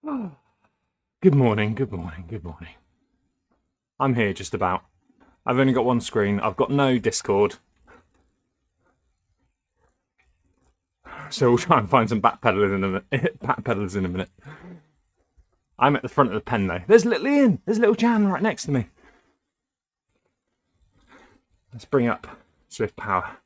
Good morning, good morning, good morning. I'm here just about. I've only got one screen. I've got no Discord. So we'll try and find some backpedalers in a minute. I'm at the front of the pen though. There's little Ian. There's little Jan right next to me. Let's bring up Zwift Power.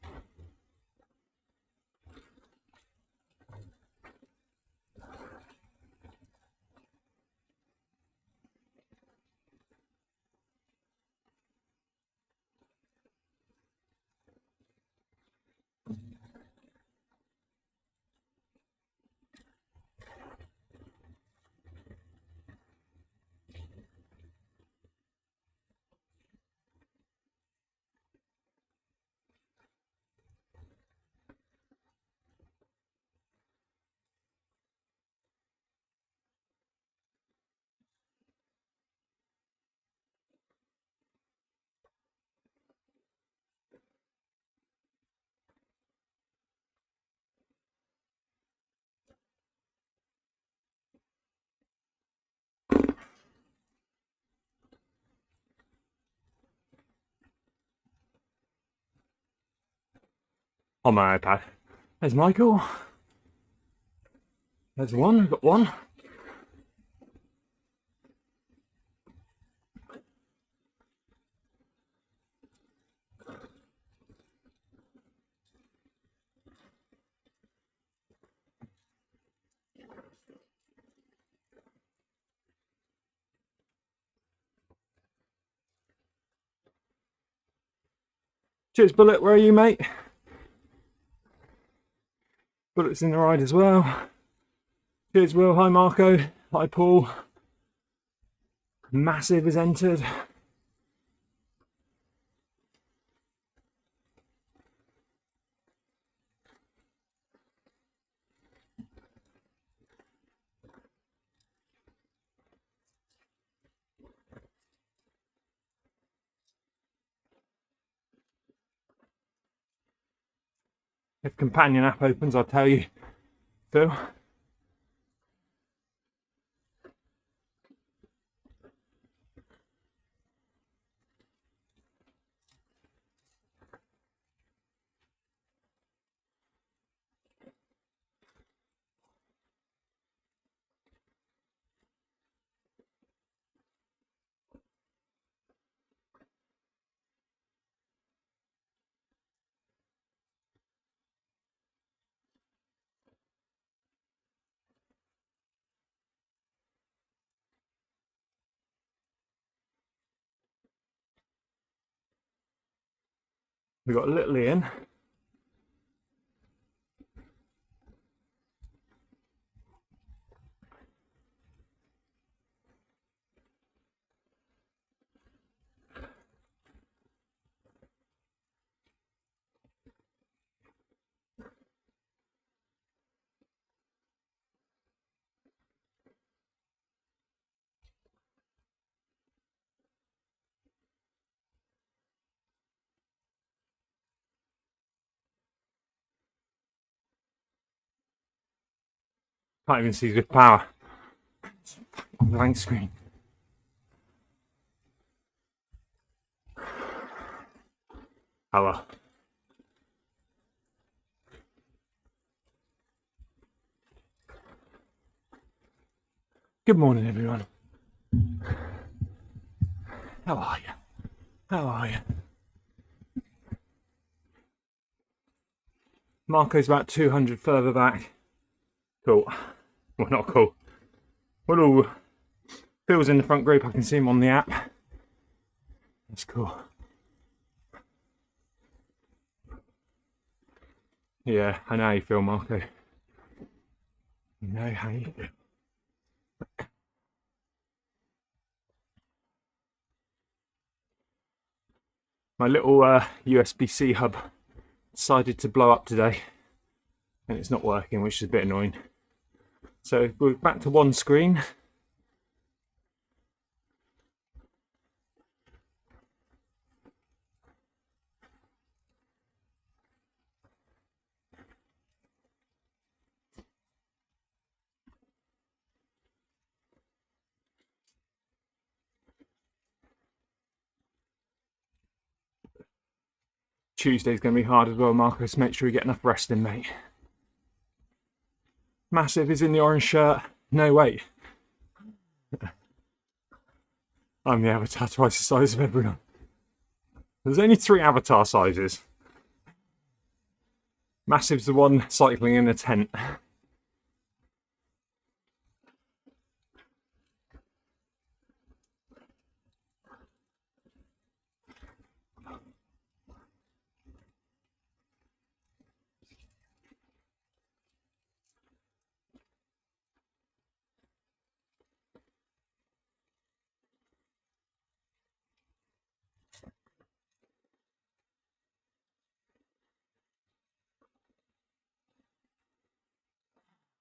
On my iPad. There's Michael. There's one. We've got one. Cheers, Bullet. Where are you, mate? Bullet's in the ride as well. Cheers, Will. Hi, Marco. Hi, Paul. Massive has entered. If companion app opens, I'll tell you, Phil. We've got little Ian. Can't even see Zwift Power. It's a blank screen. Hello. Good morning, everyone. How are you? How are you? Marco's about 200 further back. Cool. Well, not cool. Well, Phil's in the front group. I can see him on the app. That's cool. Yeah, I know how you feel, Marco. I know how you feel. My little USB-C hub decided to blow up today, and it's not working, which is a bit annoying. So we're back to one screen. Tuesday's going to be hard as well, Marco, so make sure you get enough rest in, mate. Massive is in the orange shirt. No, wait. I'm the avatar twice the size of everyone. There's only 3 avatar sizes. Massive's the one cycling in a tent.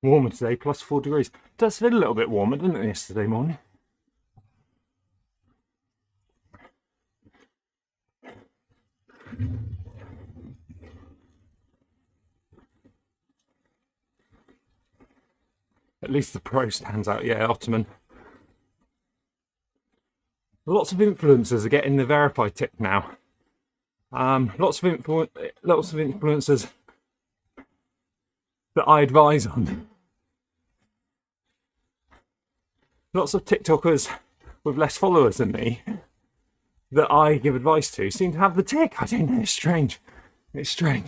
Warmer today, plus 4 degrees. It does feel a little bit warmer, didn't it, yesterday morning? At least the pro stands out, yeah, Ottoman. Lots of influencers are getting the verified tick now. Lots of influencers that I advise on. Lots of TikTokers with less followers than me that I give advice to seem to have the tick. I don't know, it's strange. It's strange.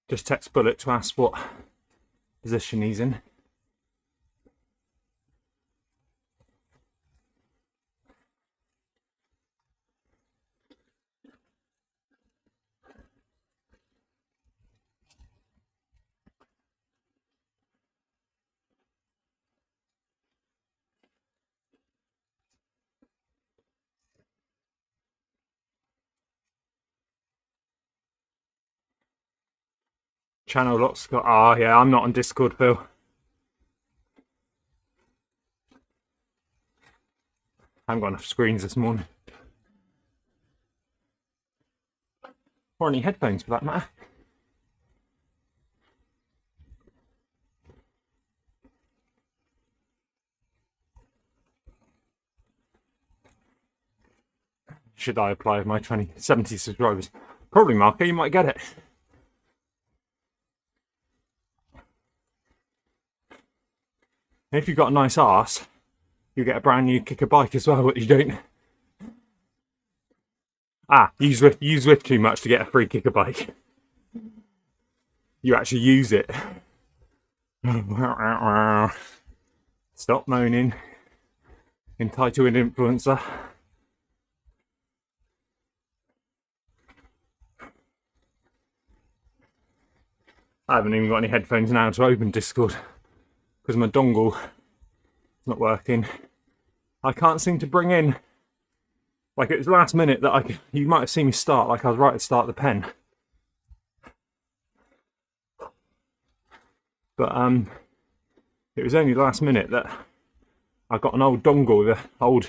Just text Bullet to ask what position he's in. Channel lots got. Ah, yeah, I'm not on Discord, Phil. I haven't got enough screens this morning. Or any headphones for that matter. Should I apply with my 70 subscribers? Probably, Marco, you might get it. If you've got a nice arse, you get a brand new kicker bike as well, but you don't. You Zwift too much to get a free kicker bike. You actually use it. Stop moaning. Entitled influencer. I haven't even got any headphones now to open Discord because my dongle is not working. I can't seem to bring in, like it was last minute that you might have seen me start, like I was right at the start of the pen. But it was only last minute that I got an old dongle with an old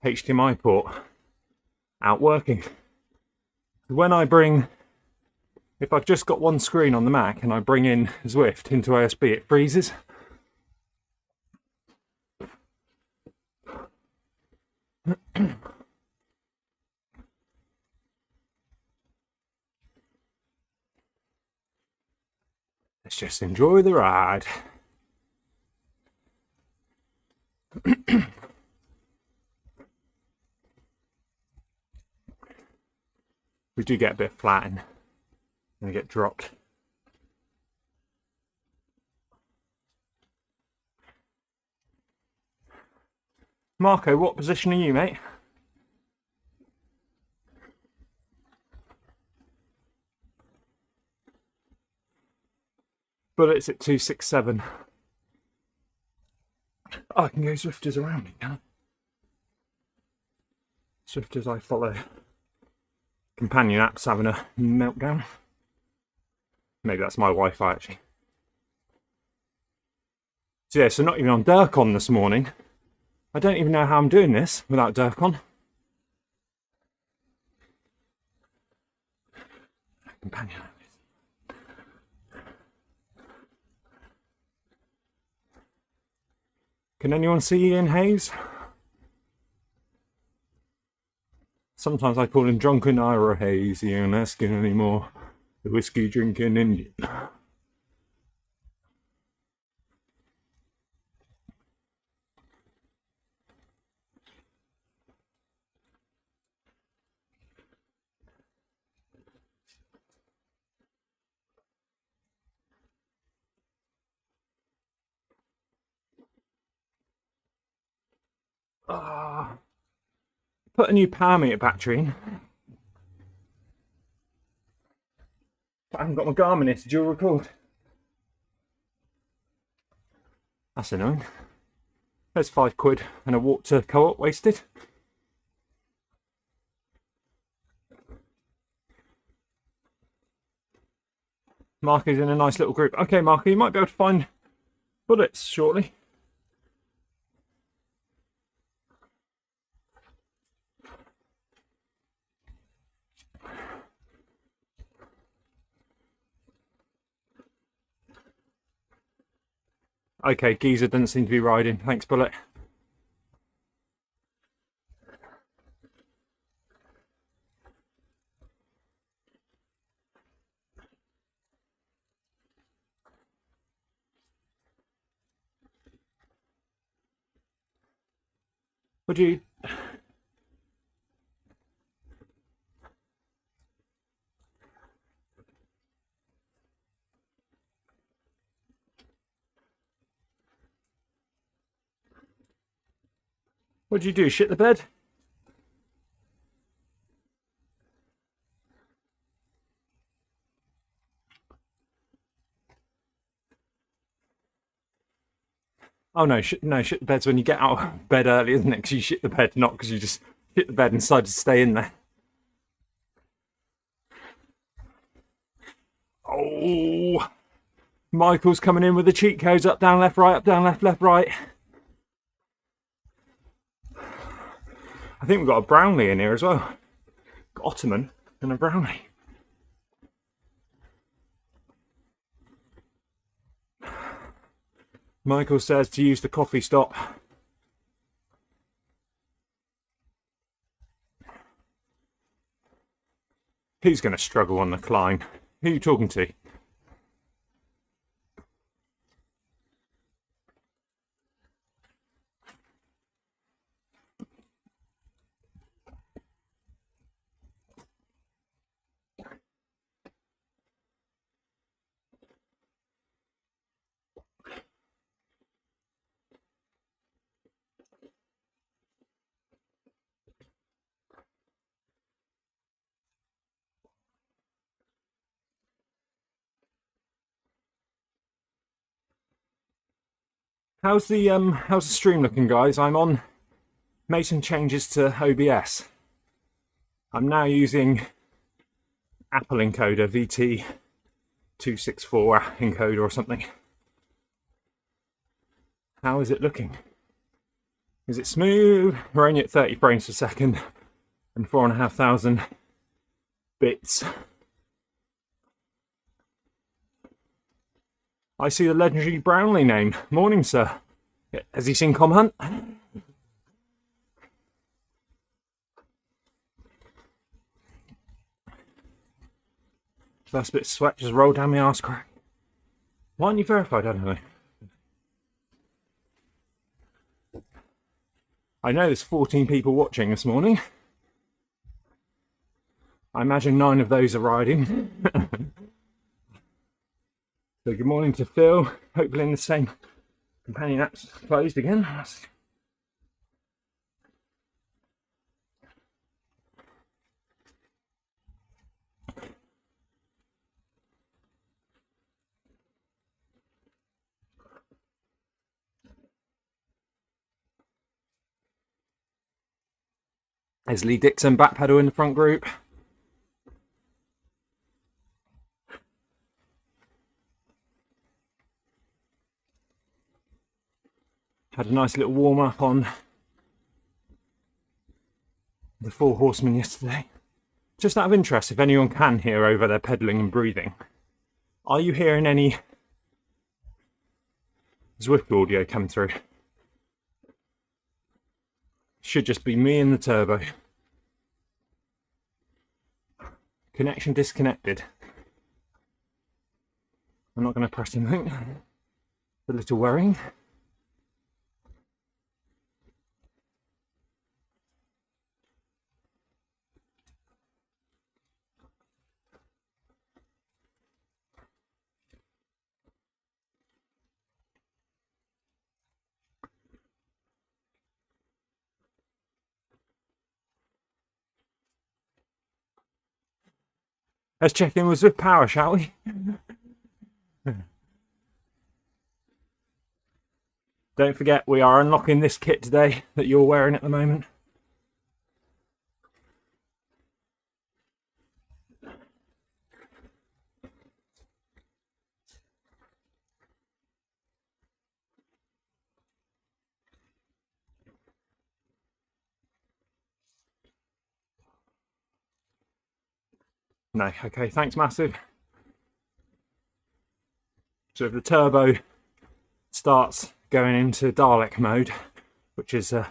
HDMI port out working. When I bring, if I've just got one screen on the Mac and I bring in Zwift into USB, it freezes. Let's just enjoy the ride. We do get a bit flattened and get dropped. Marco, what position are you, mate? But it's at 267. Oh, I can go Zwifters around me now. Zwifters I follow. Companion app's having a meltdown. Maybe that's my Wi-Fi actually. So yeah, so not even on Dirk on this morning. I don't even know how I'm doing this without Dirk on. companion. Can anyone see Ian Hayes? Sometimes I call him Drunken Ira Hayes. He ain't asking anymore. The whiskey drinking Indian. Put a new power meter battery in. But I haven't got my Garmin in to dual record. That's annoying. There's £5 and a walk to Co-op wasted. Marky's in a nice little group. Okay, Marky, you might be able to find bullets shortly. Okay, Geezer doesn't seem to be riding. Thanks, Bullet. Would you... What'd you do, shit the bed? Oh no, shit the bed's when you get out of bed early, isn't it? Because you shit the bed, not because you just shit the bed and decide to stay in there. Oh, Michael's coming in with the cheat codes: up, down, left, right, up, down, left, left, right. I think we've got a Brownlee in here as well. Got Ottoman and a Brownlee. Michael says to use the coffee stop. Who's going to struggle on the climb? Who are you talking to? How's the stream looking, guys? Made some changes to OBS. I'm now using Apple encoder, VT264 encoder or something. How is it looking? Is it smooth? We're only at 30 frames per second and 4,500 bits. I see the legendary Brownlee name. Morning, sir. Has he seen Com Hunt? First bit of sweat just rolled down my arse crack. Why aren't you verified? I don't know. I know there's 14 people watching this morning. I imagine 9 of those are riding. So good morning to Phil. Hopefully in the same companion app's closed again. There's Lee Dixon, back pedal in the front group. Had a nice little warm up on the 4 horsemen yesterday. Just out of interest, if anyone can hear over their pedalling and breathing, are you hearing any Zwift audio come through? Should just be me and the turbo. Connection disconnected. I'm not going to press anything. It's a little worrying. Let's check in with Zwift Power, shall we? Don't forget, we are unlocking this kit today that you're wearing at the moment. No, okay, thanks massive. So if the turbo starts going into Dalek mode, which is a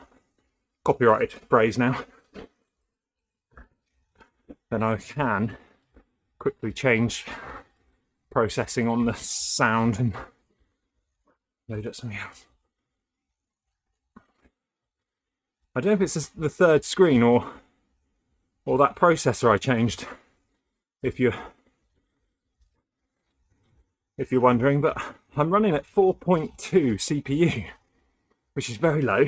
copyrighted phrase now, then I can quickly change processing on the sound and load up something else. I don't know if it's the third screen or that processor I changed, if you're wondering, but I'm running at 4.2 CPU, which is very low.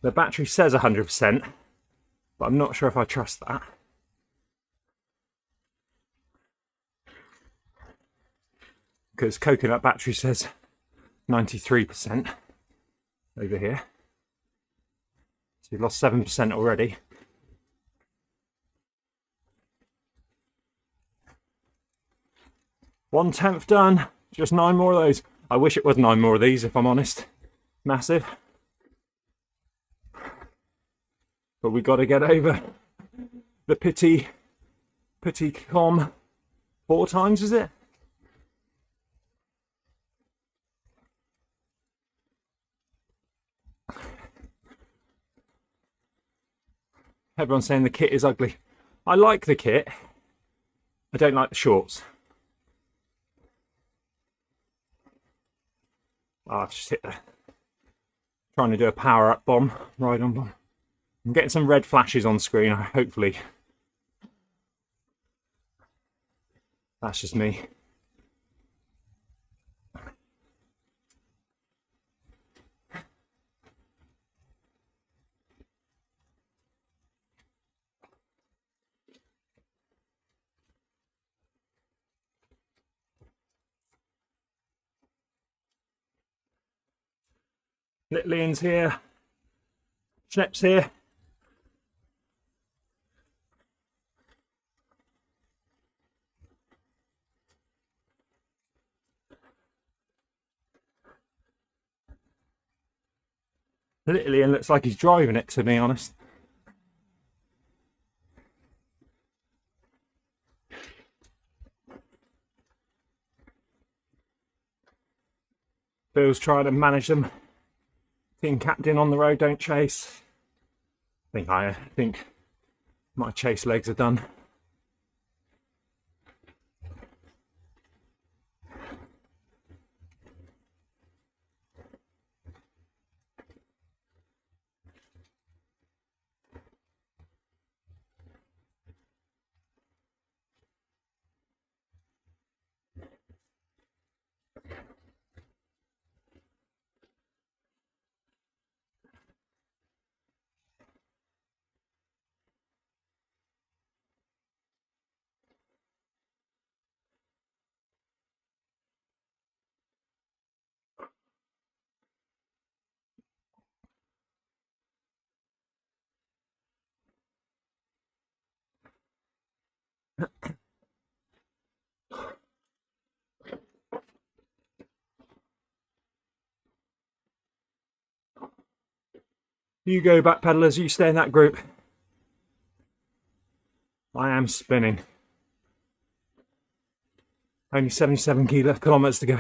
The battery says 100%, but I'm not sure if I trust that. Because coconut battery says 93% over here. So we've lost 7% already. One-tenth done, just 9 more of those. I wish it was 9 more of these, if I'm honest. Massive. But we've got to get over the petit com 4 times, is it? Everyone's saying the kit is ugly. I like the kit. I don't like the shorts. Oh, I've just hit the... Trying to do a power-up bomb, ride-on bomb. I'm getting some red flashes on screen, hopefully. That's just me. Little Ian's here. Schnepp's here. Little Ian looks like he's driving it, to be honest. Bill's trying to manage them. Team captain on the road, don't chase. I think my chase legs are done. You go, backpedalers, you stay in that group. I am spinning. Only 77 kilometers to go.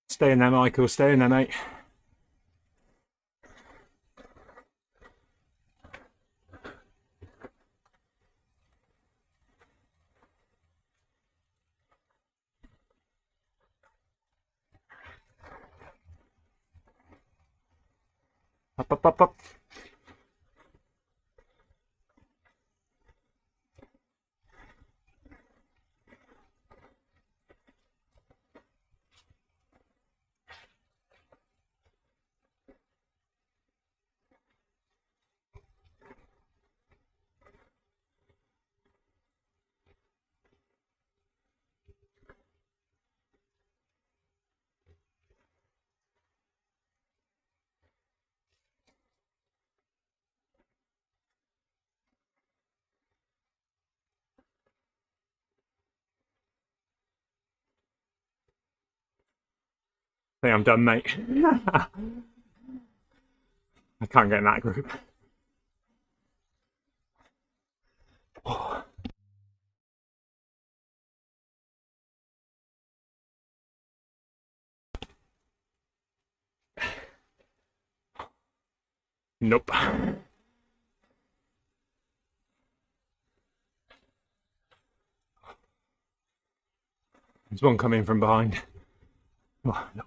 Stay in there, Michael, stay in there, mate. Up, up, up, up. I think I'm done, mate. I can't get in that group. Oh. Nope. There's one coming from behind. Oh, no.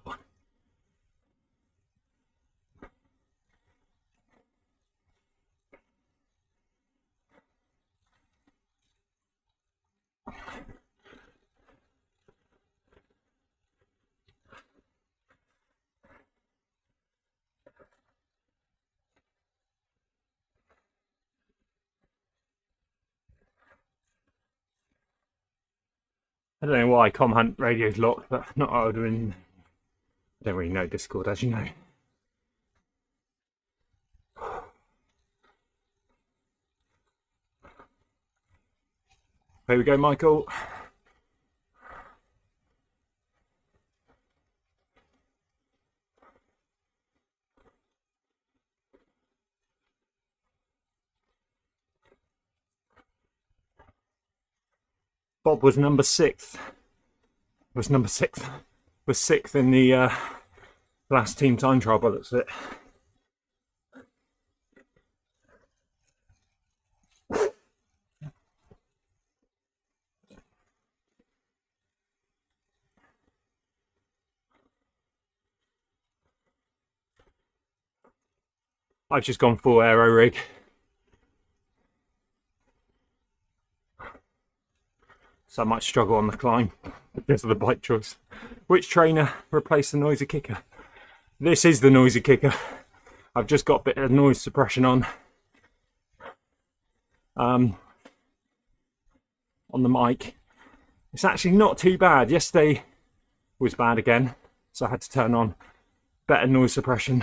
I don't know why Com Hunt radio's locked, but not I would have been. I don't really know Discord, as you know. Here we go, Michael. Bob was number 6th. Was sixth in the last team time trial, but that's it. I've just gone full aero rig. So I might struggle on the climb because of the bike choice. Which trainer replaced the noisy kicker? This is the noisy kicker. I've just got a bit of noise suppression on the mic. It's actually not too bad. Yesterday was bad again, so I had to turn on better noise suppression.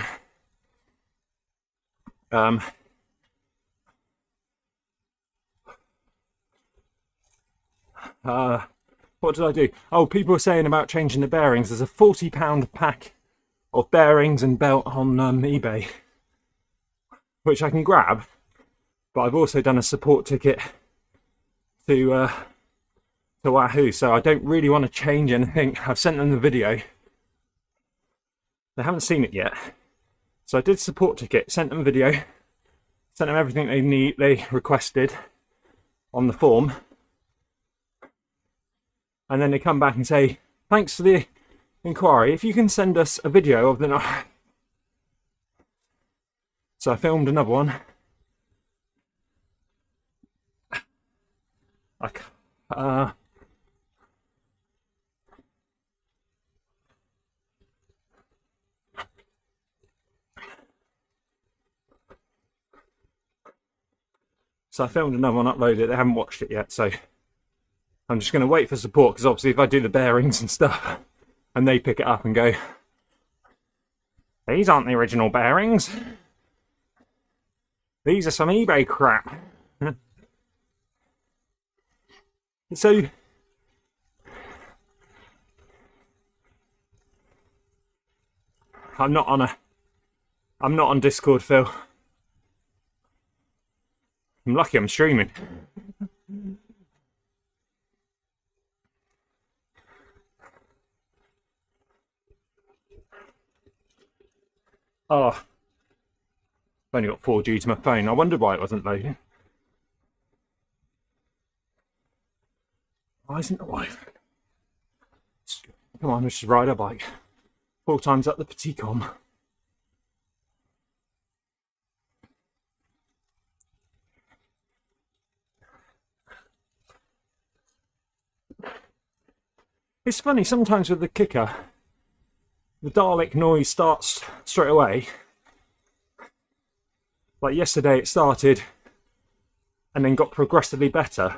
What did I do? Oh, people were saying about changing the bearings. There's a £40 pack of bearings and belt on eBay, which I can grab, but I've also done a support ticket to Wahoo, so I don't really want to change anything. I've sent them the video. They haven't seen it yet, so I did support ticket, sent them a video, sent them everything they requested on the form. And then they come back and say, thanks for the inquiry. If you can send us a video of the... So I filmed another one. Like, so I filmed another one, uploaded it. They haven't watched it yet, so I'm just going to wait for support, because obviously if I do the bearings and stuff and they pick it up and go, these aren't the original bearings, these are some eBay crap. So I'm not on Discord, Phil. I'm lucky I'm streaming. Oh, I've only got 4G to my phone. I wondered why it wasn't loading. Why isn't the Wi-Fi? Come on, let's just ride a bike. 4 times up the petit com. It's funny, sometimes with the kicker, the Dalek noise starts straight away. Like yesterday it started and then got progressively better.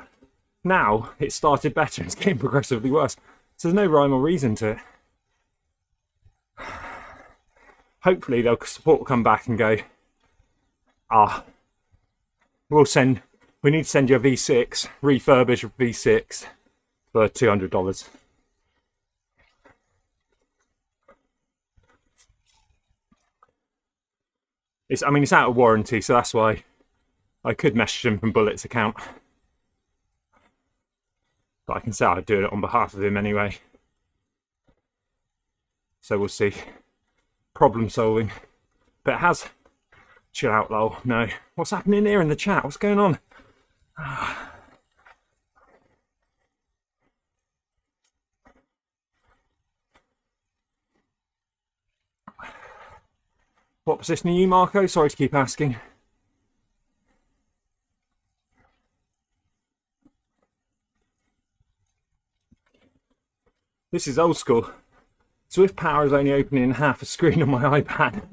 Now it started better and it's getting progressively worse. So there's no rhyme or reason to it. Hopefully they'll support will come back and go, we need to send you a V6, refurbished V6 for $200. It's out of warranty, so that's why I could message him from Bullet's account. But I can say I'd do it on behalf of him anyway. So we'll see. Problem solving. But it has... Chill out, lol. No. What's happening here in the chat? What's going on? What position are you, Marco? Sorry to keep asking. This is old school. Zwift Power is only opening half a screen on my iPad.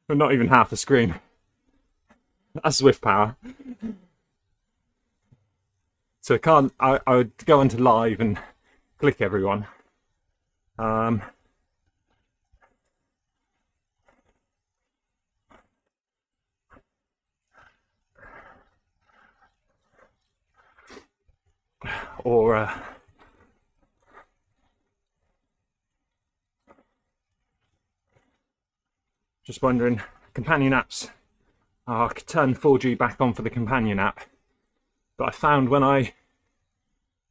Well, not even half a screen. That's Zwift Power. So I can't. I would go into live and click everyone. Or just wondering, companion apps. I could turn 4G back on for the companion app, but I found when I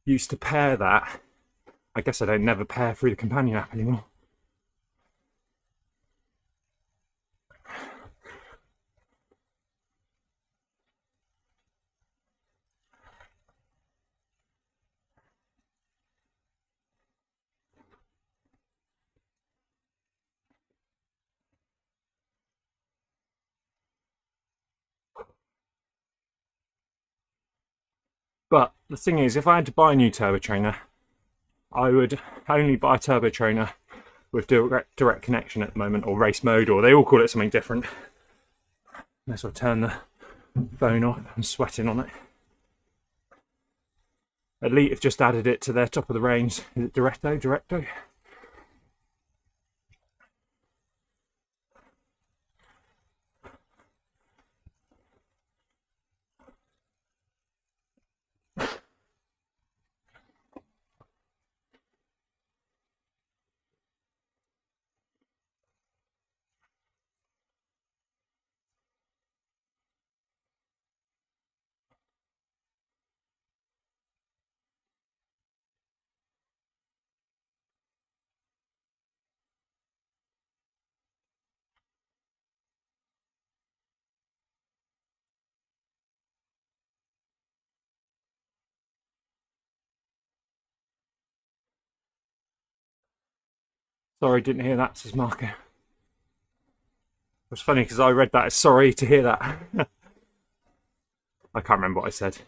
used to pair that, I guess I don't never pair through the companion app anymore. But the thing is, if I had to buy a new turbo trainer, I would only buy a turbo trainer with direct connection at the moment, or race mode, or they all call it something different. May as well turn the phone off. I'm sweating on it. Elite have just added it to their top of the range. Is it Directo? Sorry, didn't hear that, says Marco. was funny because I read that as sorry to hear that. I can't remember what I said.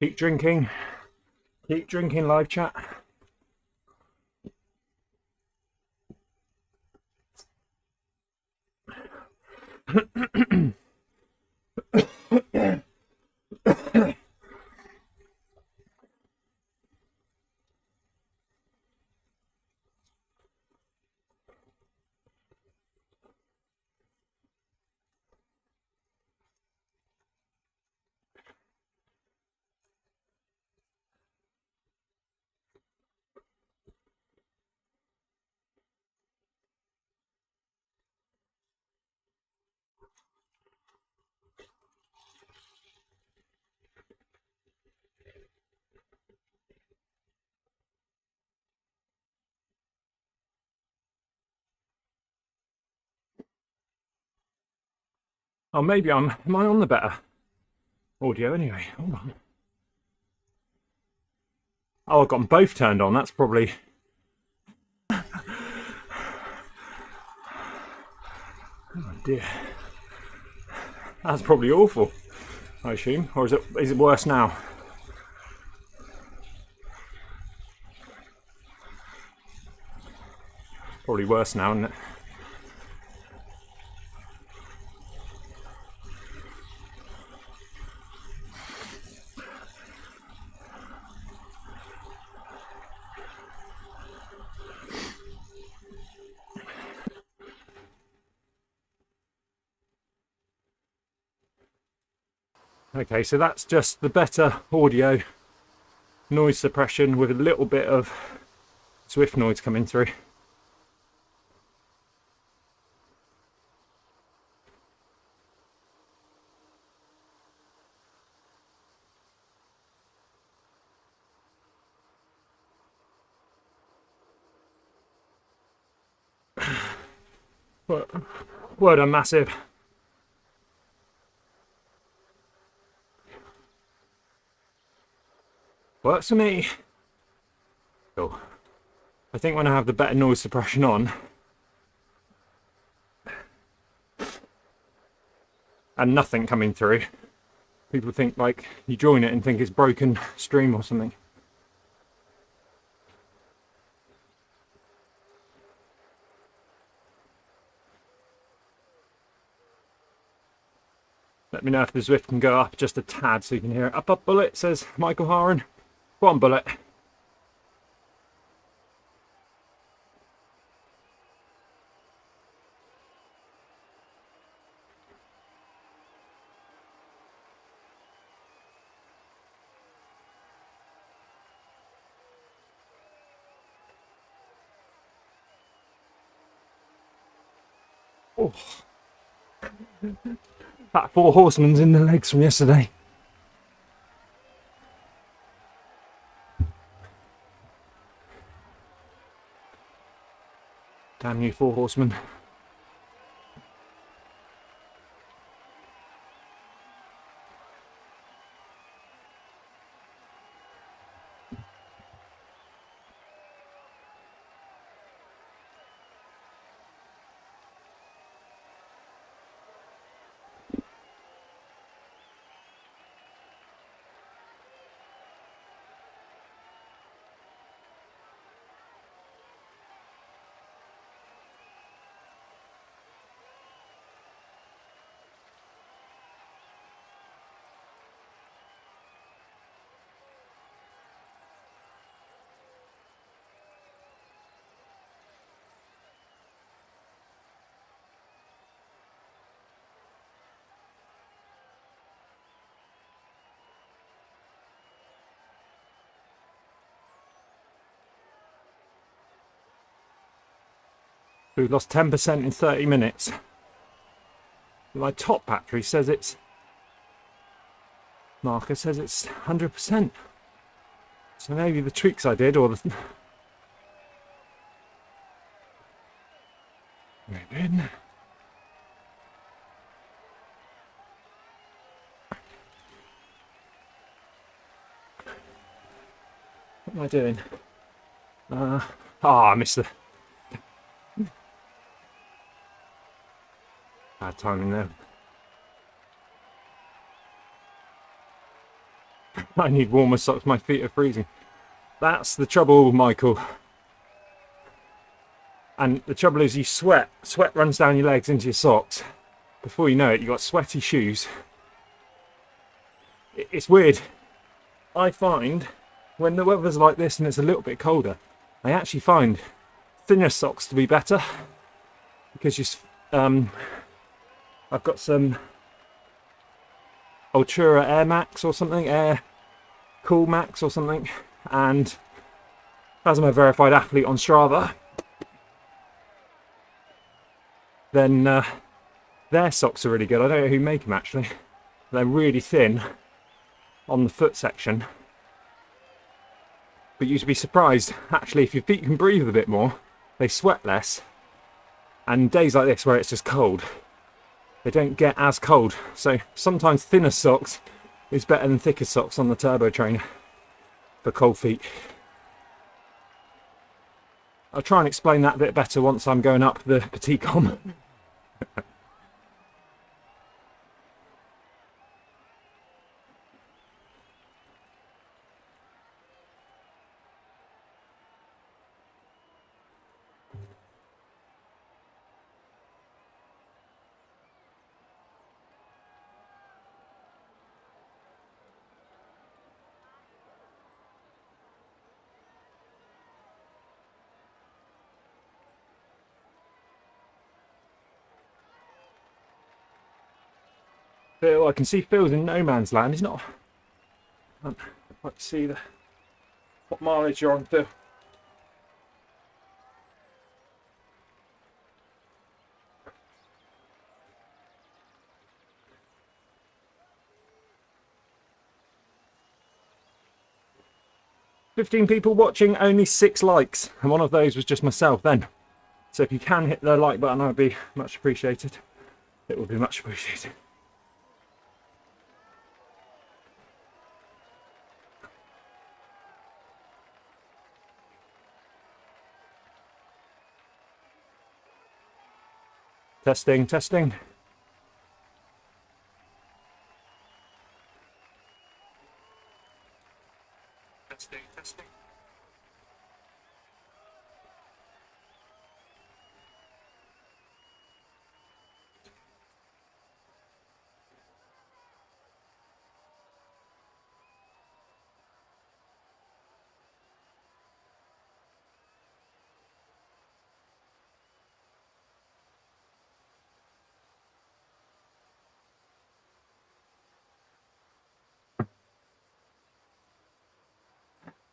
Keep drinking live chat. Oh, maybe am I on the better audio anyway? Hold on. Oh, I've got them both turned on. That's probably... Oh dear. That's probably awful, I assume. Or is it worse now? Probably worse now, isn't it? Okay, so that's just the better audio noise suppression with a little bit of Zwift noise coming through. Well done, massive. Works for me. Cool. I think when I have the better noise suppression on and nothing coming through, people think like you join it and think it's broken stream or something. Let me know if the Zwift can go up just a tad so you can hear it. Up, bullet, says Michael Haran. Go on, bullet. Oh, that Four Horsemen's in the legs from yesterday. Damn you, Four Horsemen. We've lost 10% in 30 minutes. My top battery says it's... marker says it's 100%. So maybe the tweaks I did, or the... Maybe. What am I doing? I missed the... bad timing there. I need warmer socks, my feet are freezing. That's the trouble, Michael. And the trouble is you sweat. Sweat runs down your legs into your socks. Before you know it, you've got sweaty shoes. It's weird. I find when the weather's like this and it's a little bit colder, I actually find thinner socks to be better. Because you... I've got some Ultra Air Max or something, Air Cool Max or something, and as I'm a verified athlete on Strava, then their socks are really good. I don't know who make them actually. They're really thin on the foot section, but you'd be surprised actually if your feet can breathe a bit more, they sweat less, and days like this where it's just cold, they don't get as cold. So sometimes thinner socks is better than thicker socks on the turbo trainer for cold feet. I'll try and explain that a bit better once I'm going up the Petit Com. Phil, I can see Phil's in no man's land. He's not. I'd like to see what mileage you're on, Phil. "15 people watching, only 6 likes, and one of those was just myself then. So if you can hit the like button, I'd be much appreciated. It would be much appreciated. Testing, testing. Testing, testing.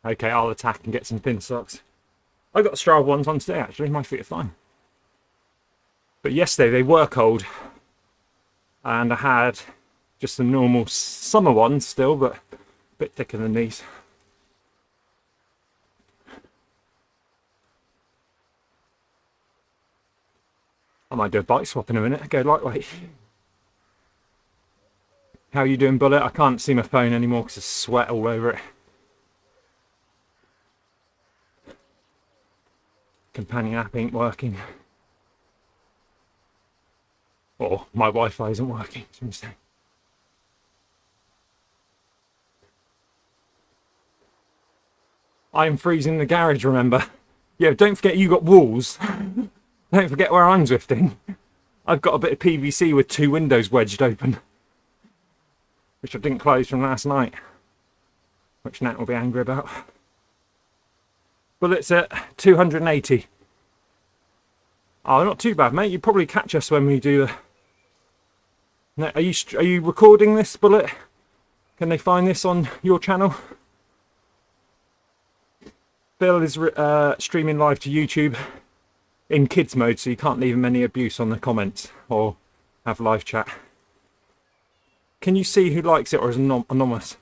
Okay, I'll attack and get some thin socks. I got Strava ones on today actually, my feet are fine. But yesterday they were cold, and I had just the normal summer ones still, but a bit thicker than these. I might do a bike swap in a minute, go lightweight. How are you doing, Bullet? I can't see my phone anymore because there's sweat all over it. Companion app ain't working. Or my Wi-Fi isn't working, should we say. I'm freezing the garage, remember? Yeah, don't forget you got walls. Don't forget where I'm Zwifting. I've got a bit of PVC with 2 windows wedged open, which I didn't close from last night, which Nat will be angry about. Bullets at 280. Oh, not too bad, mate. You probably catch us when we do the... No, are you recording this, Bullet? Can they find this on your channel? Bill is streaming live to YouTube in kids mode, so you can't leave him any abuse on the comments or have live chat. Can you see who likes it or is anonymous?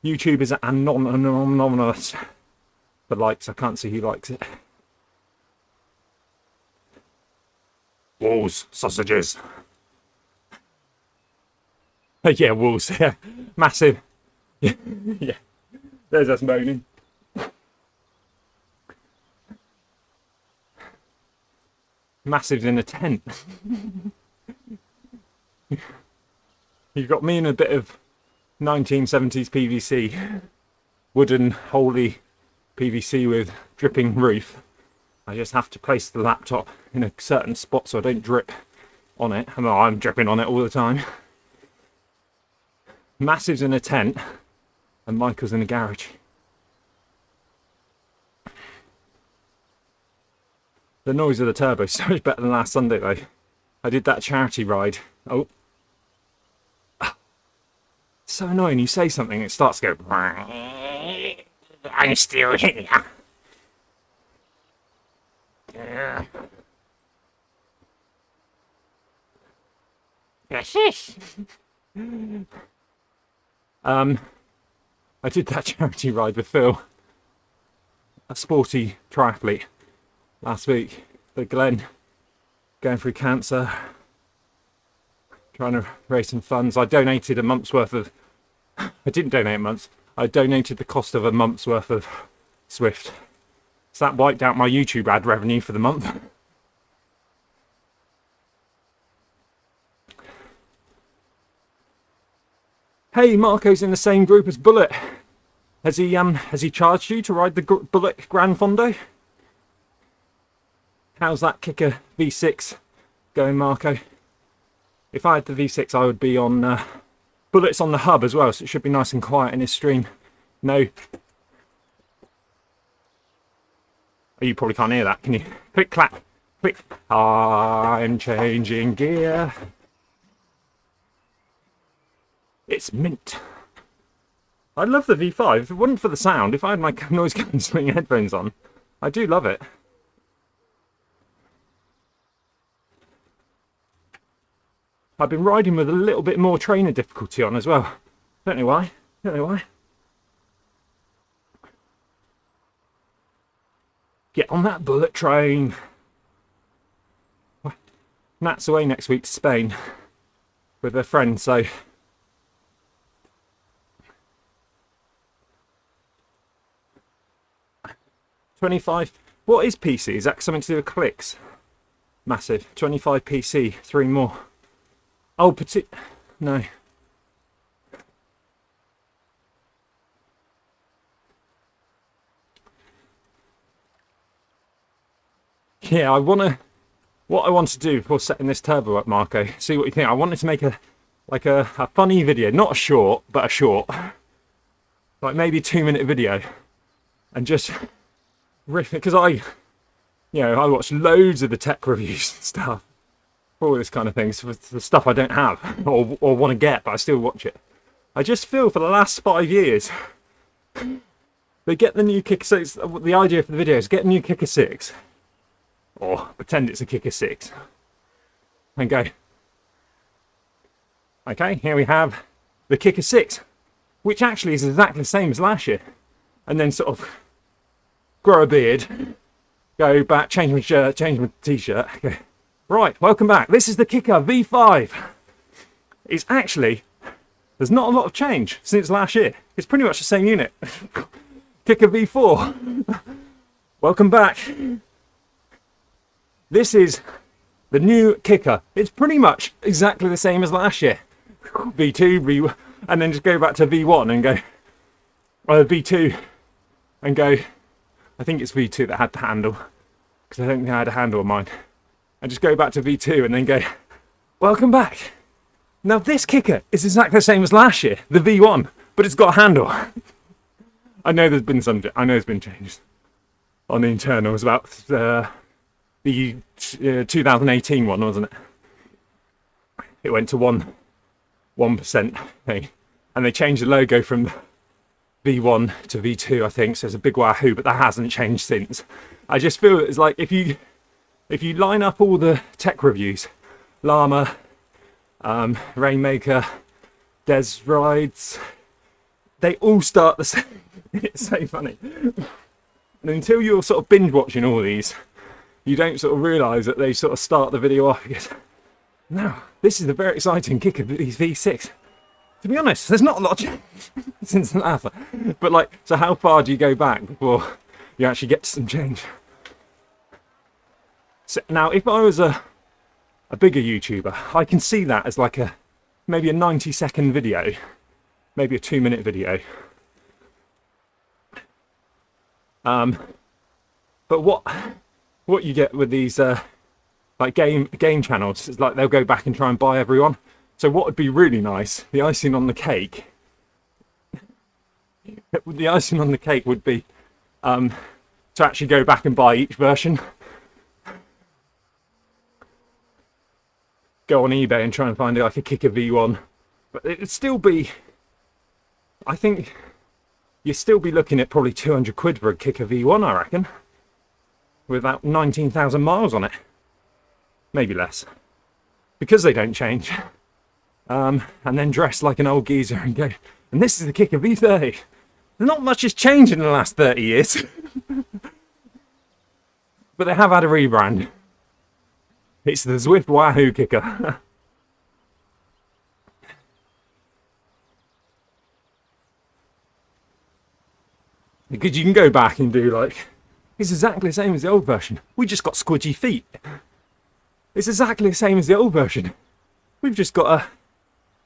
YouTube is anonymous. For likes, I can't see who likes it. Walls, sausages. Yeah, walls, yeah. Massive. Yeah, yeah. There's us moaning. Massive's in a tent. You've got me in a bit of 1970s PVC. Wooden, holy PVC with dripping roof. I just have to place the laptop in a certain spot so I don't drip on it. I mean, I'm dripping on it all the time. Massive's in a tent and Michael's in a garage. The noise of the turbo is so much better than last Sunday though. I did that charity ride. Oh. It's so annoying, you say something, it starts to go... I'm still here. Yes. I did that charity ride with Phil, a sporty triathlete, last week. The Glen, going through cancer, trying to raise some funds. I donated a month's worth of... I didn't donate a month's. I donated the cost of a month's worth of Zwift. So that wiped out my YouTube ad revenue for the month. Hey, Marco's in the same group as Bullet. Has he charged you to ride the Bullet Grand Fondo? How's that Kicker V6 going, Marco? If I had the V6, I would be on... Bullet's on the hub as well, so it should be nice and quiet in his stream. No. Oh, you probably can't hear that, can you? Click, clap, click. I'm changing gear. It's mint. I love the V5. If it wasn't for the sound, if I had my noise cancelling headphones on, I do love it. I've been riding with a little bit more trainer difficulty on as well. Don't know why. Don't know why. Get on that bullet train. Nat's away next week to Spain with her friend, so... $25. What is PC? Is that something to do with clicks? Massive. 25 PC. 3 more. Oh, no. Yeah, what I want to do before setting this turbo up, Marco, see what you think. I wanted to make a funny video, not a short, but a short. Like maybe a 2-minute video. And just riff it, because I watch loads of the tech reviews and stuff. All this kind of things, for the stuff I don't have or want to get, but I still watch it. I just feel for the last 5 years they get the new Kicker 6. The idea for the video is get a new Kicker 6 or pretend it's a Kicker 6 and go. Okay, here we have the kicker 6, which actually is exactly the same as last year. And then sort of grow a beard, go back, change my shirt, change my t-shirt. Okay. Right, welcome back. This is the kicker V5. It's actually, there's not a lot of change since last year. It's pretty much the same unit. Kicker V4. Welcome back. This is the new kicker. It's pretty much exactly the same as last year. V2, V1, and then just go back to V1 and go, V2 and go, I think it's V2 that had the handle, because I don't think I had a handle on mine. And just go back to V2 and then go, welcome back. Now this kicker is exactly the same as last year, the V1, but it's got a handle. I know there's been changes on the internals about the 2018 one, wasn't it? It went to 1% thing, and they changed the logo from V1 to V2, I think. So it's a big wahoo, but that hasn't changed since. I just feel it's like if you line up all the tech reviews, Llama, Rainmaker, Des Rides, they all start the same. It's so funny. And until you're sort of binge watching all these, you don't sort of realise that they sort of start the video off because, no, this is a very exciting kicker V6. To be honest, there's not a lot of change since the last one. But like, so how far do you go back before you actually get to some change? So now, if I was a bigger YouTuber, I can see that as like maybe a 90-second video, maybe a 2-minute video. But what you get with these like game channels is like they'll go back and try and buy everyone. So what would be really nice, the icing on the cake would be to actually go back and buy each version. Go on eBay and try and find like a kicker V1, but it'd still be, I think you'd still be looking at probably 200 quid for a kicker V1, I reckon, with about 19,000 miles on it, maybe less, because they don't change. And then dress like an old geezer and go, and this is the kicker V30. Not much has changed in the last 30 years. But they have had a rebrand. It's the Zwift Wahoo kicker. Because you can go back and do like, it's exactly the same as the old version. We just got squidgy feet. It's exactly the same as the old version. We've just got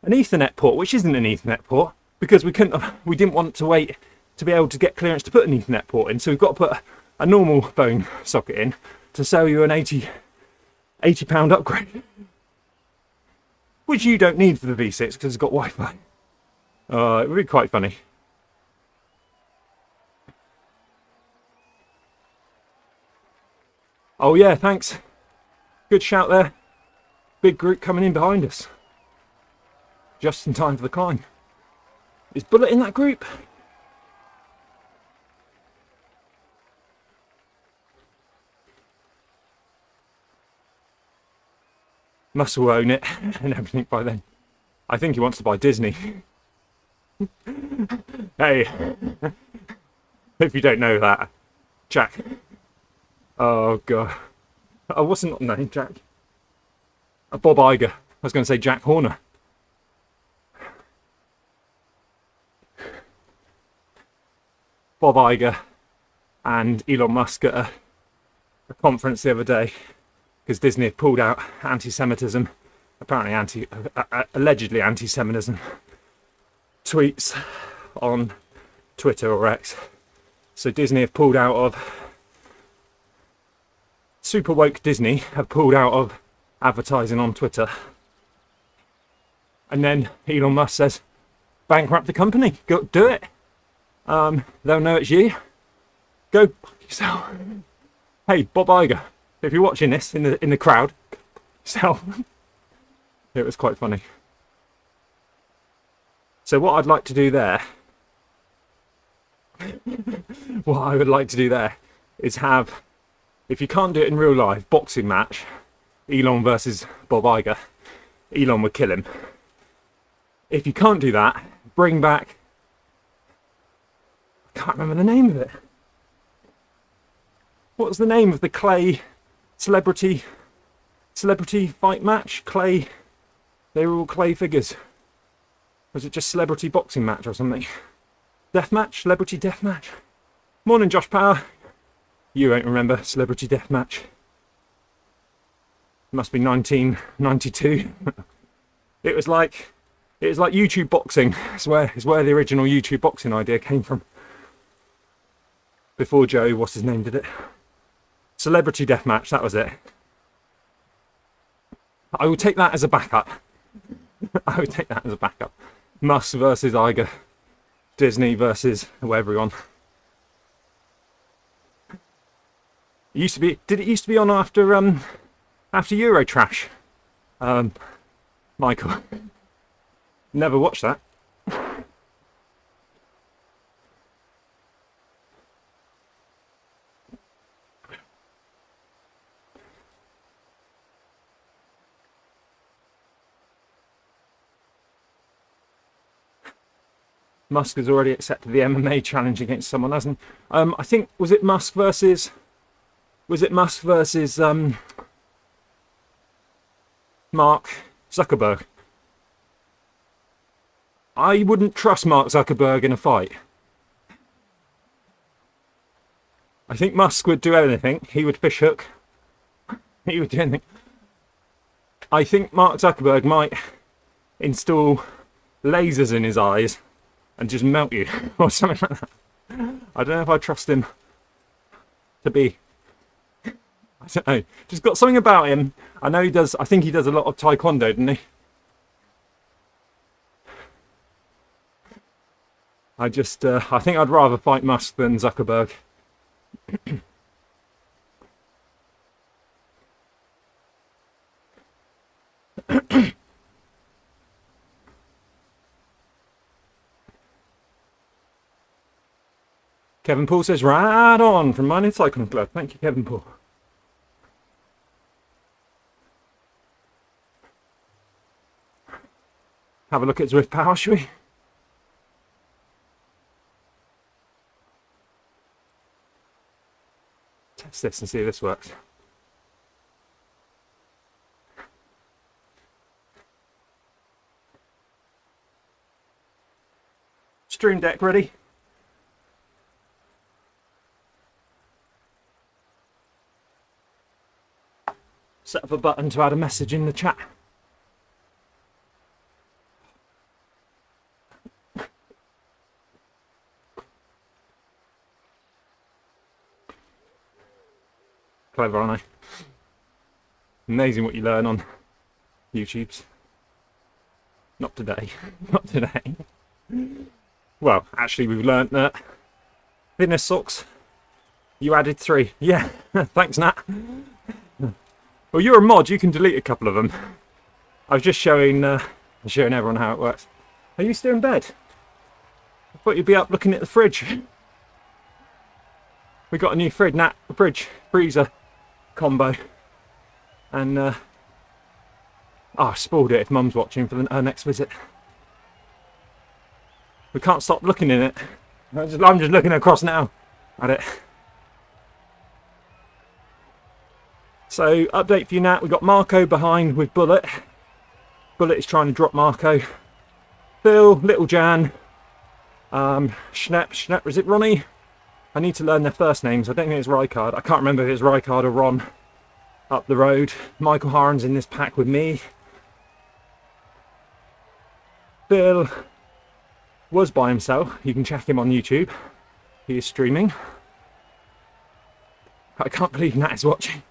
an Ethernet port, which isn't an Ethernet port, because we didn't want to wait to be able to get clearance to put an Ethernet port in. So we've got to put a normal phone socket in to sell you an £80 upgrade, which you don't need for the V6 because it's got Wi-Fi. It would be quite funny. Oh yeah, thanks. Good shout there. Big group coming in behind us. Just in time for the climb. Is Bullet in that group? Muscle own it and everything by then. I think he wants to buy Disney. Hey, if you don't know that, Jack. Oh god. Oh, what's not name, Jack? Bob Iger. I was going to say Jack Horner. Bob Iger and Elon Musk at a conference the other day because Disney had pulled out anti-Semitism, apparently allegedly anti-Semitism tweets on Twitter or X. So Disney have pulled out of, super woke Disney have pulled out of advertising on Twitter. And then Elon Musk says, bankrupt the company, go do it. They'll know it's you. Go fuck yourself. Hey, Bob Iger, if you're watching this in the crowd, yourself. It was quite funny. So what I'd like to do there, what I would like to do there is have, if you can't do it in real life, boxing match Elon versus Bob Iger, Elon would kill him. If you can't do that, bring back, I can't remember the name of it. What was the name of the clay celebrity fight match? Clay, they were all clay figures. Was it just celebrity boxing match or something? Death match? Celebrity death match? Morning, Josh Power. You won't remember celebrity death match. Must be 1992. It was like YouTube boxing. It's where the original YouTube boxing idea came from. Before Joe, what's his name, did it? Celebrity deathmatch, that was it. I would take that as a backup. I would take that as a backup. Musk versus Iger. Disney versus everyone. It used to be. Did it used to be on after Eurotrash? Michael. Never watched that. Musk has already accepted the MMA challenge against someone, hasn't? I think was it Musk versus Mark Zuckerberg. I wouldn't trust Mark Zuckerberg in a fight. I think Musk would do anything. He would fish hook. He would do anything. I think Mark Zuckerberg might install lasers in his eyes and just melt you or something like that. I don't know if I trust him to be, I don't know, just got something about him. I know he does, I think he does a lot of taekwondo, doesn't he? I think I'd rather fight Musk than Zuckerberg. Kevin Paul says, right on from Mining Cycling Club. Thank you, Kevin Paul. Have a look at Zwift Power, shall we? Test this and see if this works. Stream Deck ready? Set up a button to add a message in the chat. Clever, aren't I? Amazing what you learn on YouTube's. Not today. Not today. Well, actually we've learnt that thinnest socks, you added 3. Yeah, thanks Nat. Well, you're a mod, you can delete a couple of them. I was just showing everyone how it works. Are you still in bed? I thought you'd be up looking at the fridge. We got a new freezer combo. And, I spoiled it if Mum's watching for her next visit. We can't stop looking in it. I'm just looking across now at it. So, update for you, Nat. We've got Marco behind with Bullet. Bullet is trying to drop Marco. Phil, Little Jan, Schnepp, is it Ronnie? I need to learn their first names. I don't think it's Rykard. I can't remember if it's Rykard or Ron. Up the road. Michael Haren's in this pack with me. Phil was by himself. You can check him on YouTube. He is streaming. I can't believe Nat is watching.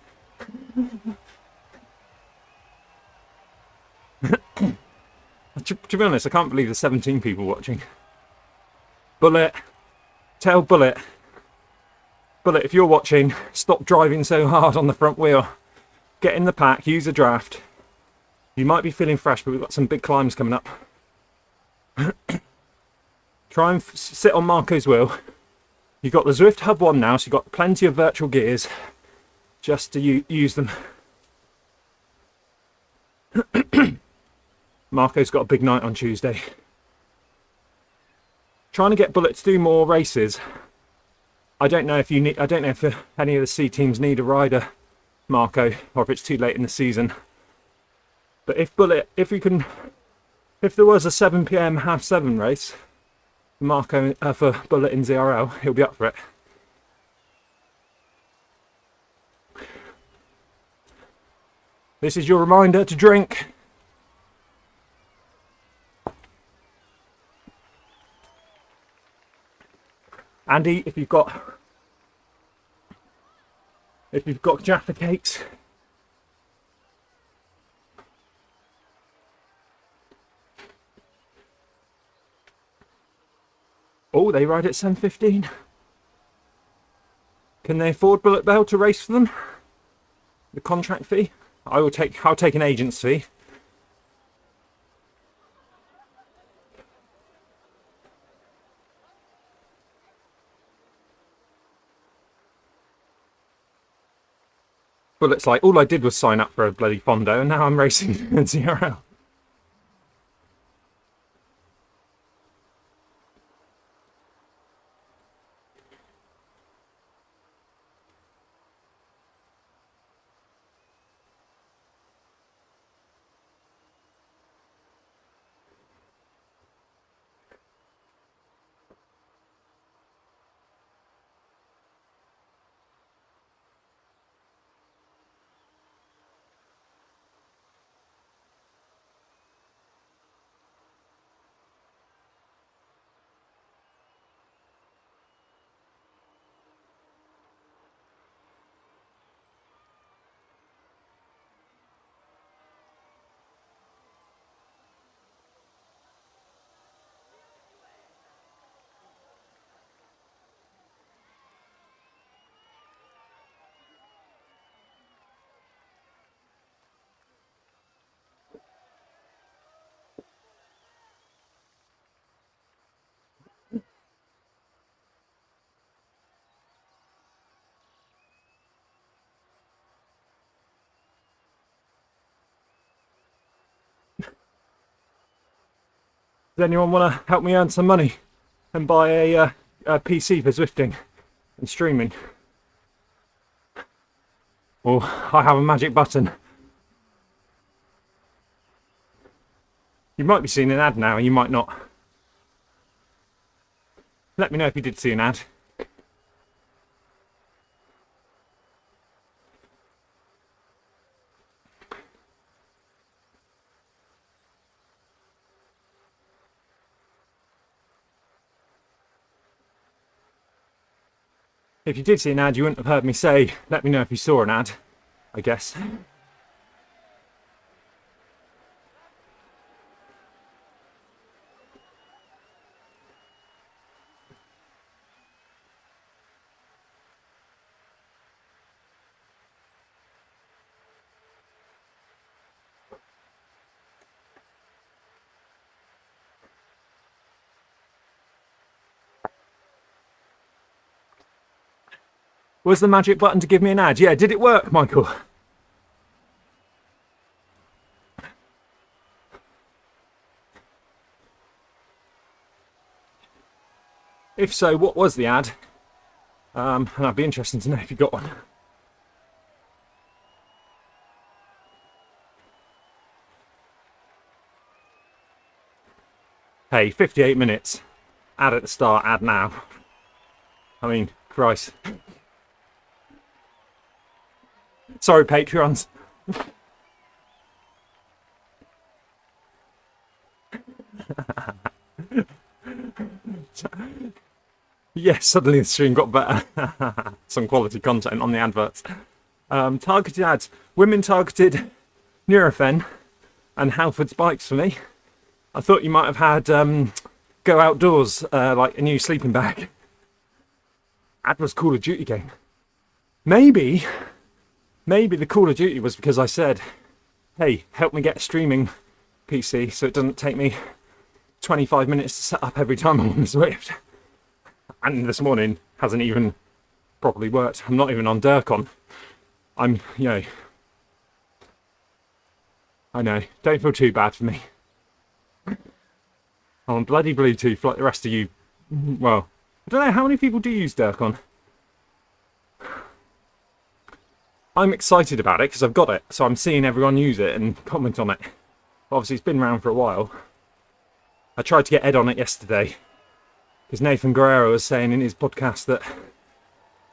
To be honest, I can't believe there's 17 people watching. Bullet, tell Bullet, if you're watching, stop driving so hard on the front wheel. Get in the pack, use a draft. You might be feeling fresh, but we've got some big climbs coming up. Try and sit on Marco's wheel. You've got the Zwift Hub 1 now, so you've got plenty of virtual gears just to use them. Marco's got a big night on Tuesday. Trying to get Bullet to do more races. I don't know if any of the C teams need a rider, Marco, or if it's too late in the season. But if there was a 7 PM half-7 race, Marco for Bullet in ZRL, he'll be up for it. This is your reminder to drink. Andy, if you've got Jaffa cakes, oh, they ride at 7:15. Can they afford Bullet Bell to race for them? The contract fee? I'll take an agent's fee. Bullet's like, all I did was sign up for a bloody Fondo and now I'm racing in ZRL. Does anyone want to help me earn some money and buy a PC for Zwifting and streaming? Or I have a magic button. You might be seeing an ad now, you might not. Let me know if you did see an ad. If you did see an ad, you wouldn't have heard me say, let me know if you saw an ad, I guess. Was the magic button to give me an ad? Yeah, did it work, Michael? If so, what was the ad? And I'd be interested to know if you got one. Hey, 58 minutes. Ad at the start, ad now. I mean, Christ. Sorry, Patreons. Yes, suddenly the stream got better. Some quality content on the adverts. Targeted ads. Women targeted Nurofen and Halford's bikes for me. I thought you might have had Go Outdoors, like a new sleeping bag. Ad was Call of Duty game. Maybe the Call of Duty was because I said, hey, help me get a streaming PC so it doesn't take me 25 minutes to set up every time I'm on the Zwift. And this morning hasn't even properly worked. I'm not even on Durcon. I'm, you know, I know, don't feel too bad for me. I'm on bloody Bluetooth like the rest of you. Well, I don't know, how many people do use Durkon? I'm excited about it because I've got it, so I'm seeing everyone use it and comment on it. Obviously, it's been around for a while. I tried to get Ed on it yesterday because Nathan Guerrero was saying in his podcast that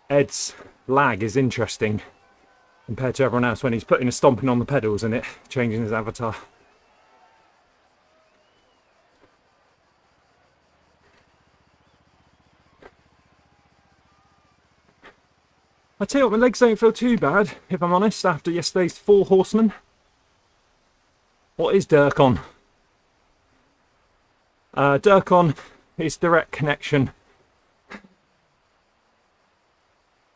Ed's lag is interesting compared to everyone else when he's putting a stomping on the pedals and it changing his avatar. I tell you what, my legs don't feel too bad, if I'm honest, after yesterday's 4 horsemen. What is Durkon? Durkon is direct connection.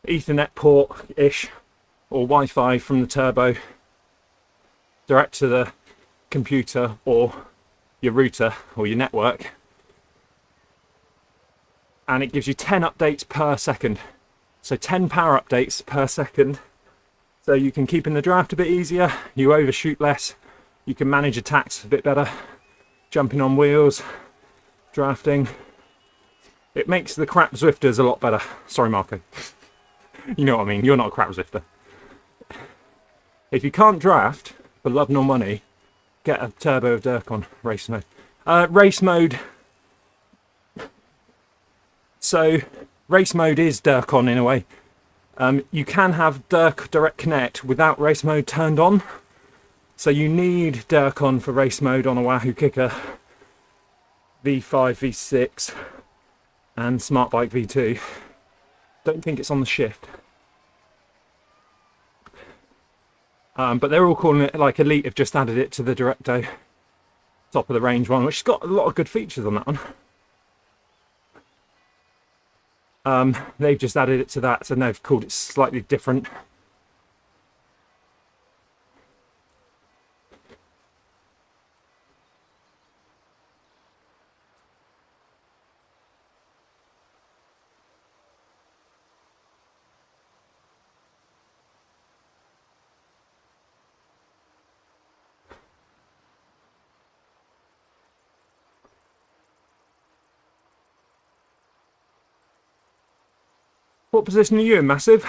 Ethernet port-ish, or Wi-Fi from the turbo, direct to the computer or your router or your network. And it gives you 10 updates per second. So 10 power updates per second. So you can keep in the draft a bit easier, you overshoot less, you can manage attacks a bit better, jumping on wheels, drafting. It makes the crap Zwifters a lot better. Sorry, Marco. You know what I mean, you're not a crap Zwifter. If you can't draft for love nor money, get a turbo of Durkon race mode. Race mode. So race mode is Durkon in a way. You can have direct connect without race mode turned on. So you need Durkon for race mode on a Wahoo Kicker V5, V6 and Smart Bike V2. Don't think it's on the Shift. But they're all calling it, like Elite have just added it to the Directo top of the range one, which has got a lot of good features on that one. They've just added it to that, so they've called it slightly different. What position are you in, Massive?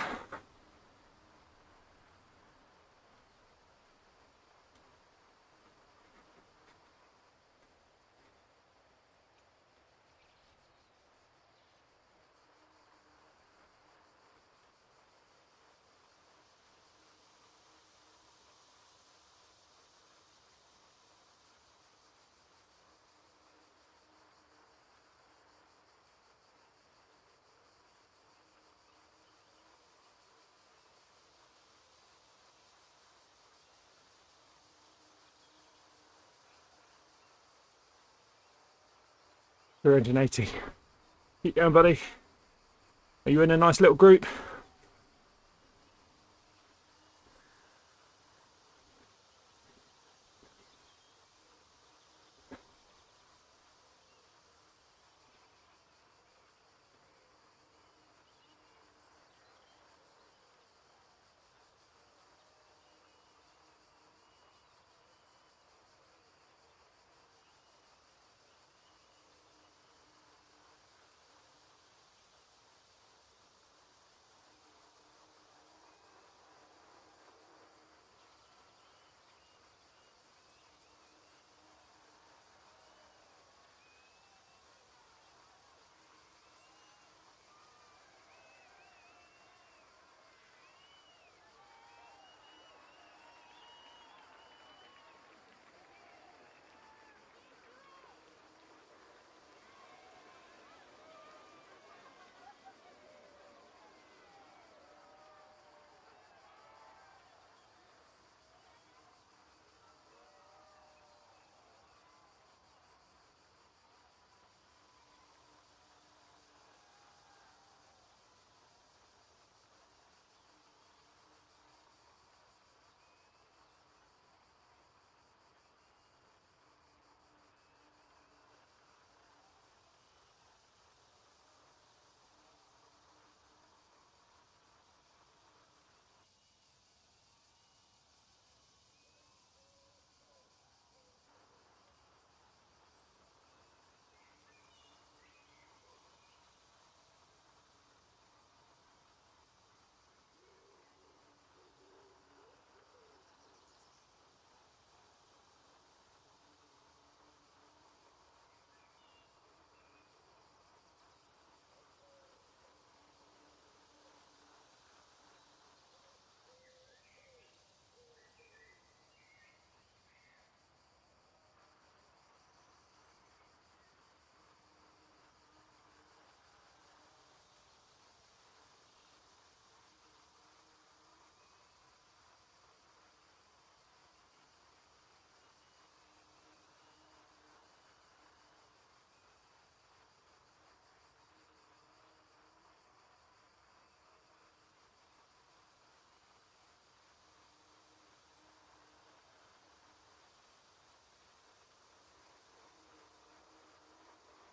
$380. Keep going, buddy. Are you in a nice little group?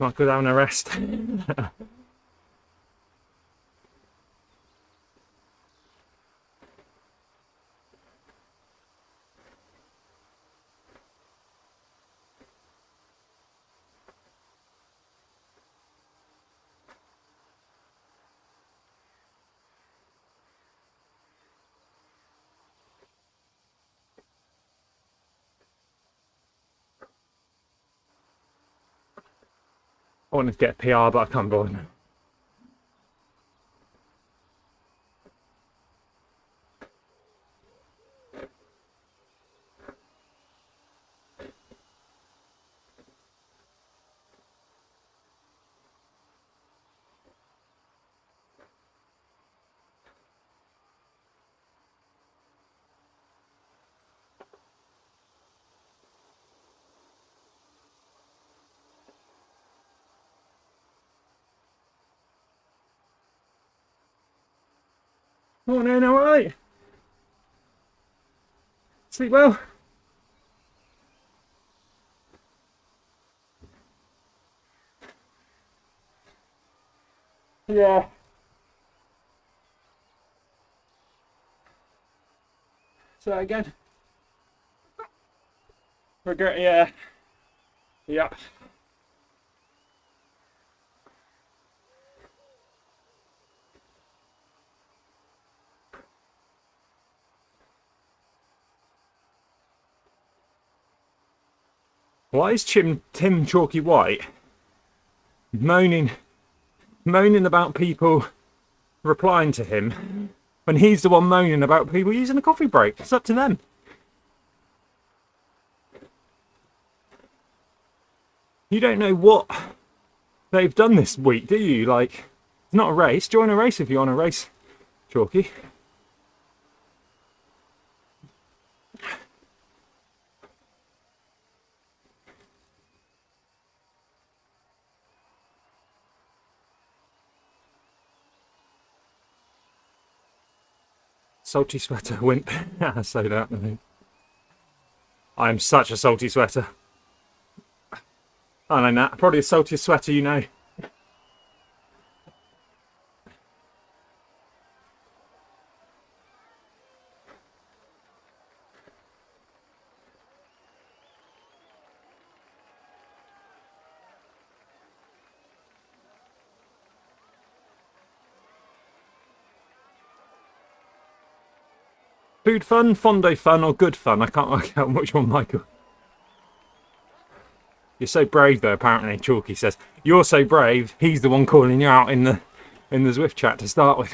Might go down a rest. I wanted to get a PR, but I can't bother now. Oh no, no, alright. Sleep well. Yeah. So again. Regret, yeah. Yeah. Why is Tim Chalky White moaning about people replying to him when he's the one moaning about people using a coffee break? It's up to them. You don't know what they've done this week, do you? Like, it's not a race. Join a race if you want a race, Chalky. Salty sweater, wimp. So that, I think. I am such a salty sweater. I don't know, Nat. Probably the saltiest sweater you know. Food fun, Fondo fun, or good fun? I can't work out which one, Michael. You're so brave though, apparently, Chalky says. You're so brave, he's the one calling you out in the Zwift chat to start with.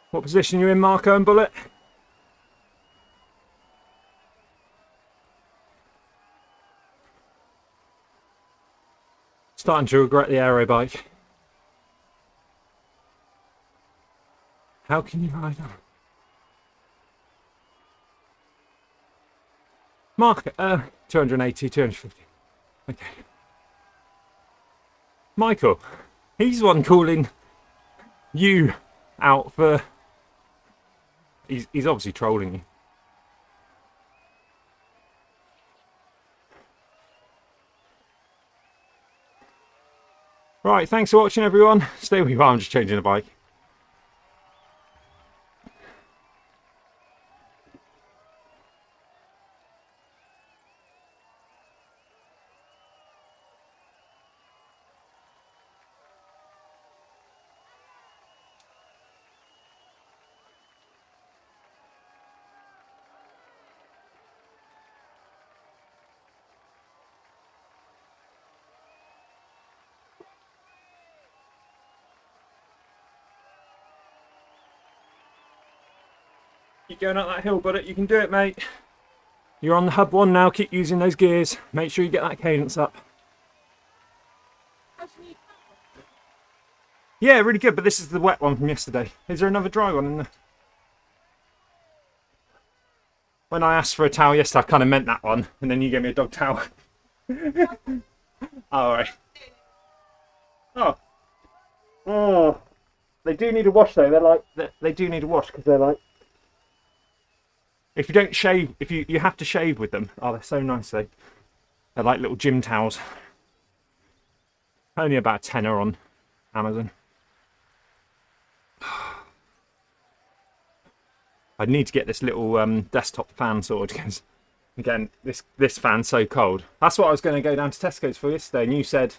What position are you in, Marco and Bullet? Starting to regret the aero bike. How can you ride on? Mark, 280, 250. Okay. Michael, he's the one calling you out for... He's obviously trolling you. Right, thanks for watching everyone. Stay where you are, I'm just changing the bike. Keep going up that hill, Bullet. You can do it, mate. You're on the hub one now. Keep using those gears. Make sure you get that cadence up. Yeah, really good, but this is the wet one from yesterday. Is there another dry one in there? When I asked for a towel yesterday, I kind of meant that one, and then you gave me a dog towel. Alright. Oh. Oh, they do need a wash though. They're like, they do need a wash because they're like, if you don't shave, if you have to shave with them. Oh, they're so nice though. They're like little gym towels. Only about a tenner on Amazon. I need to get this little desktop fan sorted because, again, this fan's so cold. That's what I was going to go down to Tesco's for yesterday, and you said,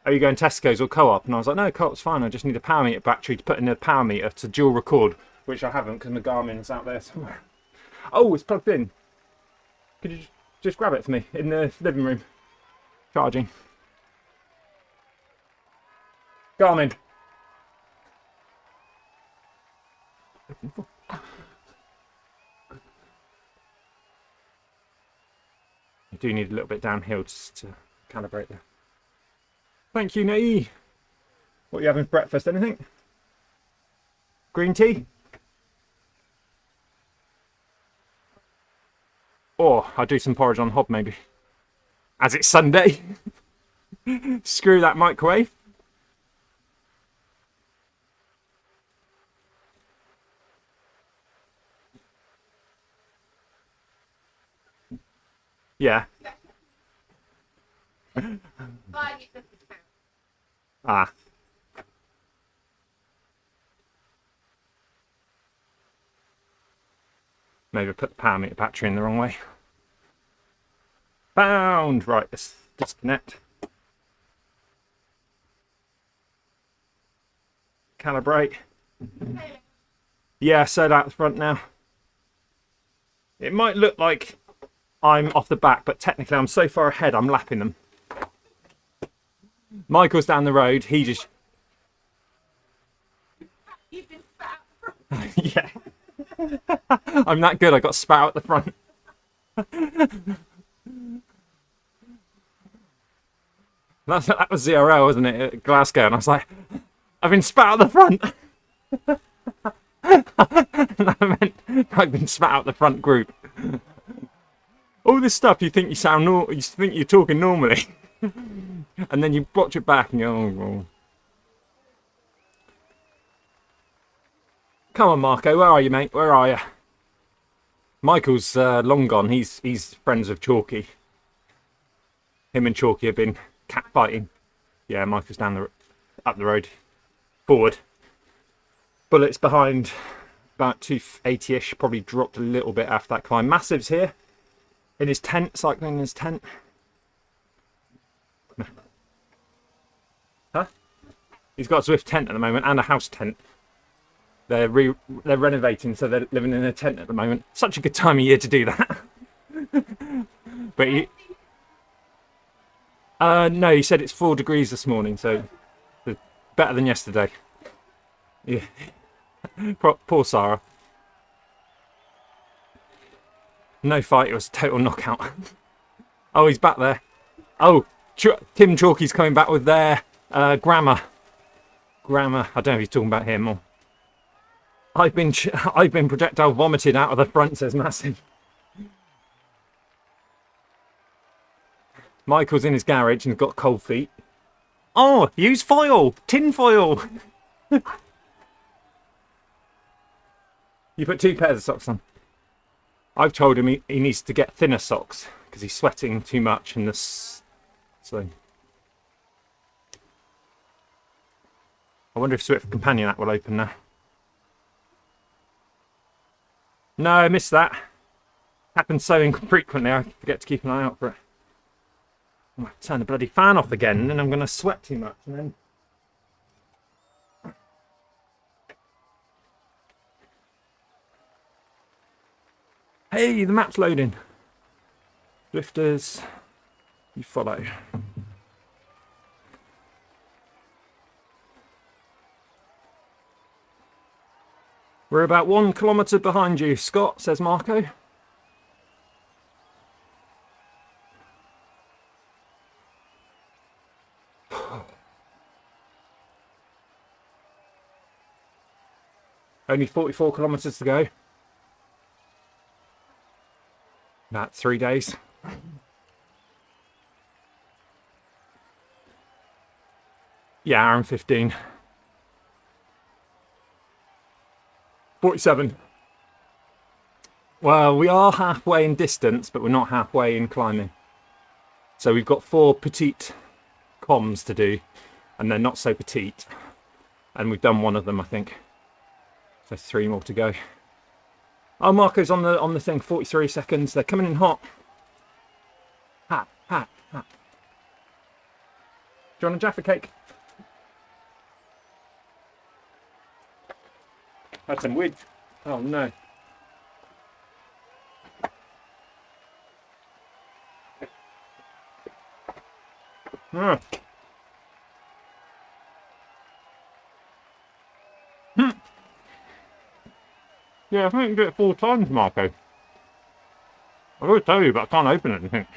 are you going Tesco's or Co-op? And I was like, no, Co-op's fine. I just need a power meter battery to put in a power meter to dual record, which I haven't because my Garmin's out there somewhere. Oh, it's plugged in. Could you just grab it for me in the living room? Charging. Garmin. I do need a little bit downhill just to calibrate there. Thank you, Nae. What are you having for breakfast? Anything? Green tea? Or I'll do some porridge on hob maybe. As it's Sunday. Screw that microwave. Yeah. Ah. Maybe I put the power meter battery in the wrong way. Bound! Right, let's disconnect. Calibrate. Yeah, set out the front now. It might look like I'm off the back, but technically I'm so far ahead I'm lapping them. Michael's down the road, he just... You've been spat. Yeah. I'm that good, I got spat out the front. That was ZRL, wasn't it, at Glasgow? And I was like, I've been spat out the front. And I meant I've been spat out the front group. All this stuff you think you sound you think you're talking normally, and then you watch it back and you go, oh, well. Come on, Marco, where are you, mate? Where are you? Michael's long gone. He's friends with Chalky. Him and Chalky have been cat fighting. Yeah, Michael's up the road, forward. Bullets behind, about 280-ish. Probably dropped a little bit after that climb. Massive's here in his tent, cycling in his tent. Huh? He's got a Zwift tent at the moment and a house tent. They're renovating, so they're living in a tent at the moment. Such a good time of year to do that. But no, he said it's 4 degrees this morning, so better than yesterday. Yeah. Poor Sarah. No fight, it was a total knockout. Oh, he's back there. Oh, Tim Chalky's coming back with their grammar. Grammar. I don't know if he's talking about him or... I've been projectile vomited out of the front, says Massive. Michael's in his garage and got cold feet. Oh, use foil! Tin foil! You put 2 pairs of socks on. I've told him he needs to get thinner socks because he's sweating too much in this. So I wonder if Zwift Companion app will open now. No, I missed that. Happens so infrequently, I forget to keep an eye out for it. I might turn the bloody fan off again, and then I'm going to sweat too much, and then... Hey, the map's loading. Zwifters, you follow. We're about 1 kilometre behind you, Scott, says Marco. Only 44 kilometres to go. About 3 days. Yeah, hour and 15. 47. Well, we are halfway in distance, but we're not halfway in climbing. So we've got 4 petite comms to do, and they're not so petite. And we've done one of them, I think. So 3 more to go. Oh, Marco's on the thing. 43 seconds. They're coming in hot. Hat. Do you want a Jaffa cake? Had some weed. Oh no. Yeah, I think you can do it 4 times, Marco. I will tell you, but I can't open it, I think.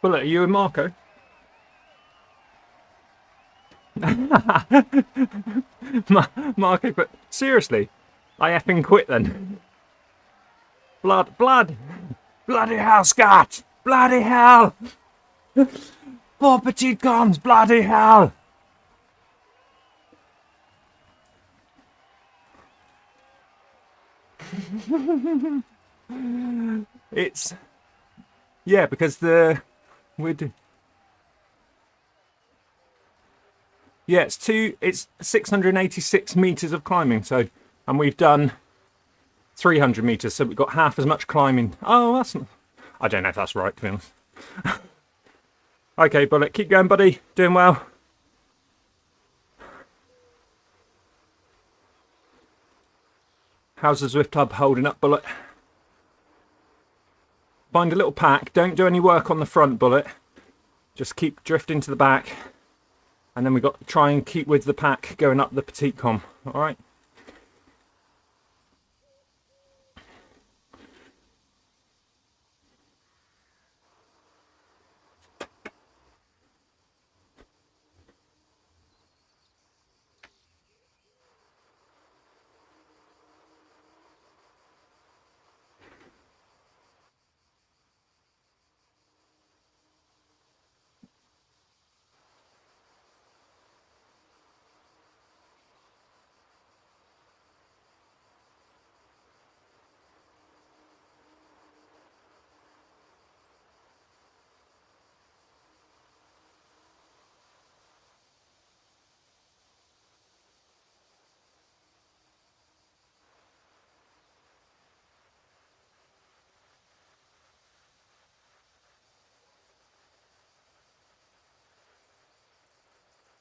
Bullet, are you and Marco? Marco, but seriously, I effing quit then. Bloody hell, Scott! Bloody hell! 4 petite comms, bloody hell! It's, yeah, because yeah, it's 686 meters of climbing, so, and we've done 300 meters, so we've got half as much climbing. Oh, that's not, I don't know if that's right, to be honest. Okay, Bullet, keep going, buddy. Doing well. How's the Zwift hub holding up, Bullet? Find a little pack. Don't do any work on the front, Bullet. Just keep drifting to the back. And then we've got to try and keep with the pack going up the petite com. Alright?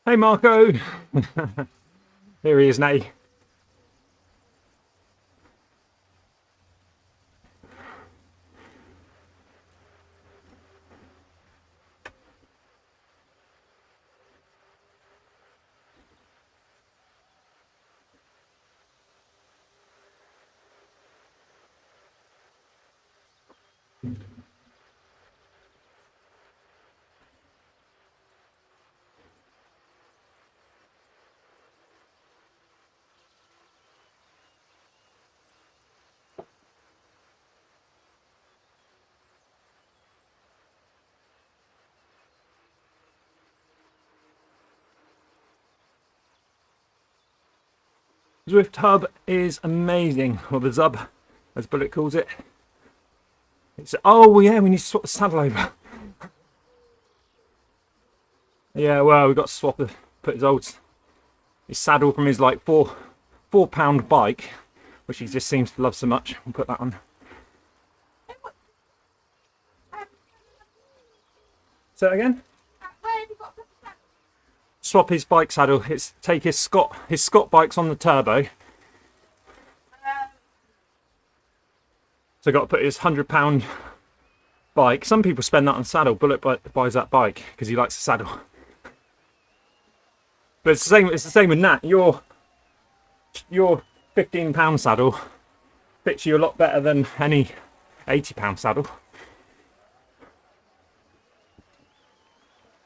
Hey Marco! Here he is now. Zwift hub is amazing, or the Zub, as Bullet calls it. It's, oh yeah, we need to swap the saddle over. Yeah, well, we've got to swap the, put his saddle from his like four-pound bike, which he just seems to love so much. We'll put that on. Say that again? swap his bike saddle. It's take his Scott bikes on the turbo. So got to put his £100 bike. Some people spend that on saddle. Bullet buys that bike because he likes the saddle. But it's the same. It's the same with Nat. Your £15 saddle fits you a lot better than any £80 saddle.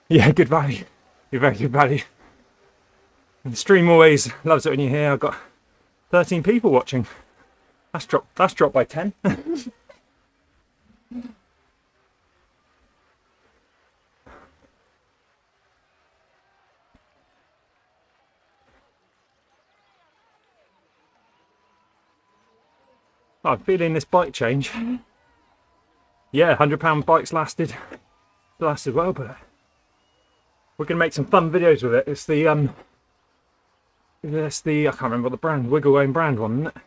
Yeah, good value. You're very good value. And the stream always loves it when you're here. I've got 13 people watching. That's dropped by 10. I'm feeling this bike change. Yeah, £100 bikes lasted well, but we're gonna make some fun videos with it. It's the I can't remember the brand, Wiggle Own brand one, isn't it?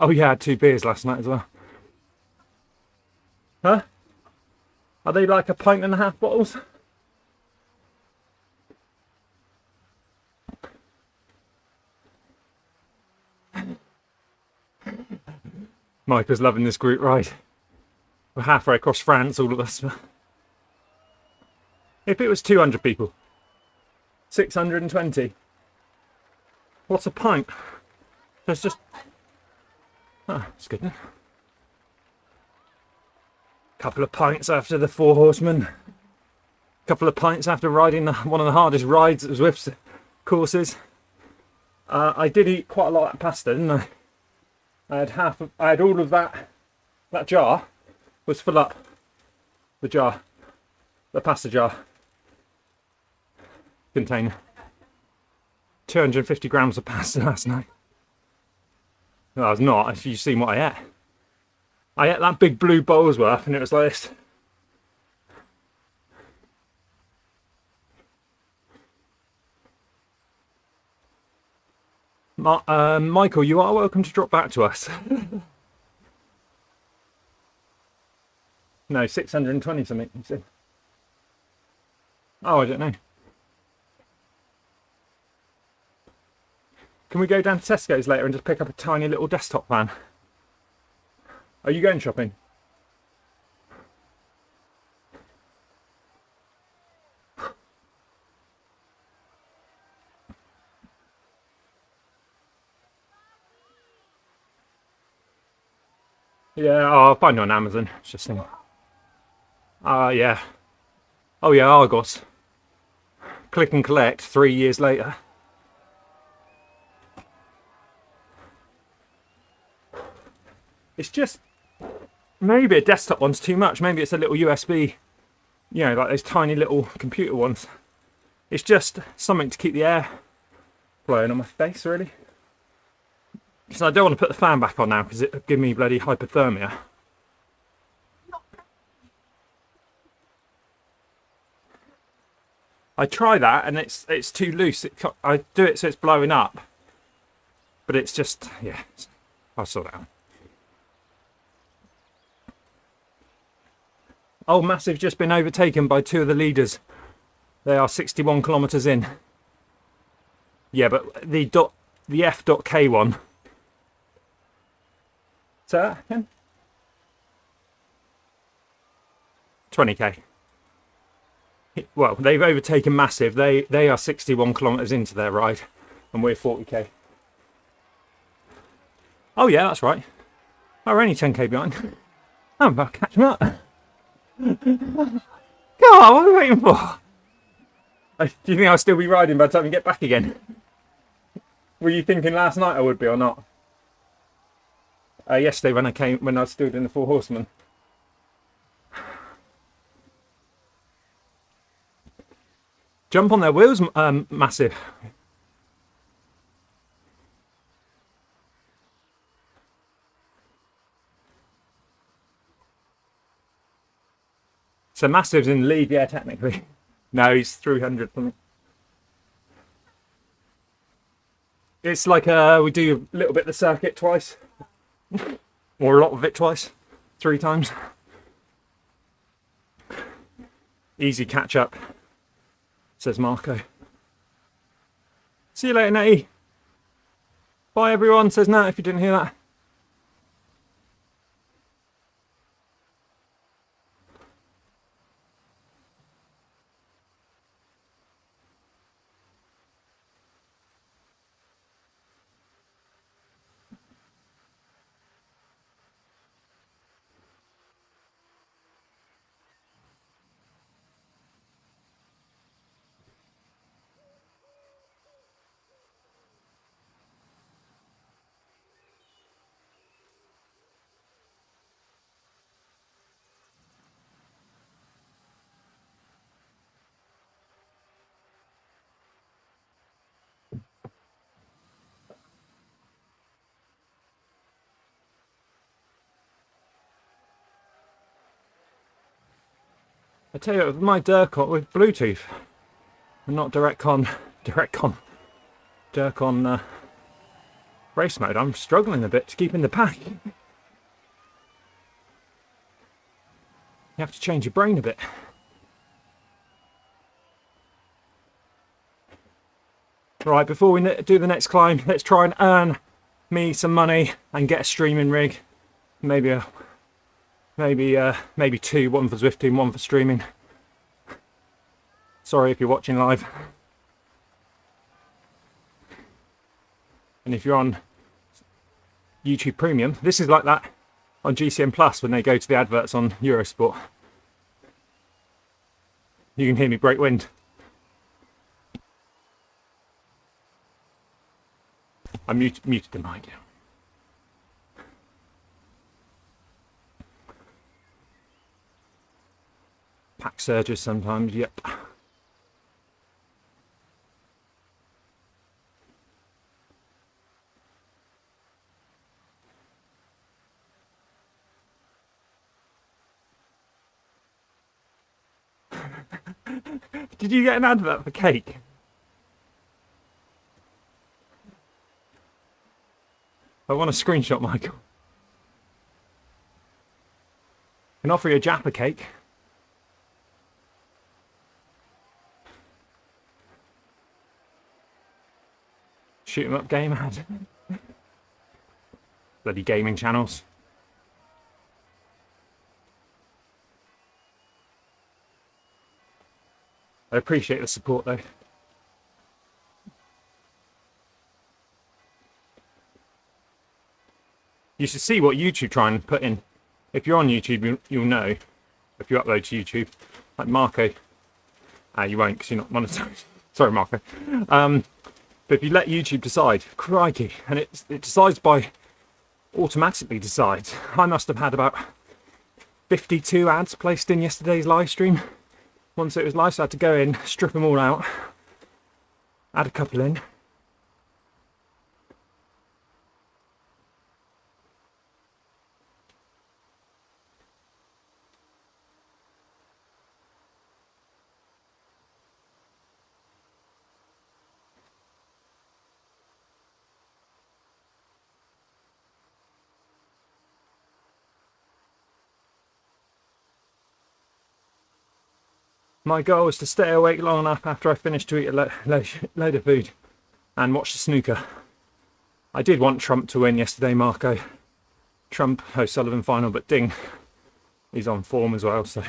Oh yeah, I had 2 beers last night as well. Huh? Are they like a pint-and-a-half bottles? Micah's loving this group ride. We're halfway across France, all of us. If it was 200 people, 620. What's a pint? That's just... Oh, that's good then. Couple of pints after the 4 horsemen. Couple of pints after riding one of the hardest rides at Zwift courses. I did eat quite a lot of that pasta, didn't I? I had all of that jar was full up. The pasta jar container. 250 grams of pasta last night. No, I was not. If you've seen what I ate. I ate that big blue bowl's worth and it was like this. Michael, you are welcome to drop back to us. No, 620 something, you said. Oh, I don't know. Can we go down to Tesco's later and just pick up a tiny little desktop fan? Are you going shopping? Yeah, I'll find it on Amazon. It's just saying. Yeah. Oh yeah, Argos. Click and collect 3 years later. It's just, maybe a desktop one's too much. Maybe it's a little USB, you know, like those tiny little computer ones. It's just something to keep the air flowing on my face, really. So I don't want to put the fan back on now because it'll give me bloody hypothermia. I try that and it's too loose. I do it so it's blowing up, but it's just, yeah, I'll sort it out. Oh, Massive just been overtaken by 2 of the leaders. They are 61 kilometres in. Yeah, but the F.K one. Say that again? 20k. Well, they've overtaken Massive. They are 61 kilometres into their ride, and we're 40k. Oh yeah, that's right. Oh, we're only 10k behind. I'm about to catch them up. Come on, what are we waiting for? Do you think I'll still be riding by the time we get back again? Were you thinking last night I would be or not? Yesterday when I was still doing the 4 horsemen. Jump on their wheels, Massive. So Massive's in the lead, yeah, technically. No, he's 300 something. It's like we do a little bit of the circuit twice, or a lot of it twice, 3 times. Easy catch up, says Marco. See you later, Natty. Bye everyone, says Nat, if you didn't hear that. I tell you, with my Dirk with Bluetooth, and not direct on race mode, I'm struggling a bit to keep in the pack. You have to change your brain a bit. Right, before we do the next climb, let's try and earn me some money and get a streaming rig. Maybe 2, one for Zwifting, one for streaming. Sorry if you're watching live. And if you're on YouTube Premium, this is like that on GCN Plus when they go to the adverts on Eurosport. You can hear me break wind. I muted the mic. Pack surges sometimes, yep. Did you get an advert for cake? I want a screenshot, Michael. I can offer you a Jaffa cake. Shoot 'em up game ad. Bloody gaming channels. I appreciate the support though. You should see what YouTube try and put in. If you're on YouTube, you'll know. If you upload to YouTube, like Marco, you won't because you're not monetized. Sorry, Marco. But if you let YouTube decide, crikey, and it decides automatically decides. I must have had about 52 ads placed in yesterday's live stream. Once it was live, so I had to go in, strip them all out, add a couple in. My goal was to stay awake long enough after I finished to eat a load of food and watch the snooker. I did want Trump to win yesterday, Marco. Trump, O'Sullivan final, but ding, he's on form as well, so.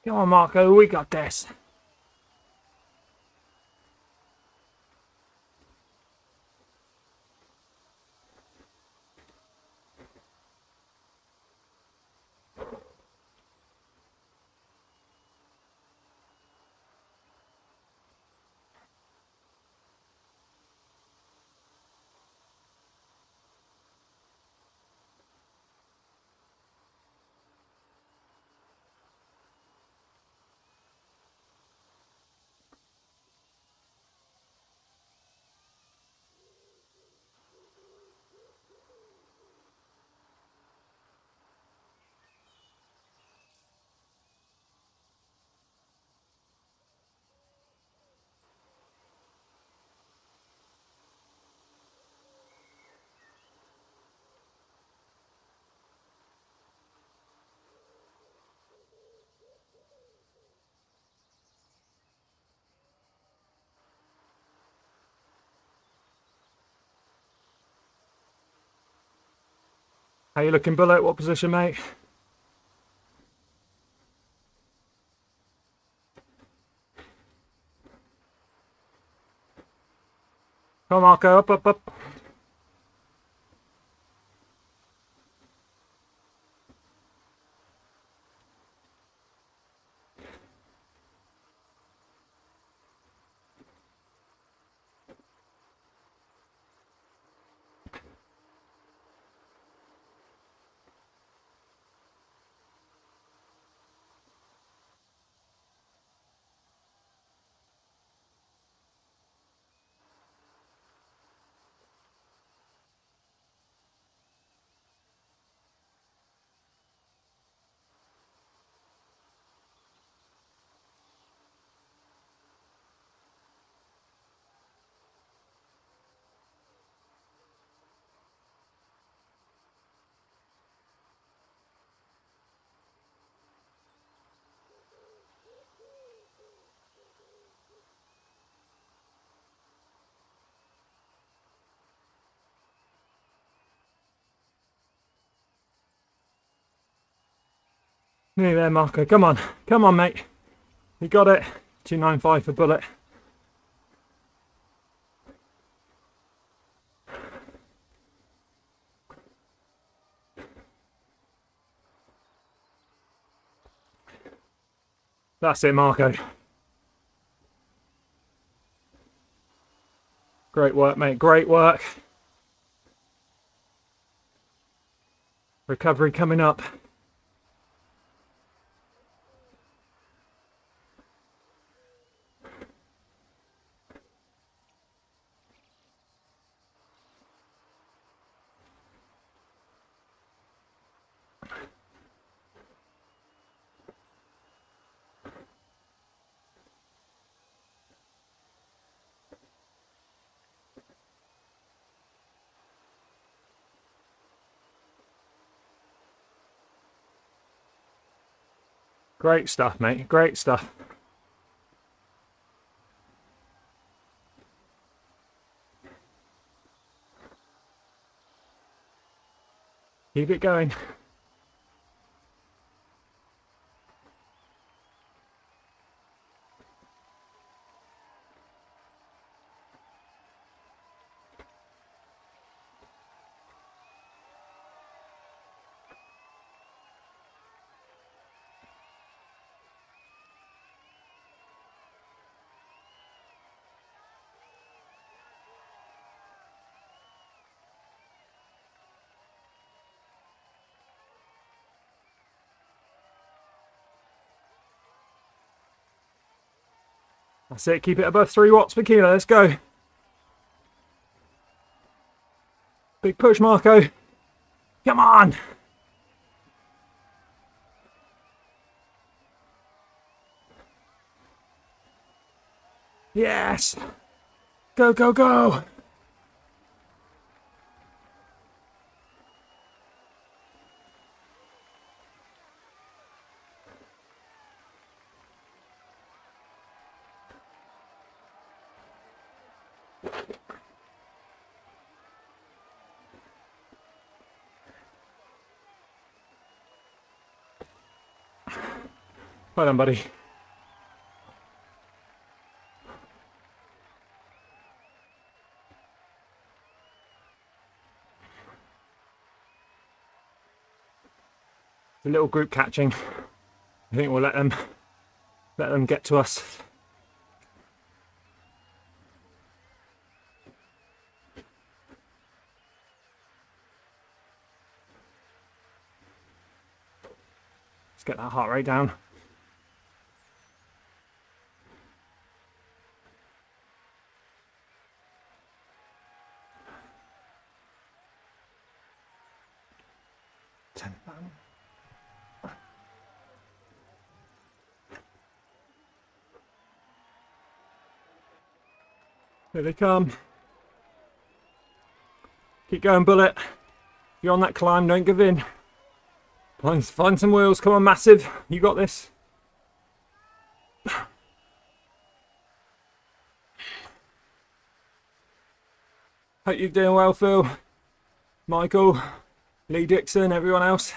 Come on, Marco, we got this. How you looking, Bullet? What position, mate? Come on, Marco, up, up, up. Nearly there, Marco. Come on. Come on, mate. You got it. 295 for Bullet. That's it, Marco. Great work, mate. Great work. Recovery coming up. Great stuff, mate. Great stuff. Keep it going. That's it. Keep it above 3 watts per kilo. Let's go. Big push, Marco. Come on. Yes. Go, go, go. Well done, buddy. The little group catching. I think we'll let them get to us. Let's get that heart rate down. Here they come. Keep going, Bullet. If you're on that climb, don't give in. Find some wheels. Come on, Massive. You got this. Hope you're doing well, Phil, Michael, Lee Dixon, everyone else.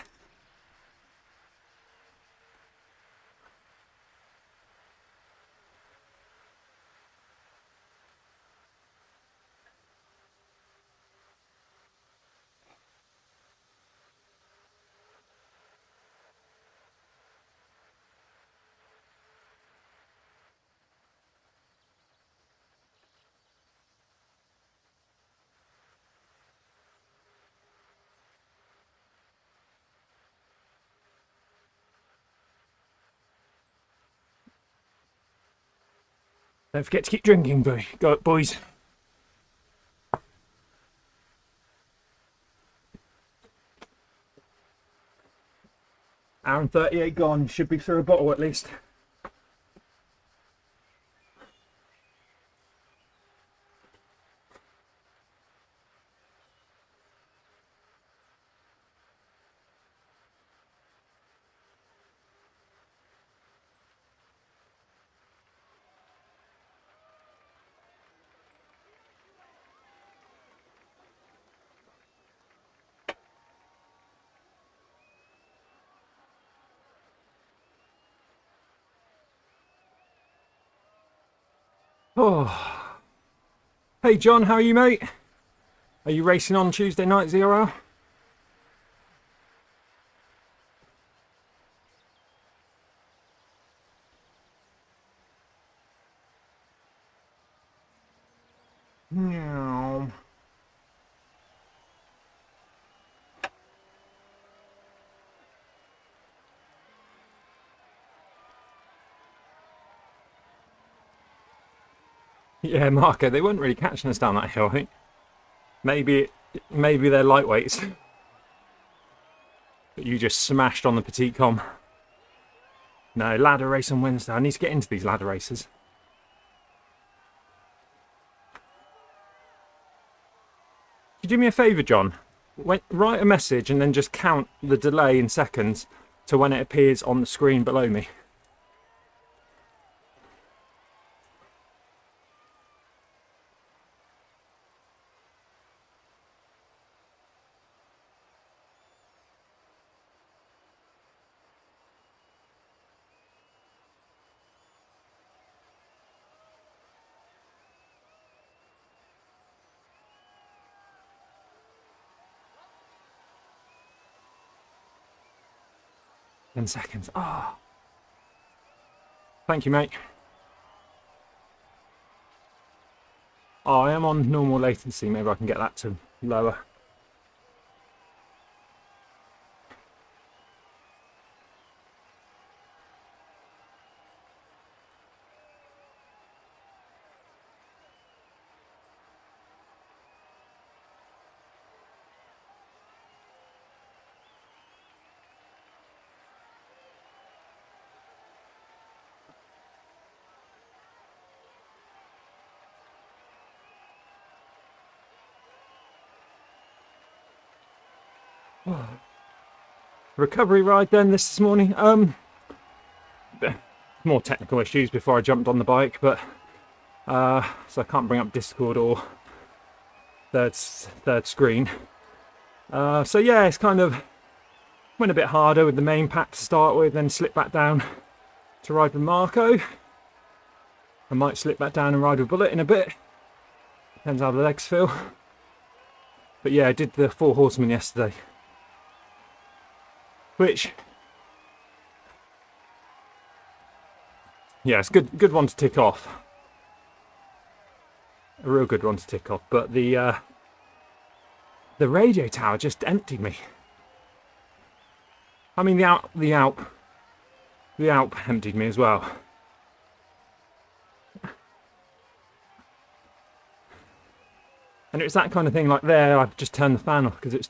Don't forget to keep drinking, boys. Hour and 38 gone. Should be through a bottle at least. Oh, hey John, how are you, mate? Are you racing on Tuesday night, 0 hour? Meow. Yeah, Marco, they weren't really catching us down that hill, I think. Maybe they're lightweights. But you just smashed on the petite com. No, ladder race on Wednesday. I need to get into these ladder races. Could you do me a favour, John? Write a message and then just count the delay in seconds to when it appears on the screen below me. In seconds. Ah. Oh. Thank you, mate. Oh, I am on normal latency. Maybe I can get that to lower. Recovery ride then this morning. More technical issues before I jumped on the bike, but so I can't bring up Discord or third screen. So yeah, it's kind of went a bit harder with the main pack to start with, then slipped back down. to ride with Marco. I might slip back down and ride with Bullet in a bit. Depends how the legs feel. But yeah, I did the 4 Horsemen yesterday. Which, yeah, it's good one to tick off. A real good one to tick off. But the radio tower just emptied me. I mean, the Alp emptied me as well. And it was that kind of thing, like there, I've just turned the fan off because it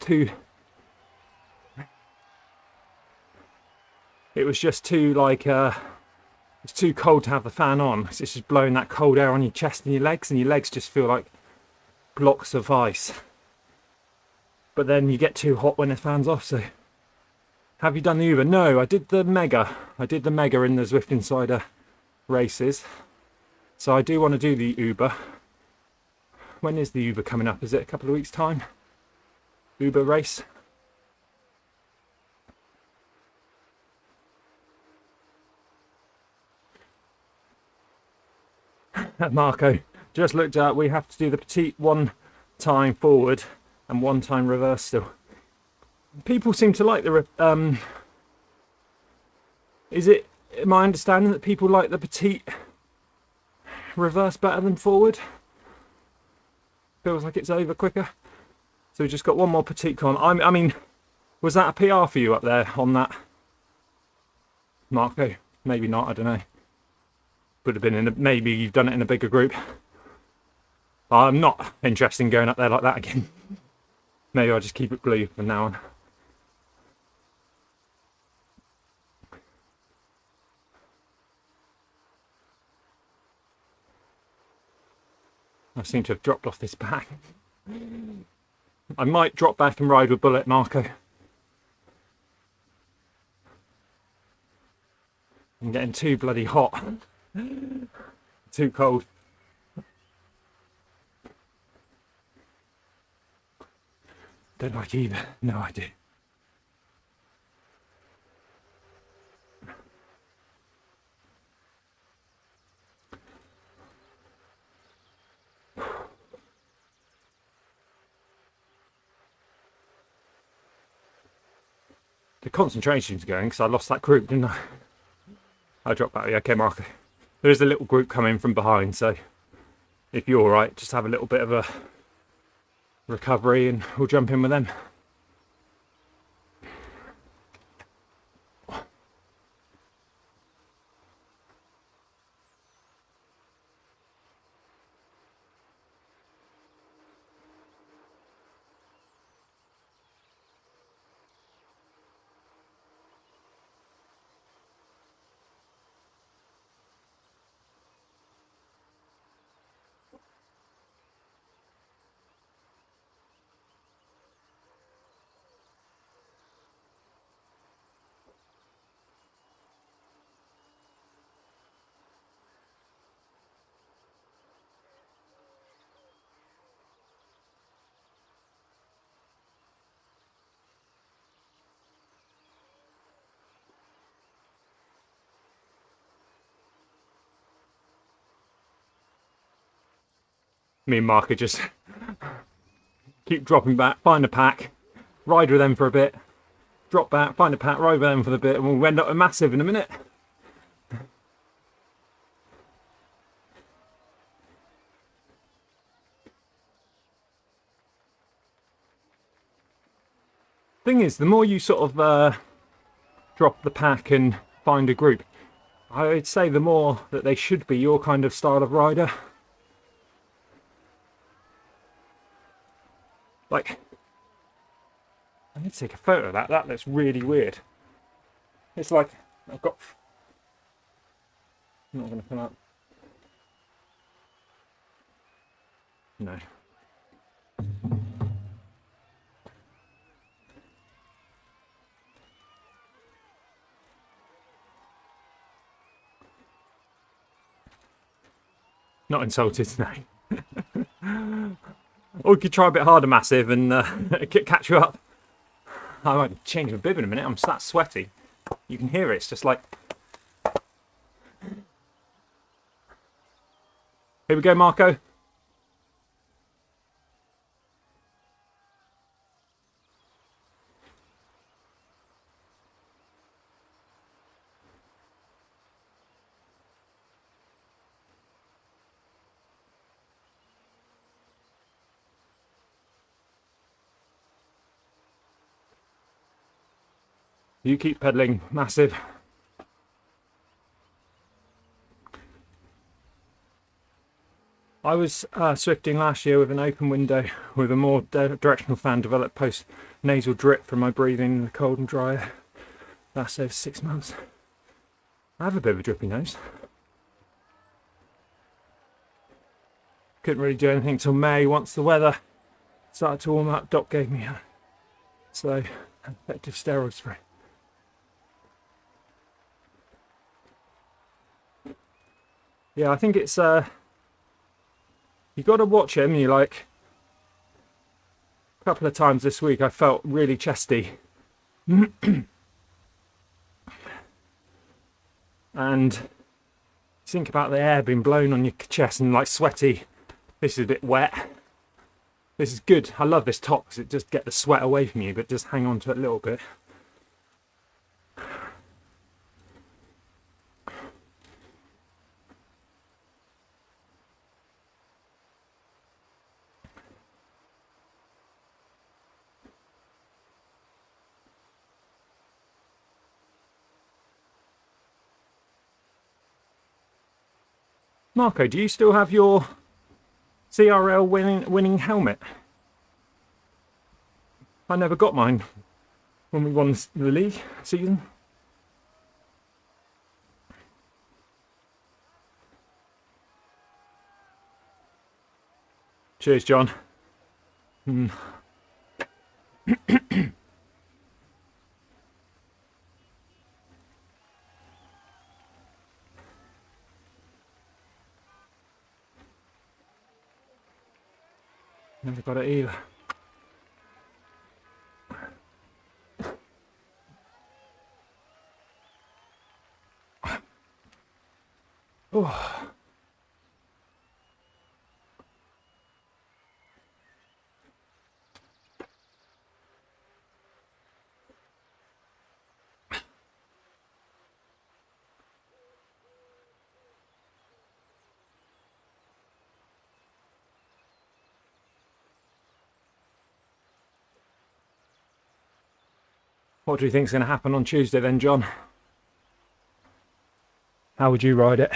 was just too, like, it's too cold to have the fan on. It's just blowing that cold air on your chest and your legs just feel like blocks of ice. But then you get too hot when the fan's off, so. Have you done the Uber? No, I did the Mega. I did the Mega in the Zwift Insider races. So I do want to do the Uber. When is the Uber coming up? Is it a couple of weeks' time? Uber race? Marco, just looked at, we have to do the petite 1 time forward and 1 time reverse still. People seem to like the, is it my understanding that people like the petite reverse better than forward? Feels like it's over quicker. So we just got 1 more petite con. I mean, was that a PR for you up there on that, Marco? Maybe not, I don't know. Would have been in maybe you've done it in a bigger group. I'm not interested in going up there like that again. Maybe I'll just keep it blue from now on. I seem to have dropped off this back. I might drop back and ride with Bullet, Marco. I'm getting too bloody hot. Too cold. Don't like either. No idea. The concentration's going because I lost that group, didn't I? I dropped back. Okay, Marco. There is a little group coming from behind, so if you're alright, just have a little bit of a recovery and we'll jump in with them. Me and Mark are just keep dropping back, find a pack, ride with them for a bit, drop back, find a pack, ride with them for a bit, and we'll end up with massive in a minute. Thing is, the more you sort of drop the pack and find a group, I would say the more that they should be your kind of style of rider. Like, I need to take a photo of that. That looks really weird. It's like I've got. Not going to come up. No. Not insulted, no. Or we could try a bit harder, Massive, and catch you up. I might change my bib in a minute. I'm that sweaty. You can hear it. It's just like... Here we go, Marco. You keep pedaling, massive. I was swifting last year with an open window with a more directional fan developed post nasal drip from my breathing in the cold and dry. That's over 6 months. I have a bit of a drippy nose. Couldn't really do anything till May. Once the weather started to warm up, Doc gave me a slow effective steroid spray. Yeah, I think it's you got to watch him. You like a couple of times this week I felt really chesty. And think about the air being blown on your chest and like sweaty. This is a bit wet. This is good. I love this top because it just gets the sweat away from you, but just hang on to it a little bit. Marco, do you still have your CRL winning helmet? I never got mine when we won the league season. Cheers, John. Never got it either. Oh. What do you think is going to happen on Tuesday then, John? How would you ride it?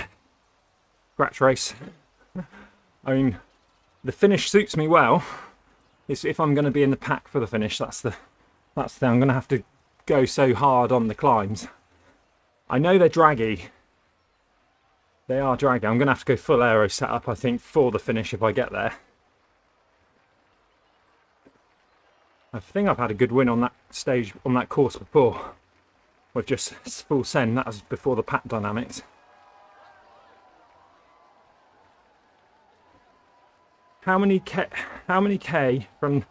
Scratch race. I mean, the finish suits me well. It's if I'm going to be in the pack for the finish, that's the thing. I'm going to have to go so hard on the climbs. I know they're draggy. They are draggy. I'm going to have to go full aero setup, I think, for the finish if I get there. I think I've had a good win on that stage, on that course before, with just full send. That was before the pack dynamics. How many K from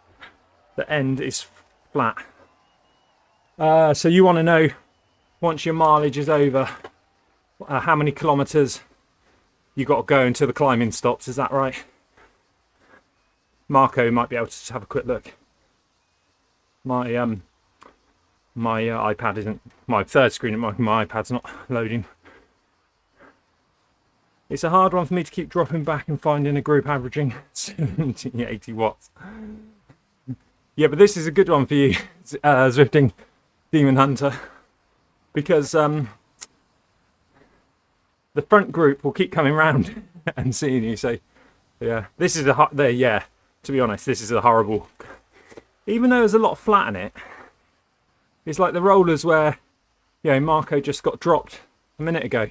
the end is flat? So you want to know, once your mileage is over, how many kilometres you got to go until the climbing stops? Is that right? Marco might be able to just have a quick look. My iPad isn't, my third screen, my iPad's not loading. It's a hard one for me to keep dropping back and finding a group averaging 70, 80 watts. Yeah, but this is a good one for you, Zwifting Demon Hunter, because the front group will keep coming round and seeing you. So, yeah, this is yeah. To be honest, this is a horrible. Even though there's a lot of flat in it, it's like the rollers where, you know, Marco just got dropped a minute ago.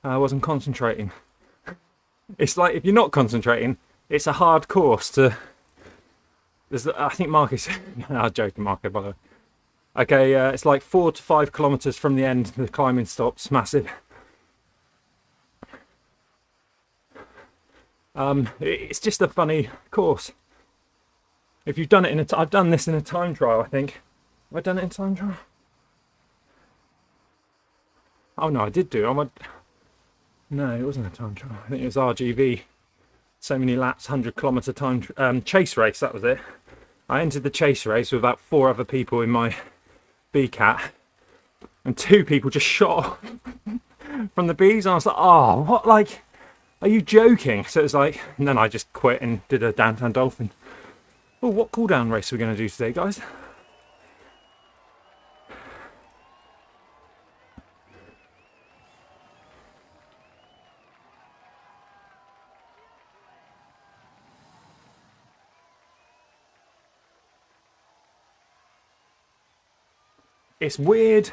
I wasn't concentrating. It's like if you're not concentrating, it's a hard course to. I think Marco's. I'm joking, Marco, by the way. Okay, it's like 4 to 5 kilometres from the end. The climbing stops, massive. It's just a funny course. If you've done it in a, I've done this in a time trial, I think. Have I done it in time trial? Oh no, I did do it. No, it wasn't a time trial. I think it was RGV. so many laps, 100-kilometer time chase race, that was it. I entered the chase race with about 4 other people in my B-Cat, and 2 people just shot off from the Bs, and I was like, oh, what, like, are you joking? So it was like, and then I just quit and did a downtown dolphin. Oh, what cool down race are we going to do today, guys? It's weird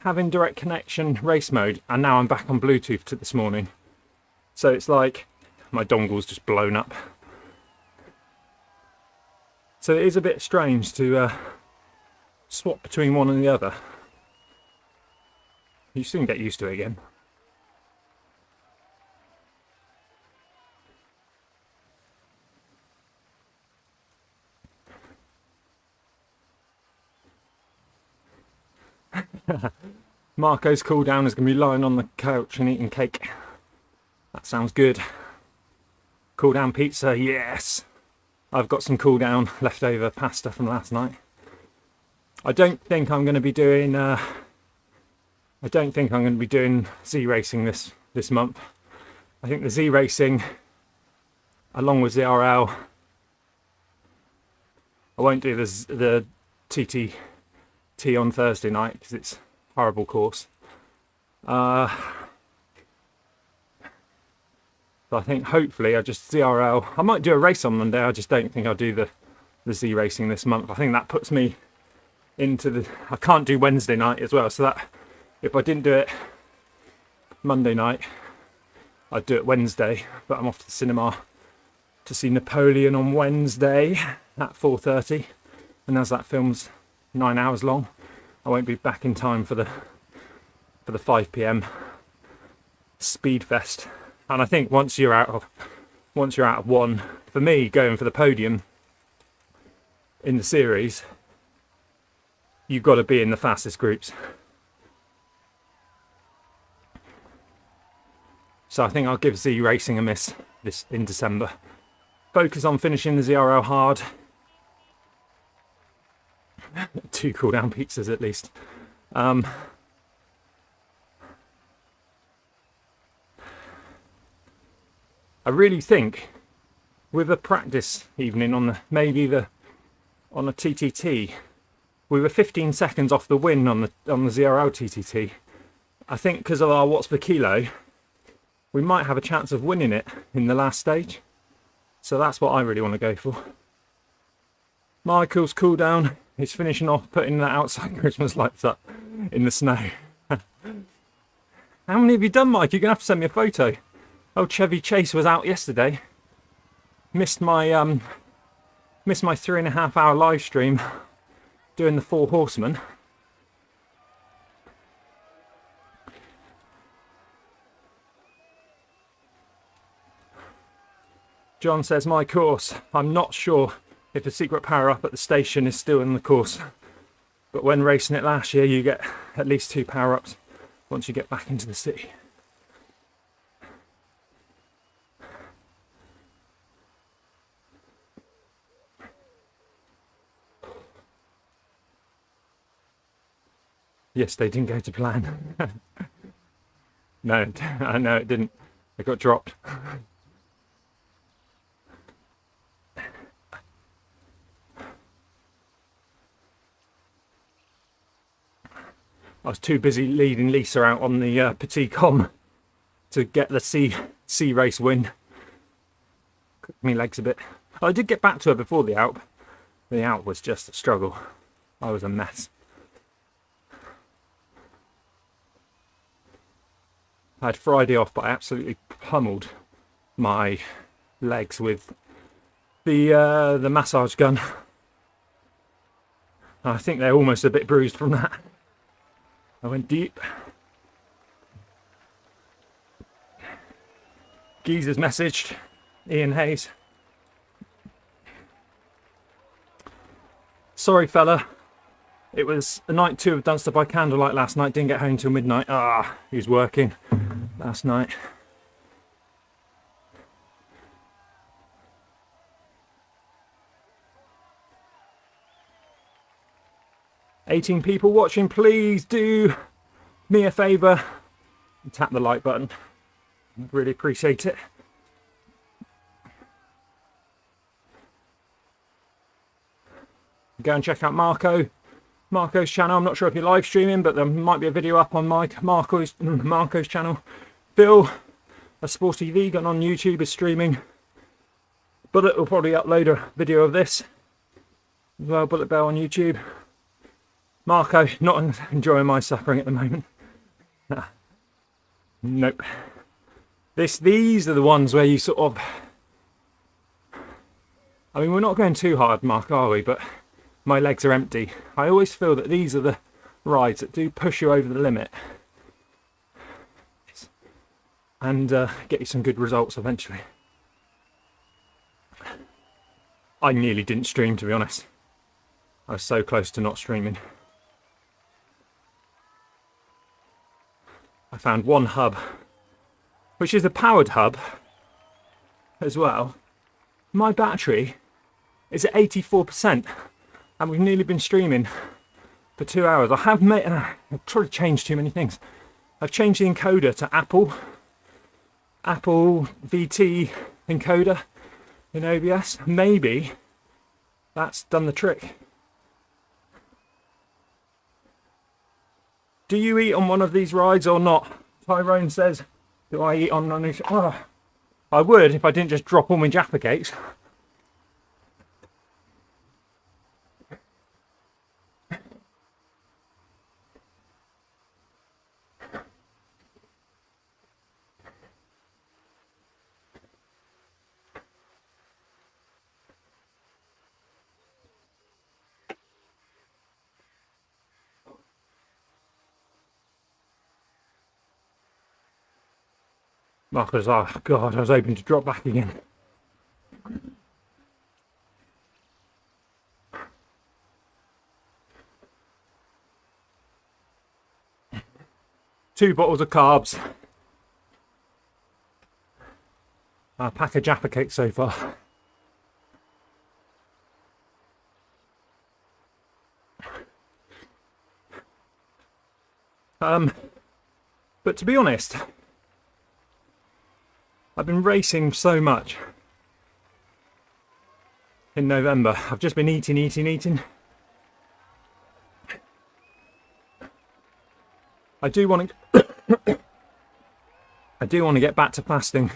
having direct connection race mode, and now I'm back on Bluetooth this morning. So it's like my dongle's just blown up. So it is a bit strange to swap between one and the other. You soon get used to it again. Marco's cool down is going to be lying on the couch and eating cake. That sounds good. Cool down pizza, yes. I've got some cool down leftover pasta from last night. I don't think I'm going to be doing Z racing this month. I think the Z racing, along with ZRL, I won't do the TTT on Thursday night because it's a horrible course. So I think hopefully I just ZRL. I might do a race on Monday. I just don't think I'll do the Z racing this month. I think that puts me into the. I can't do Wednesday night as well. So that if I didn't do it Monday night, I'd do it Wednesday. But I'm off to the cinema to see Napoleon on Wednesday at 4:30, and as that film's 9 hours long, I won't be back in time for the 5 p.m. speed fest. And I think once you're out of one, for me, going for the podium in the series, you've got to be in the fastest groups. So I think I'll give Z racing a miss this in December. Focus on finishing the ZRL hard. 2 cool down pizzas at least. I really think with a practice evening on a TTT, we were 15 seconds off the win on the ZRL TTT. I think because of our watts per kilo, we might have a chance of winning it in the last stage. So that's what I really want to go for. Michael's cool down. He's finishing off putting the outside Christmas lights up in the snow. How many have you done, Mike? You're going to have to send me a photo. Oh, Chevy Chase was out yesterday. Missed my 3.5 hour live stream doing the 4 horsemen. John says, my course. I'm not sure if the secret power up at the station is still in the course. But when racing it last year, you get at least 2 power ups once you get back into the city. Yes, they didn't go to plan. No, I know it didn't. It got dropped. I was too busy leading Lisa out on the Petit Com to get the C race win. Cooked me legs a bit. I did get back to her before the Alp. The Alp was just a struggle. I was a mess. I had Friday off, but I absolutely pummeled my legs with the massage gun. I think they're almost a bit bruised from that. I went deep. Geezer's messaged Ian Hayes. Sorry, fella. It was a night 2 of Dunster by Candlelight last night. Didn't get home till midnight. He was working last night. 18 people watching, please do me a favour and tap the like button. I'd really appreciate it. Go and check out Marco's channel. I'm not sure if you're live streaming, but there might be a video up on Marco's channel. Phil, a sporty vegan on YouTube, is streaming. Bullet will probably upload a video of this as well. Bullet Bell on YouTube. Marco, not enjoying my suffering at the moment. Nope. These are the ones where you sort of... I mean, we're not going too hard, Mark, are we? But my legs are empty. I always feel that these are the rides that do push you over the limit. And get you some good results eventually. I nearly didn't stream, to be honest. I was so close to not streaming. I found one hub, which is a powered hub as well. My battery is at 84%, and we've nearly been streaming for 2 hours. I have made, I've tried to change too many things. I've changed the encoder to Apple VT encoder in OBS. Maybe that's done the trick. Do you eat on one of these rides or not? Tyrone says, do I eat on one of these? Oh, I would if I didn't just drop all my Jaffa cakes. Marcus, oh God, I was hoping to drop back again. Two bottles of carbs. A pack of Jaffa cakes so far. But to be honest, I've been racing so much in November. I've just been eating. I do want to get back to fasting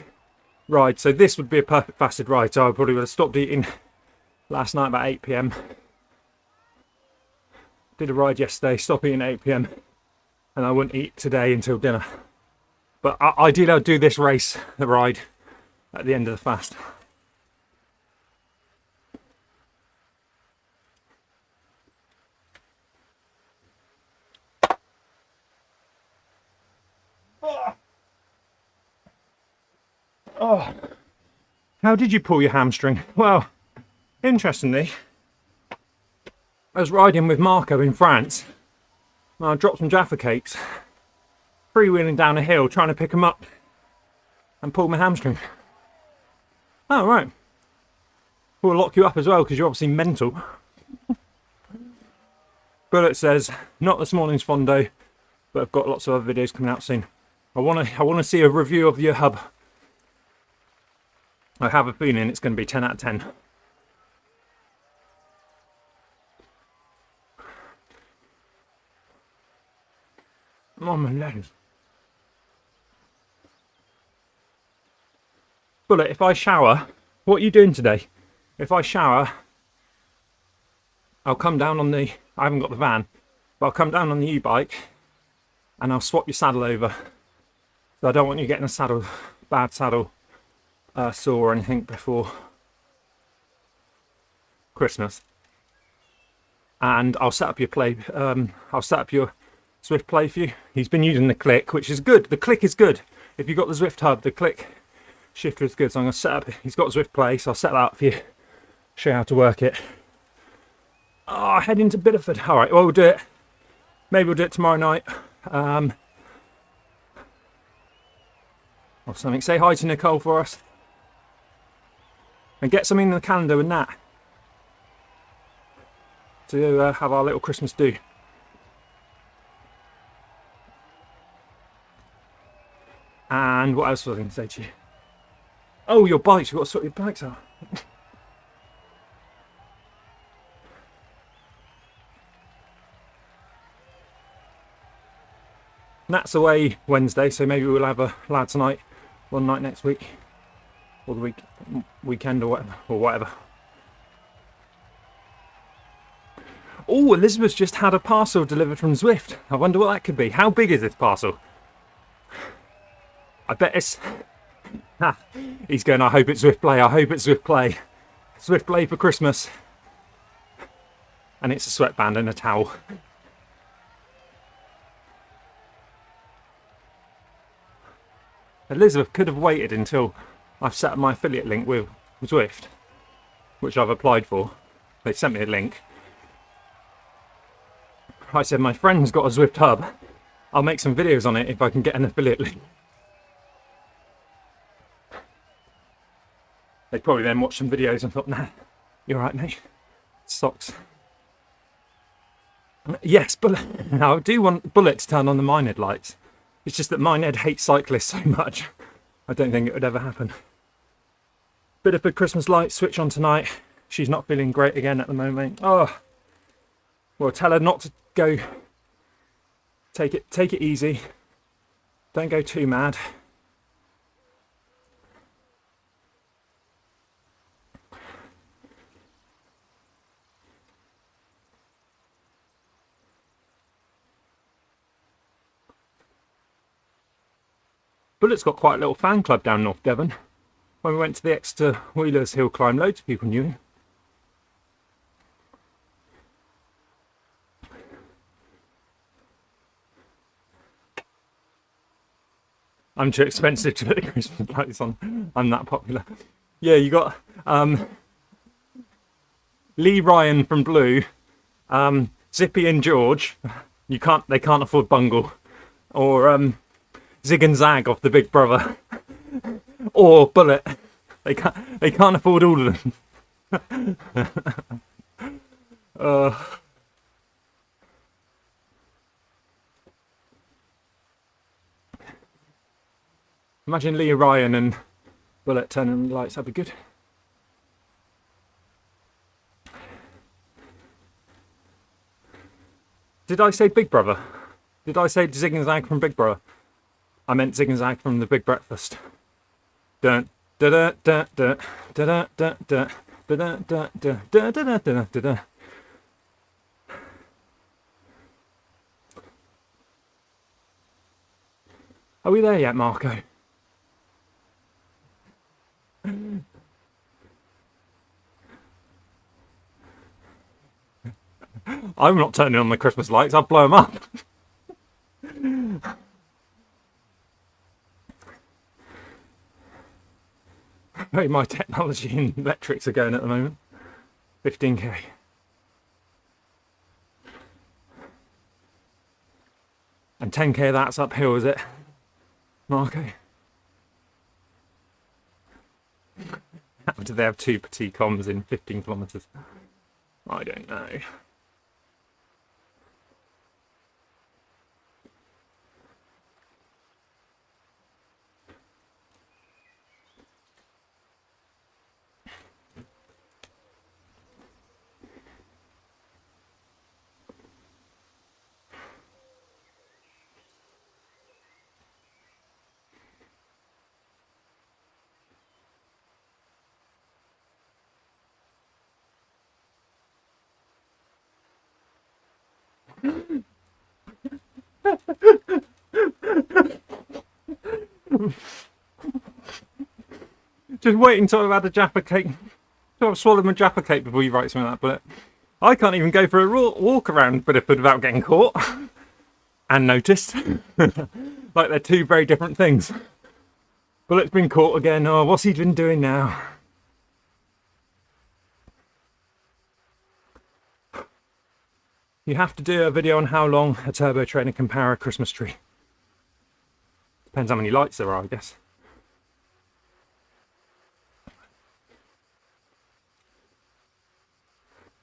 ride. So this would be a perfect fasted ride. So I probably would have stopped eating last night about 8 PM. Did a ride yesterday, stopped eating at 8 PM, and I wouldn't eat today until dinner. But ideally I'd do this race, the ride, at the end of the fast. Oh, how did you pull your hamstring? Well, interestingly, I was riding with Marco in France, and I dropped some Jaffa cakes, freewheeling down a hill, trying to pick them up, and pulled my hamstring. Oh, right. We'll lock you up as well, because you're obviously mental. Bullet says, not this morning's Fondo, but I've got lots of other videos coming out soon. I want to see a review of your hub. I have a feeling it's going to be 10 out of 10. Oh, my legs. Bullet, if I shower, what are you doing today? If I shower, I'll come down on the... I haven't got the van, but I'll come down on the e-bike and I'll swap your saddle over. So I don't want you getting a saddle, bad saddle sore or anything before Christmas. And I'll set up your Zwift play for you. He's been using the click, which is good. The click is good. If you've got the Zwift hub, the click shifter is good. So I'm going to set up, he's got Zwift play, so I'll set that up for you, show you how to work it. Oh, head into Bideford. All right, well, we'll do it. Maybe we'll do it tomorrow night. Or something. Say hi to Nicole for us. And get something in the calendar with Nat to have our little Christmas do. And what else was I going to say to you? Oh, your bikes. You've got to sort your bikes out. Nat's away Wednesday, so maybe we'll have a lads' night one night next week, or the weekend, or whatever. Oh, Elizabeth's just had a parcel delivered from Zwift. I wonder what that could be. How big is this parcel? I bet it's... He's going, I hope it's Zwift Play, I hope it's Zwift Play. Zwift Play for Christmas. And it's a sweatband and a towel. Elizabeth could have waited until I've set up my affiliate link with Zwift, which I've applied for. They sent me a link. I said, my friend's got a Zwift hub. I'll make some videos on it if I can get an affiliate link. They probably then watched some videos and thought, nah, you're right, mate. Socks. Yes, Bullet. Now, I do want Bullet to turn on the Minehead lights. It's just that Minehead hates cyclists so much. I don't think it would ever happen. Bit of a Christmas light switch on tonight. She's not feeling great again at the moment. Oh, well, tell her not to go. Take it easy. Don't go too mad. Bullet's got quite a little fan club down North Devon. When we went to the Exeter Wheelers Hill Climb, loads of people knew him. I'm too expensive to put the Christmas lights on. I'm that popular. Yeah, you got Lee Ryan from Blue, Zippy and George. They can't afford Bungle, or Zig and Zag off the Big Brother, or Bullet. They can't afford all of them. Imagine Lee Ryan and Bullet turning the lights. That'd be good. Did I say Big Brother? Did I say Zig and Zag from Big Brother? I meant Zig and Zag from the Big Breakfast. Dun da da da da da da da da da da da da da da da. Are we there yet, Marco? I'm not turning on the Christmas lights. I'll blow them up. Hey, my technology and electrics are going at the moment. 15k. And 10k of that's uphill, is it, Marco? How do they have two petit coms in 15 kilometres? I don't know. Just wait until I've had a Jaffa cake. So I've swallowed my Jaffa cake before you write something like that. But I can't even go for a walk around Bideford without getting caught and noticed. Like they're two very different things. Bullet's been caught again. Oh, what's he been doing now? You have to do a video on how long a turbo trainer can power a Christmas tree. Depends how many lights there are, I guess.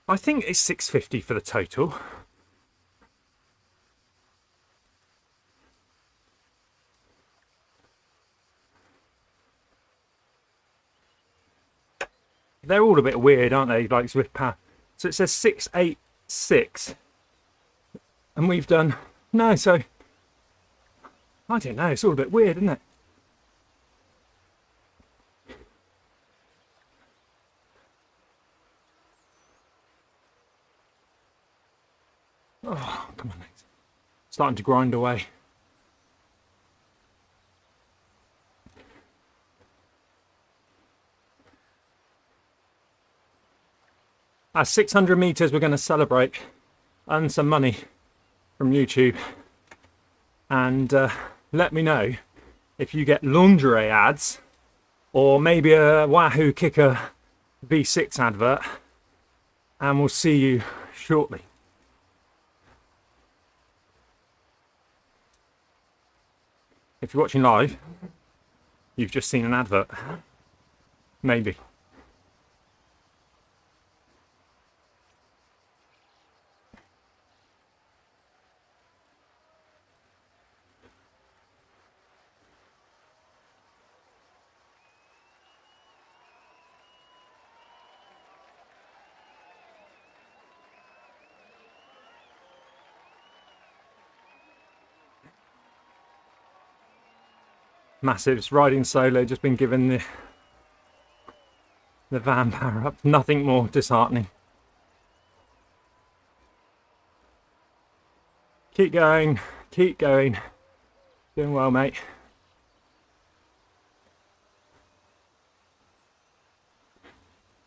I think it's 650 for the total. They're all a bit weird, aren't they? Like Zwift Power. So it says 686. And we've done... No, so... I don't know. It's all a bit weird, isn't it? Oh, come on. It's starting to grind away. At 600 meters, we're going to celebrate, earn some money from YouTube, and let me know if you get lingerie ads or maybe a Wahoo Kicker V6 advert, and we'll see you shortly. If you're watching live, you've just seen an advert. Maybe. Massives riding solo, just been given the van power up. Nothing more disheartening. Keep going, keep going. Doing well, mate.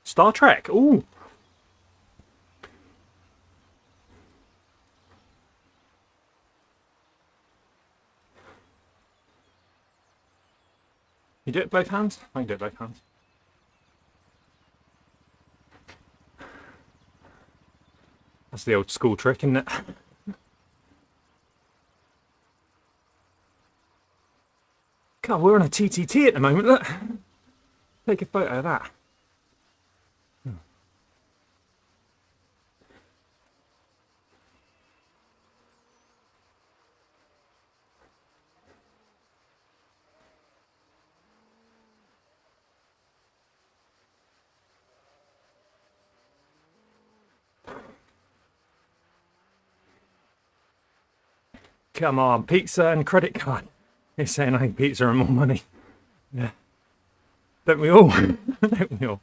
Star Trek, ooh. You do it both hands? I can do it both hands. That's the old school trick, isn't it? God, we're on a TTT at the moment, look. Take a photo of that. Come on, pizza and credit card. He's saying I think pizza and more money. Yeah. Don't we all? Don't we all?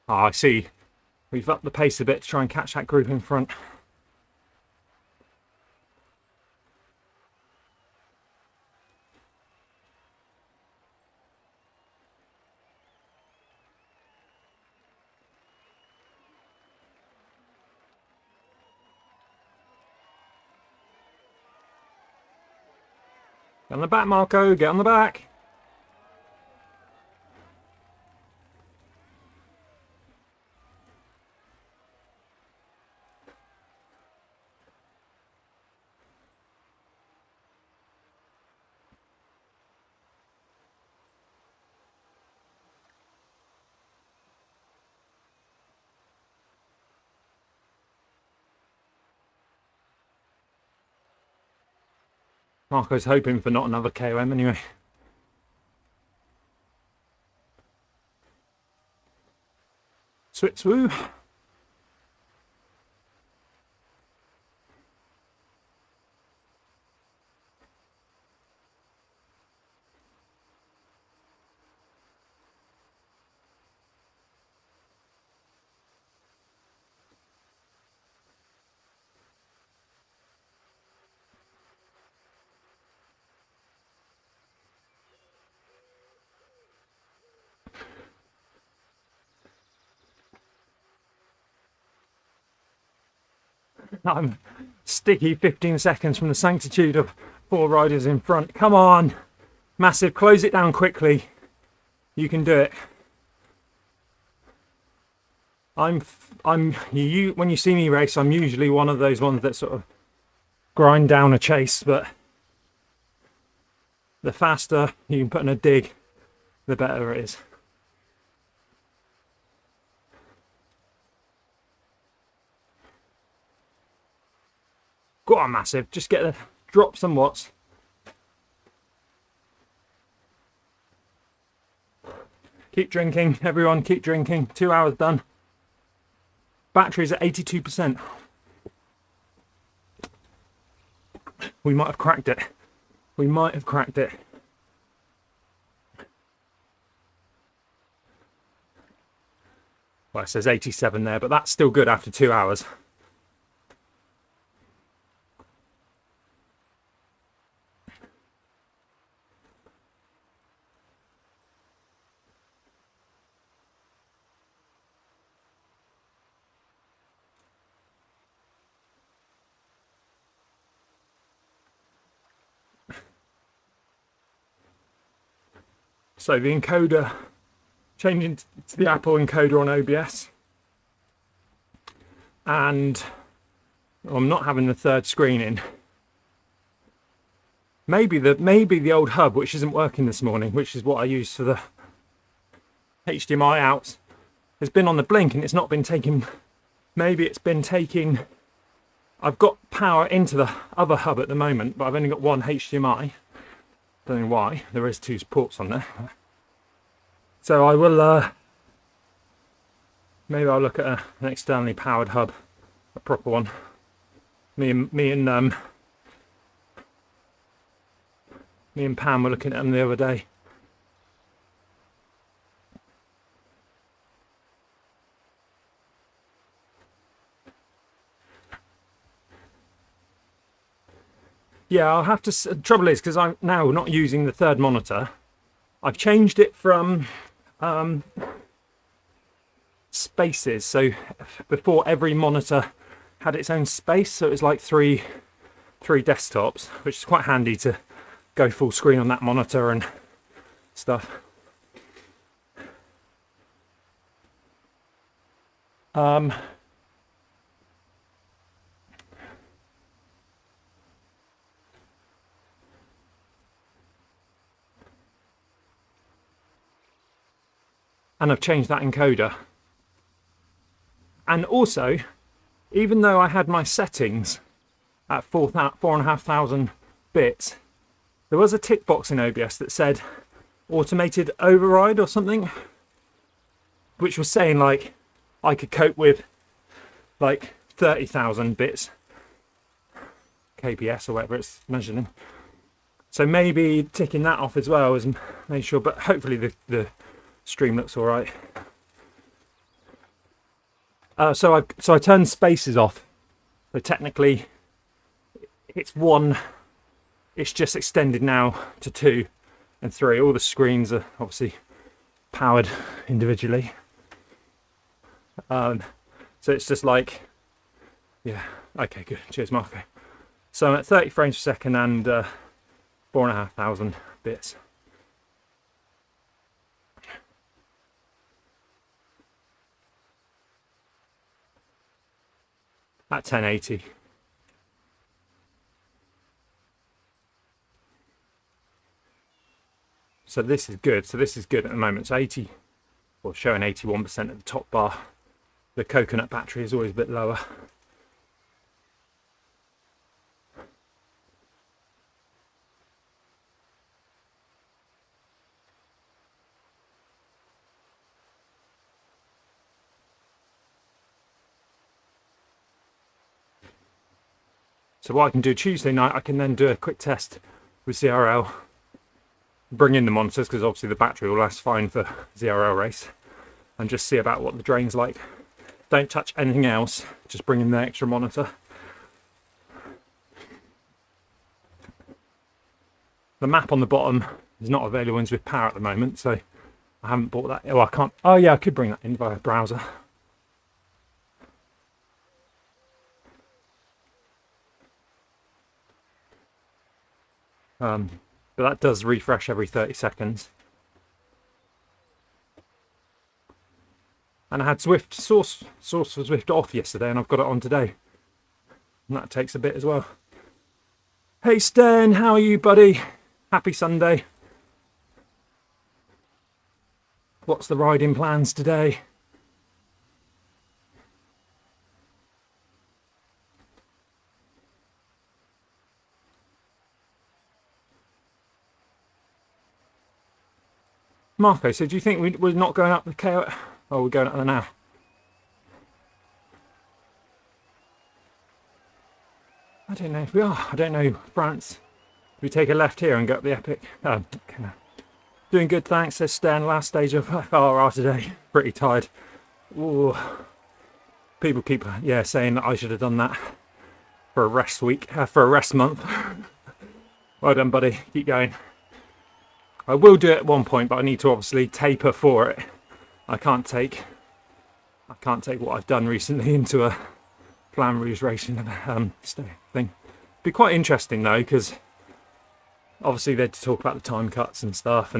Oh, I see. We've upped the pace a bit to try and catch that group in front. Get on the back, Marco. Get on the back. Marco's hoping for not another KOM anyway. Switz woo. I'm sticky 15 seconds from the sanctitude of 4 riders in front. Come on, massive, close it down quickly. You can do it. When you see me race, I'm usually one of those ones that sort of grind down a chase, but the faster you can put in a dig, the better it is. on, massive. Just get the drop some watts. Keep drinking, everyone, keep drinking. 2 hours done. Battery's at 82%. We might have cracked it. We might have cracked it. Well, it says 87 there, but that's still good after 2 hours. So the encoder, changing to the Apple encoder on OBS, and I'm not having the third screen in. Maybe the old hub, which isn't working this morning, which is what I used for the HDMI out, has been on the blink and it's not been taking. Maybe it's been taking. I've got power into the other hub at the moment, but I've only got one HDMI. Don't know why. There is 2 ports on there. So I will. Maybe I'll look at an externally powered hub, a proper one. Me and Pam were looking at them the other day. Yeah, I'll have to. The trouble is, because I'm now not using the third monitor, I've changed it from spaces. So before, every monitor had its own space, so it was like three desktops, which is quite handy to go full screen on that monitor and stuff. And I've changed that encoder. And also, even though I had my settings at 4,500 bits, there was a tick box in OBS that said automated override or something, which was saying like I could cope with like 30,000 bits kbs or whatever it's measured in. So maybe ticking that off as well is made sure, but hopefully the stream looks all right. So I turned spaces off. So technically, it's one. It's just extended now to 2 and 3. All the screens are obviously powered individually. So it's just like, yeah. Okay, good. Cheers, Marco. So I'm at 30 frames per second and 4,500 bits. At 1080. So this is good. So this is good at the moment. So 80, or showing 81% at the top bar. The coconut battery is always a bit lower. So what I can do Tuesday night, I can then do a quick test with ZRL, bring in the monitors, because obviously the battery will last fine for ZRL race, and just see about what the drain's like. Don't touch anything else, just bring in the extra monitor. The map on the bottom is not available in Zwift Power at the moment, so I haven't bought that. Oh, I can't. Oh yeah, I could bring that in via browser. But that does refresh every 30 seconds. And I had Zwift source for Zwift off yesterday, and I've got it on today. And that takes a bit as well. Hey Stern, how are you, buddy? Happy Sunday. What's the riding plans today? Marco, so do you think we're not going up the KOM? Oh, we're going up there now. I don't know if we are. I don't know, France. We take a left here and go up the Epic. Doing good, thanks. Says Stan, last stage of FRR today. Pretty tired. Ooh. People keep saying that I should have done that for a rest week, for a rest month. Well done, buddy. Keep going. I will do it at one point, but I need to obviously taper for it. I can't take what I've done recently into a Flamme Rouge racing thing. Be quite interesting though, because obviously they'd talk about the time cuts and stuff,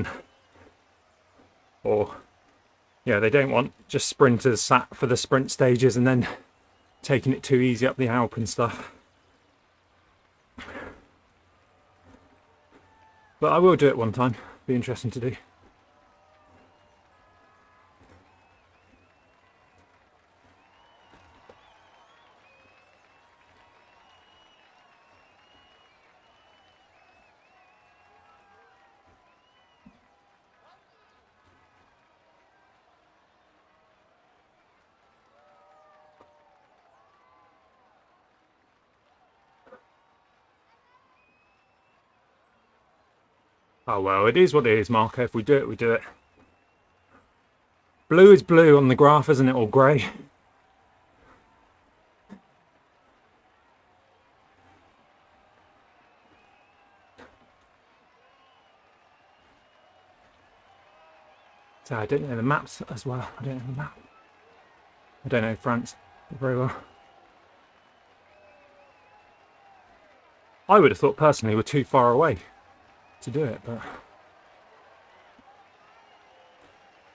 they don't want just sprinters sat for the sprint stages and then taking it too easy up the Alp and stuff. But I will do it one time. Be interesting to do. Oh well, it is what it is, Marco. If we do it, we do it. Blue is blue on the graph, isn't it? Or grey. So I don't know the maps as well. I don't know the map. I don't know France very well. I would have thought personally we're too far away to do it, but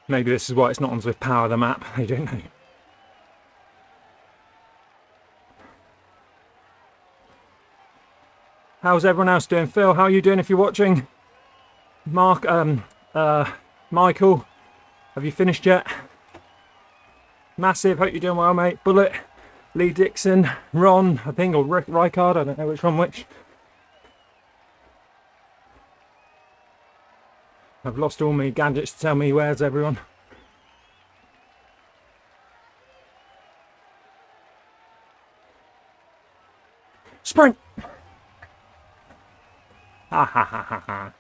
maybe this is why it's not on Zwift Power, the map. I don't know. How's everyone else doing? Phil, how are you doing if you're watching? Mark, Michael, have you finished yet? Massive, hope you're doing well, mate. Bullet, Lee Dixon, Ron, I think, or Ricard, I don't know which one which. I've lost all my gadgets to tell me where's everyone. Sprint! Ha ha ha ha ha.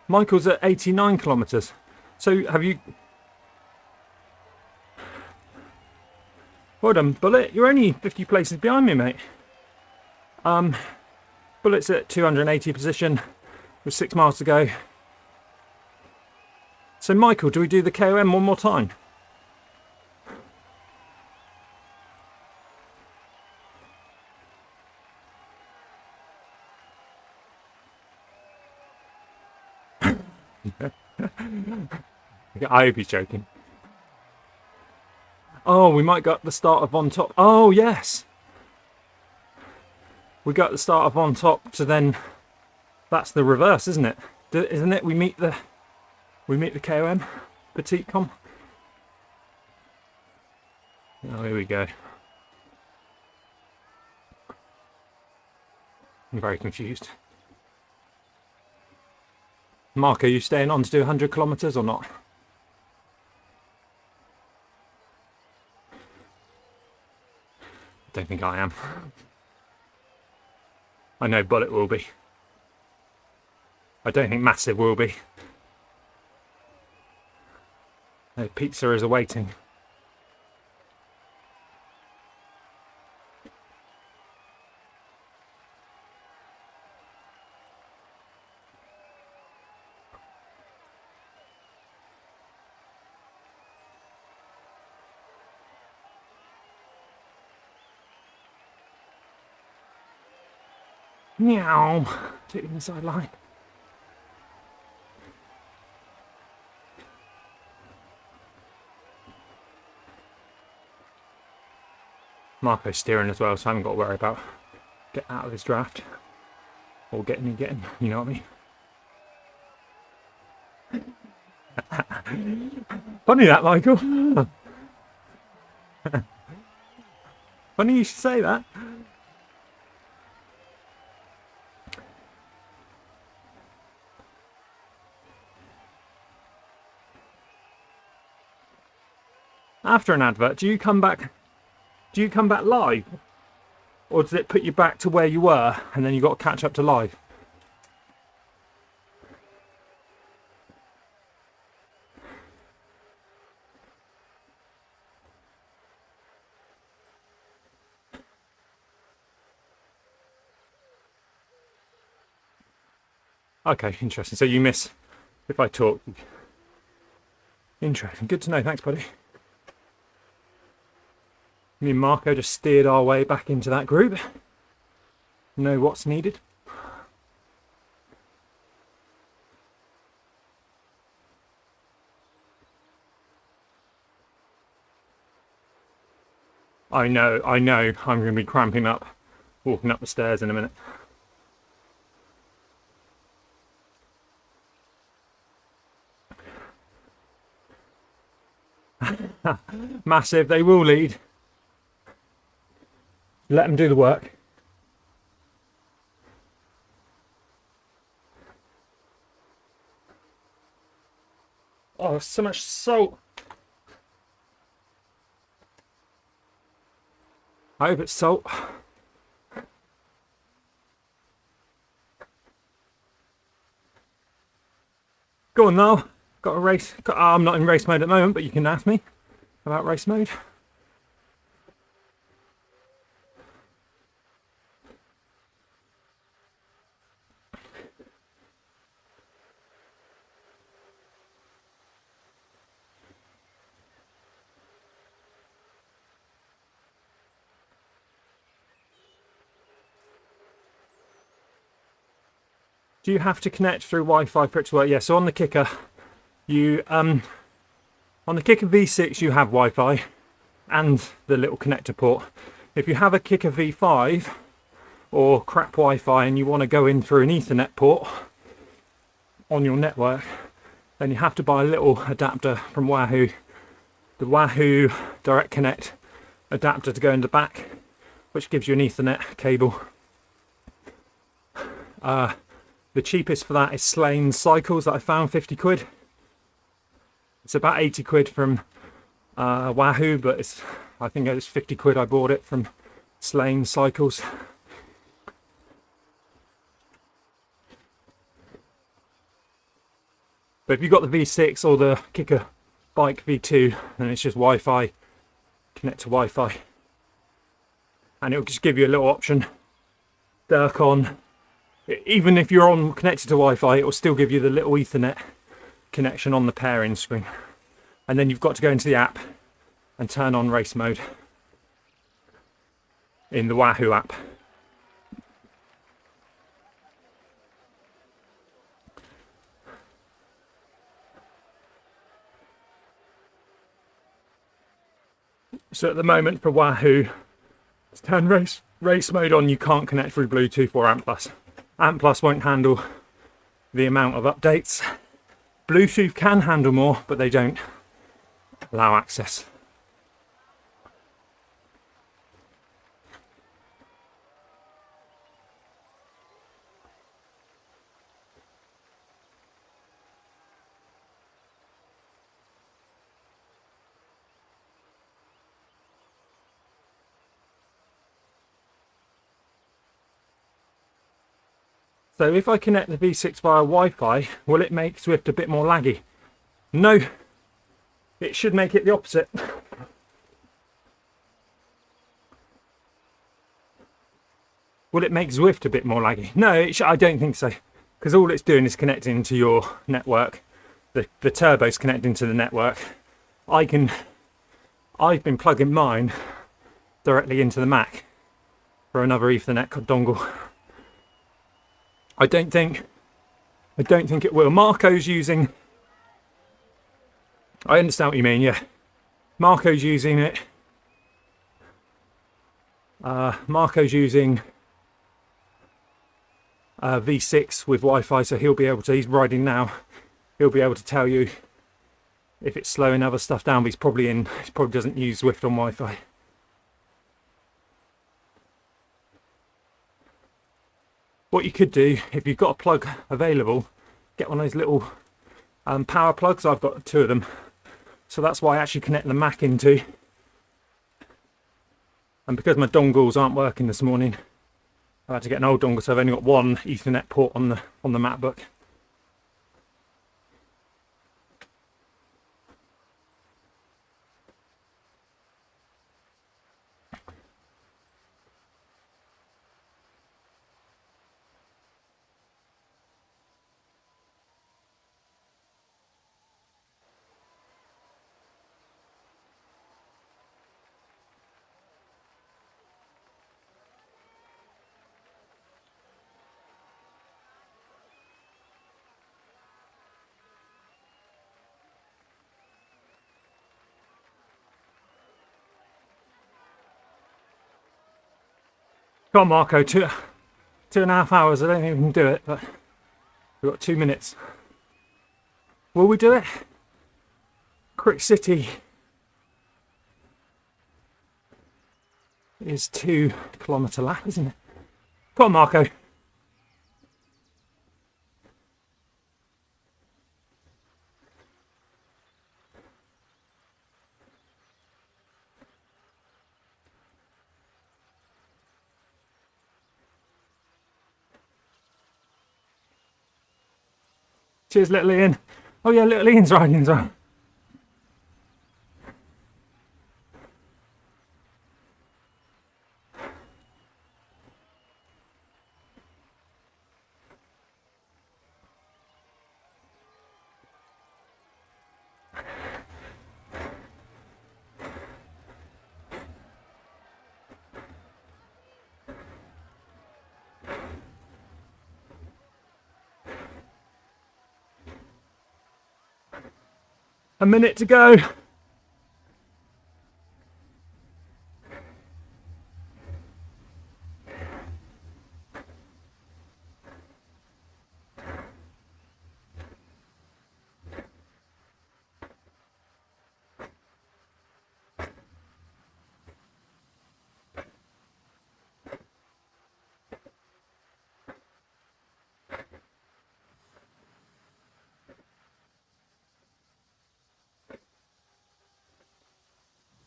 Michael's at 89 kilometres. So have you... Well done, Bullet. You're only 50 places behind me, mate. Bullet's at 280 position with 6 miles to go. So Michael, do we do the KOM one more time? I hope he's joking. Oh, we might get the start of on top. Oh, yes. We got the start of on top to then... That's the reverse, isn't it? Isn't it? We meet the KOM, Petite Com. Oh, here we go. I'm very confused. Mark, are you staying on to do 100 kilometres or not? Don't think I am. I know Bullet will be. I don't think Massive will be. No, pizza is awaiting. Meow. Taking the sideline. Marco's steering as well, so I haven't got to worry about getting out of this draft. Or getting, you know what I mean? Funny that, Michael. Funny you should say that. After an advert, do you come back live? Or does it put you back to where you were and then you got to catch up to live? Okay, interesting. So you miss if I talk. Interesting. Good to know. Thanks, buddy. Me and Marco just steered our way back into that group. Know what's needed. I know, I'm going to be cramping up walking up the stairs in a minute. Massive, they will lead. Let them do the work. Oh, so much salt. I hope it's salt. Go on now. Got a race. I'm not in race mode at the moment, but you can ask me about race mode. Do you have to connect through Wi-Fi for it to work? Yeah, so on the Kicker, you on the Kicker V6 you have Wi-Fi and the little connector port. If you have a Kicker V5 or crap Wi-Fi and you want to go in through an Ethernet port on your network, then you have to buy a little adapter from Wahoo, the Wahoo Direct Connect adapter to go in the back, which gives you an Ethernet cable. The cheapest for that is Slane's Cycles that I found, 50 quid. It's about 80 quid from Wahoo, but I think it was 50 quid I bought it from Slane's Cycles. But if you've got the V6 or the Kicker Bike V2, then it's just Wi-Fi, connect to Wi-Fi. And it'll just give you a little option, Dirk on. Even if you're on connected to Wi-Fi, it will still give you the little Ethernet connection on the pairing screen. And then you've got to go into the app and turn on race mode in the Wahoo app. So at the moment for Wahoo, to turn race mode on, you can't connect through Bluetooth or ANT+. ANT+ won't handle the amount of updates. Bluetooth can handle more, but they don't allow access. So if I connect the V6 via Wi-Fi, will it make Zwift a bit more laggy? No, it should make it the opposite. Will it make Zwift a bit more laggy? No, I don't think so, because all it's doing is connecting to your network. The turbo's connecting to the network. I've been plugging mine directly into the Mac for another Ethernet dongle. I don't think it will. Marco's using. I understand what you mean. Yeah, Marco's using it. Marco's using V6 with Wi-Fi, so he'll be able to. He's riding now. He'll be able to tell you if it's slowing other stuff down, but he probably doesn't use Zwift on Wi-Fi. What you could do, if you've got a plug available, get one of those little power plugs. I've got 2 of them, so that's why I actually connect the Mac into. And because my dongles aren't working this morning, I had to get an old dongle, so I've only got one Ethernet port on the MacBook. Come on, Marco, 2.5 hours. I don't think we can do it, but we've got 2 minutes. Will we do it? Crick City is 2 kilometre lap, isn't it? Come on, Marco. Cheers, little Ian. Oh yeah, little Ian's riding as well. A minute to go.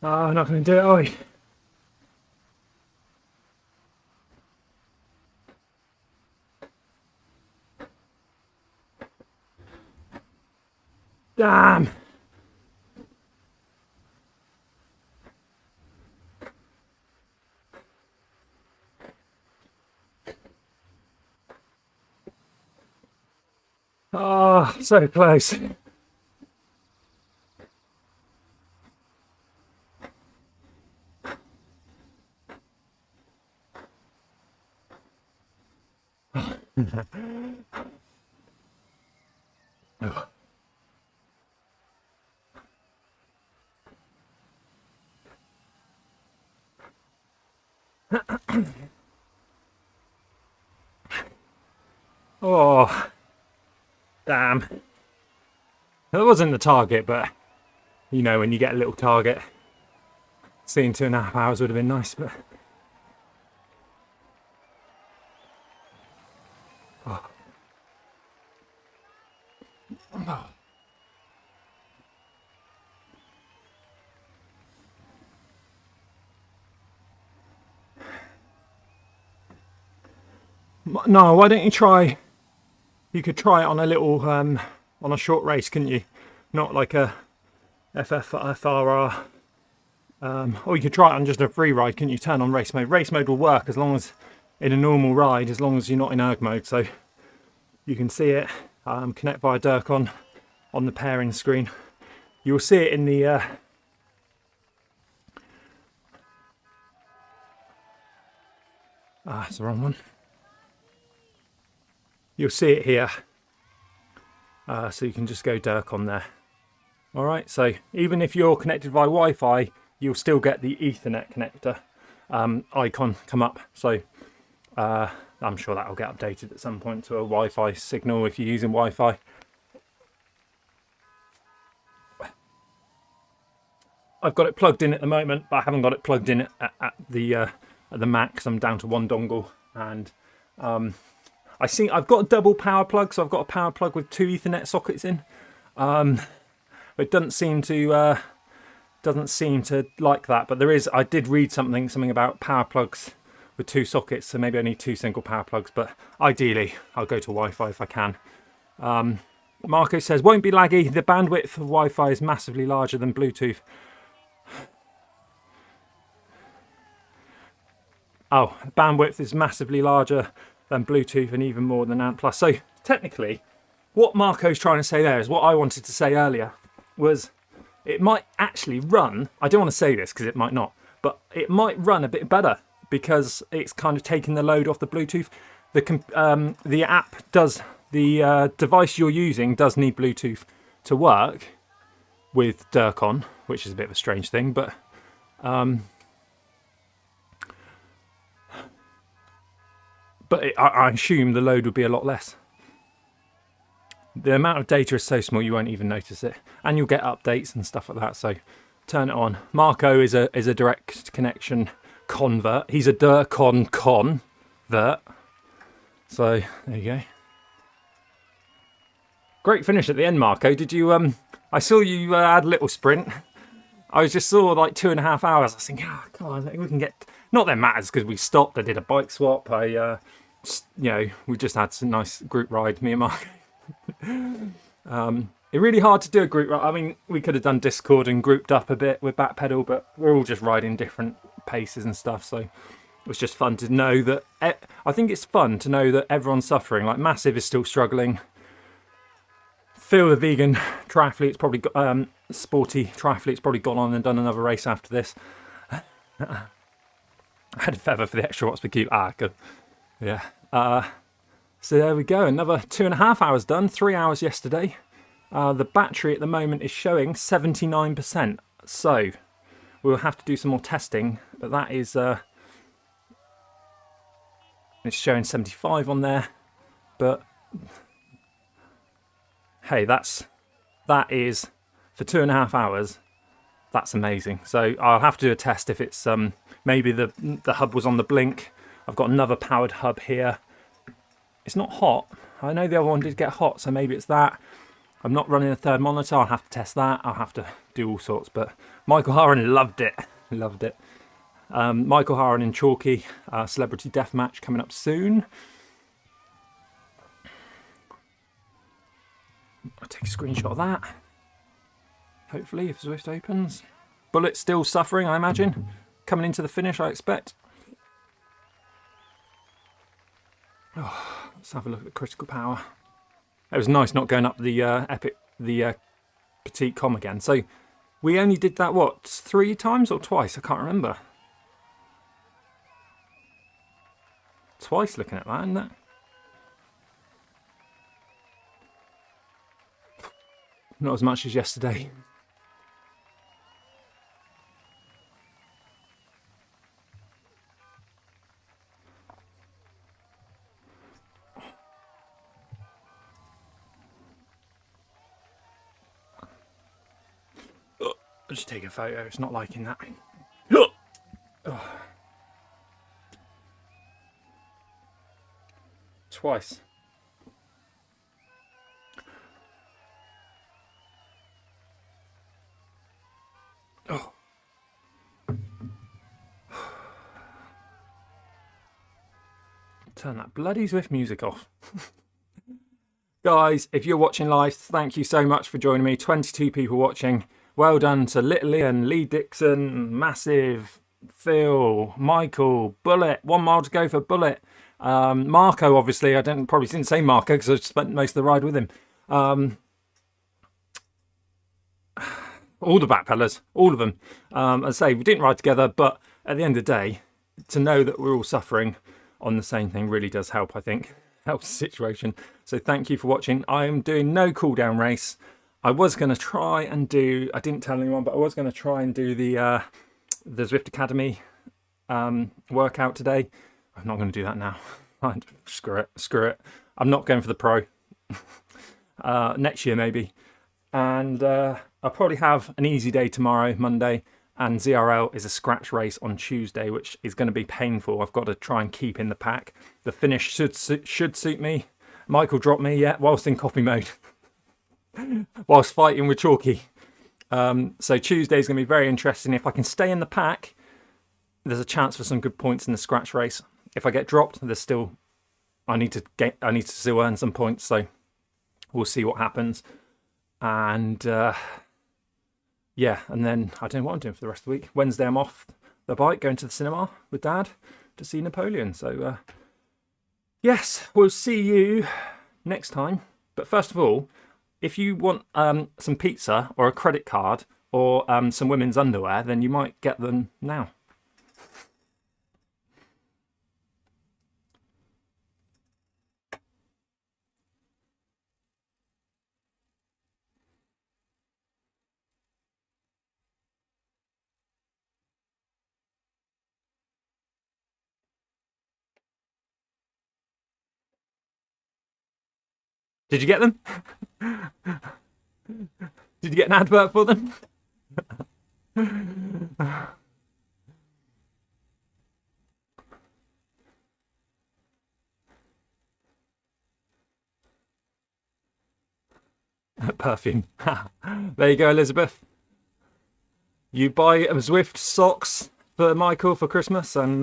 Oh, I'm not going to do it, are we? Damn! Oh, so close. Oh, damn. That wasn't the target, but you know, when you get a little target, seeing 2.5 hours would have been nice, but oh. Oh. No, why don't you try? You could try it on a little, on a short race, couldn't you? Not like a FRR. Or you could try it on just a free ride, couldn't you? Turn on race mode. Race mode will work as long as in a normal ride, as long as you're not in erg mode. So you can see it. Connect via Dirk on the pairing screen. You'll see it in the. It's the wrong one. You'll see it here, so you can just go Dirk on there. All right, so even if you're connected via Wi-Fi, you'll still get the Ethernet connector icon come up. So I'm sure that'll get updated at some point to a Wi-Fi signal if you're using Wi-Fi. I've got it plugged in at the moment, but I haven't got it plugged in at the max. I'm down to one dongle, and I see I've got a double power plug, so I've got a power plug with 2 Ethernet sockets in. But it doesn't seem to like that. But there is. I did read something about power plugs with 2 sockets, so maybe I need 2 single power plugs. But ideally, I'll go to Wi-Fi if I can. Marco says, won't be laggy. The bandwidth of Wi-Fi is massively larger than Bluetooth. Oh, bandwidth is massively larger than Bluetooth and even more than ANT+. So technically, what Marco's trying to say there is what I wanted to say earlier, was it might actually run, I don't want to say this because it might not, but it might run a bit better because it's kind of taking the load off the Bluetooth. The app does, the device you're using does need Bluetooth to work with Dirk on, which is a bit of a strange thing, but I assume the load would be a lot less. The amount of data is so small you won't even notice it, and you'll get updates and stuff like that. So turn it on. Marco is a direct connection convert. He's a Dirk-on convert. So there you go. Great finish at the end, Marco. Did you? I saw you had a little sprint. I just saw like 2.5 hours. I was thinking, oh, come on, we can get. Not that it matters because we stopped. I did a bike swap. We just had some nice group ride, me and Marco. It's really hard to do a group ride. I mean, we could have done Discord and grouped up a bit with Backpedal, but we're all just riding different paces and stuff. So it was just fun to know that. I think it's fun to know that everyone's suffering. Like Massive is still struggling. Phil, the vegan triathlete's probably got, sporty triathlete's probably gone on and done another race after this. I had a feather for the extra watts per cube. Good. Yeah. So there we go. Another 2.5 hours done. 3 hours yesterday. The battery at the moment is showing 79%. So we'll have to do some more testing. But that is... it's showing 75 on there. But... hey, that is... for 2.5 hours... that's amazing. So I'll have to do a test if it's... maybe the hub was on the blink. I've got another powered hub here. It's not hot. I know the other one did get hot, so maybe it's that. I'm not running a third monitor. I'll have to test that. I'll have to do all sorts. But Michael Haran loved it. Loved it. Michael Haran in Chalky. Celebrity Deathmatch coming up soon. I'll take a screenshot of that. Hopefully, if Zwift opens. Bullet still suffering, I imagine. Coming into the finish, I expect. Oh, let's have a look at the critical power. It was nice not going up the petite com again. So we only did that, what, 3 times or twice? I can't remember. Twice looking at that, isn't it? Not as much as yesterday. I'll just take a photo, it's not liking that. Twice. Oh. Turn that bloody Zwift music off. Guys, if you're watching live, thank you so much for joining me. 22 people watching. Well done to Little Ian, Lee Dixon, Massive, Phil, Michael, Bullet. 1 mile to go for Bullet. Marco, obviously. I probably didn't say Marco because I spent most of the ride with him. All the backpedalers, all of them. As I say, we didn't ride together, but at the end of the day, to know that we're all suffering on the same thing really does help, I think. Helps the situation. So thank you for watching. I am doing no cool down race. I was going to try and do, I didn't tell anyone, but I was going to try and do the Zwift Academy workout today. I'm not going to do that now. Screw it. I'm not going for the pro. Next year maybe. And I'll probably have an easy day tomorrow, Monday, and ZRL is a scratch race on Tuesday, which is going to be painful. I've got to try and keep in the pack. The finish should suit me. Michael dropped me, yeah, whilst in coffee mode, whilst fighting with Chalky. So Tuesday is going to be very interesting. If I can stay in the pack, there's a chance for some good points in the scratch race. If I get dropped, there's still I need to still earn some points. So we'll see what happens. And yeah, and then I don't know what I'm doing for the rest of the week. Wednesday I'm off the bike, going to the cinema with Dad to see Napoleon. So yes, we'll see you next time. But first of all, if you want some pizza or a credit card or some women's underwear, then you might get them now. Did you get them? Did you get an advert for them? Perfume. There you go, Elizabeth. You buy Zwift socks for Michael for Christmas, and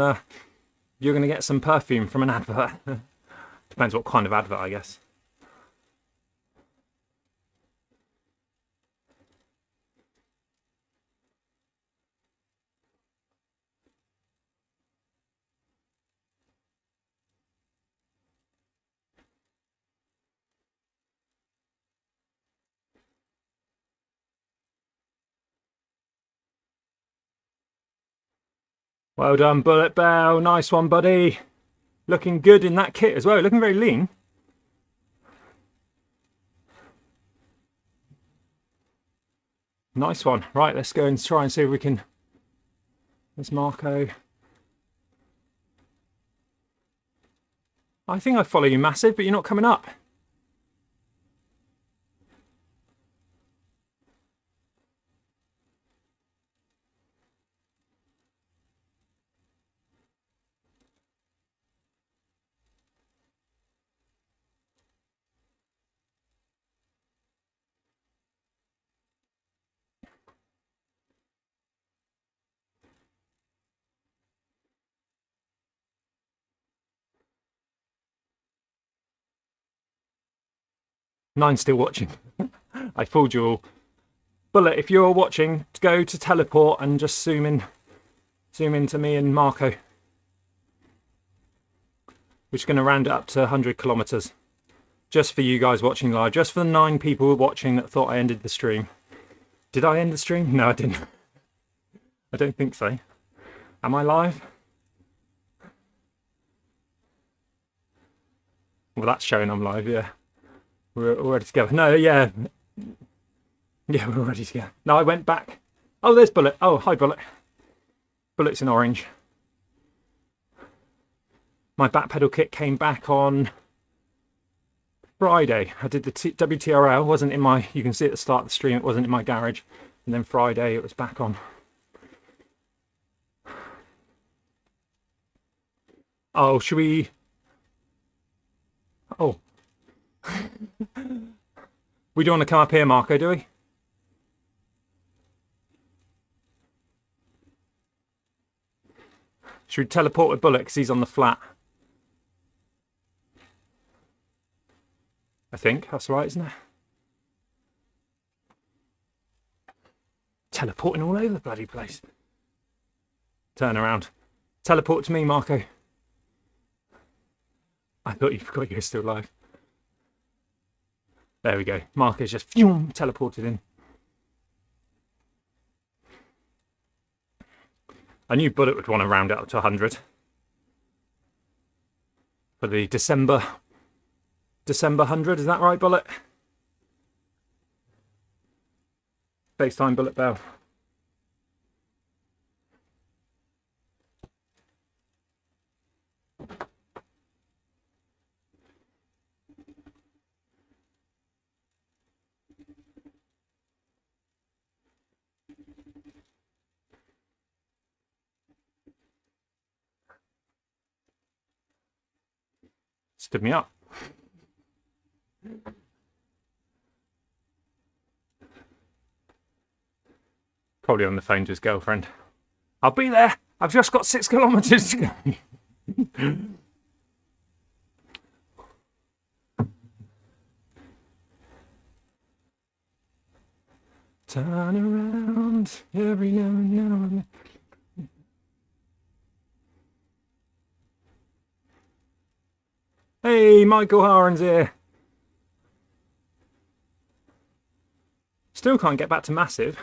you're going to get some perfume from an advert. Depends what kind of advert, I guess. Well done, Bullet Bell. Nice one, buddy. Looking good in that kit as well. Looking very lean. Nice one. Right, let's go and try and see if we can... There's Marco. I think I follow you, Massive, but you're not coming up. Nine's still watching. I fooled you all. Bullet, if you're watching, go to teleport and just zoom into me and Marco. We're just going to round it up to 100 kilometers. Just for you guys watching live. Just for the 9 people watching that thought I ended the stream. Did I end the stream? No, I didn't. I don't think so. Am I live? Well, that's showing I'm live, yeah. We're already together. No, yeah. Yeah, we're already together. No, I went back. Oh, there's Bullet. Oh, hi, Bullet. Bullet's in orange. My back pedal kit came back on Friday. I did the WTRL. Wasn't in my... You can see at the start of the stream, it wasn't in my garage. And then Friday, it was back on. Oh, should we... Oh. We don't want to come up here, Marco, do we? Should we teleport with Bullet because he's on the flat? I think that's right, isn't it? Teleporting all over the bloody place. Turn around. Teleport to me, Marco. I thought you forgot you were still live. There we go. Marco's just teleported in. I knew Bullet would want to round it up to 100 for the December 100. Is that right, Bullet? FaceTime Bullet Bell. Stood me up. Probably on the phone to his girlfriend. I'll be there. I've just got 6 kilometres to go. Turn around every now and then. Hey, Michael Haren's here. Still can't get back to massive.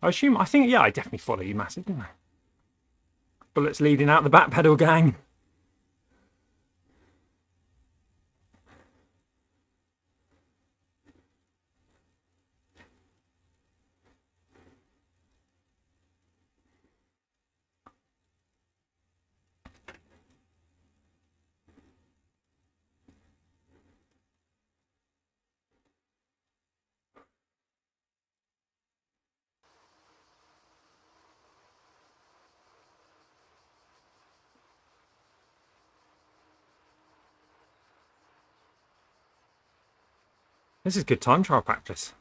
I think, yeah, I definitely follow you massive, didn't I? Bullets leading out the back pedal gang. This is good time trial practice.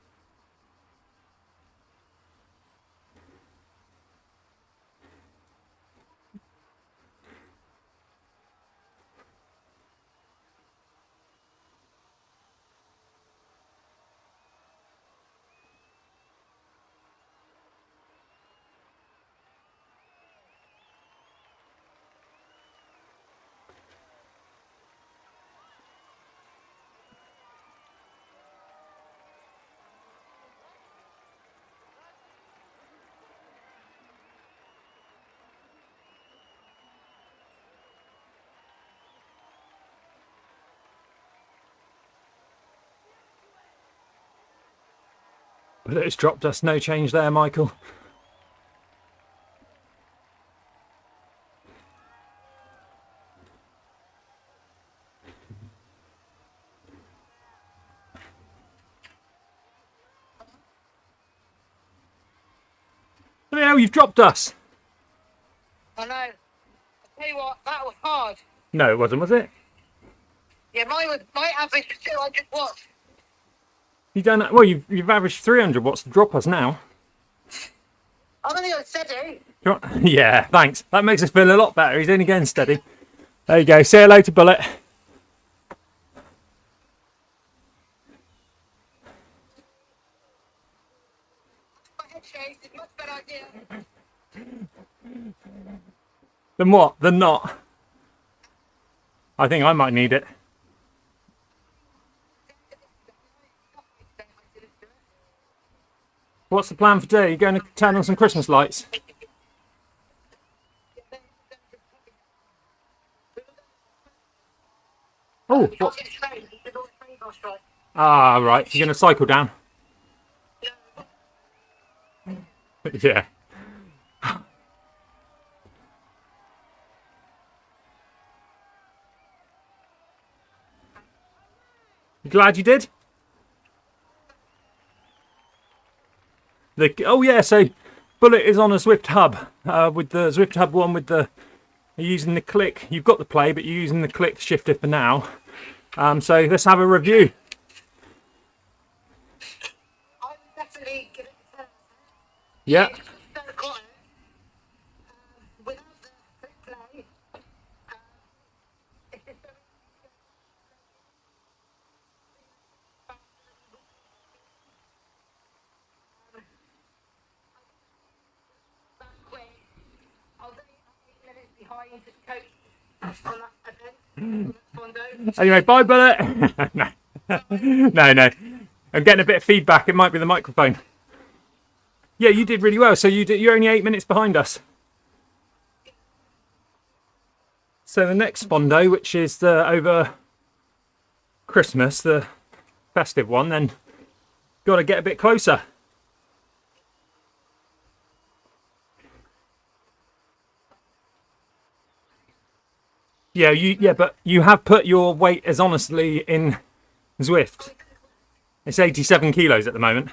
But it's dropped us, no change there, Michael. Bloody hell, you've dropped us. I know. I tell you what, that was hard. No, it wasn't, was it? Yeah, my average was 200 watts. You done that? Well, you've averaged 300 watts to drop us now. I'm only on steady. Yeah, thanks. That makes us feel a lot better. He's only getting steady. There you go. Say hello to Bullet. My head shaved is a much better idea. Than what? Than not. I think I might need it. What's the plan for today? You going to turn on some Christmas lights? Oh, what? Ah, right. You're going to cycle down? Yeah. You glad you did? Oh yeah, so Bullet is on a Zwift hub with the Zwift hub one with the you're using the click. You've got the play, but you're using the click shifter for now. So let's have a review. I would definitely give it a turn. Yeah. Without the click play, it's just very quick. I was only 8 minutes behind the coach on that event. Fondo. Anyway, bye Bullet. No. I'm getting a bit of feedback. It might be the microphone. Yeah, you did really well. So you're only 8 minutes behind us. So the next Fondo, which is over Christmas, the festive one, then got to get a bit closer. Yeah, but you have put your weight as honestly in Zwift. It's 87 kilos at the moment.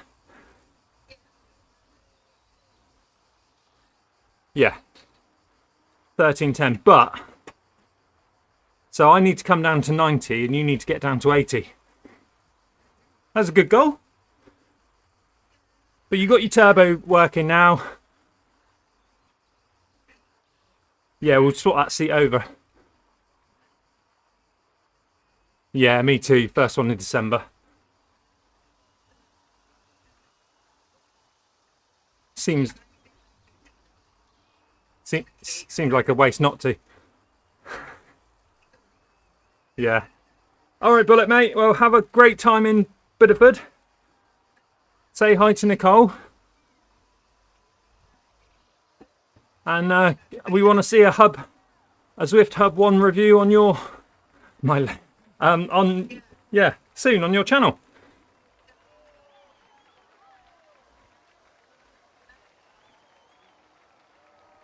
Yeah. 13:10. But so I need to come down to 90 and you need to get down to 80. That's a good goal. But you got your turbo working now. Yeah, we'll swap that seat over. Yeah, me too. First one in December. Seems like a waste not to. Yeah. All right, Bullet, mate. Well, have a great time in Biddeford. Say hi to Nicole. And we want to see a Zwift Hub 1 review on your soon on your channel.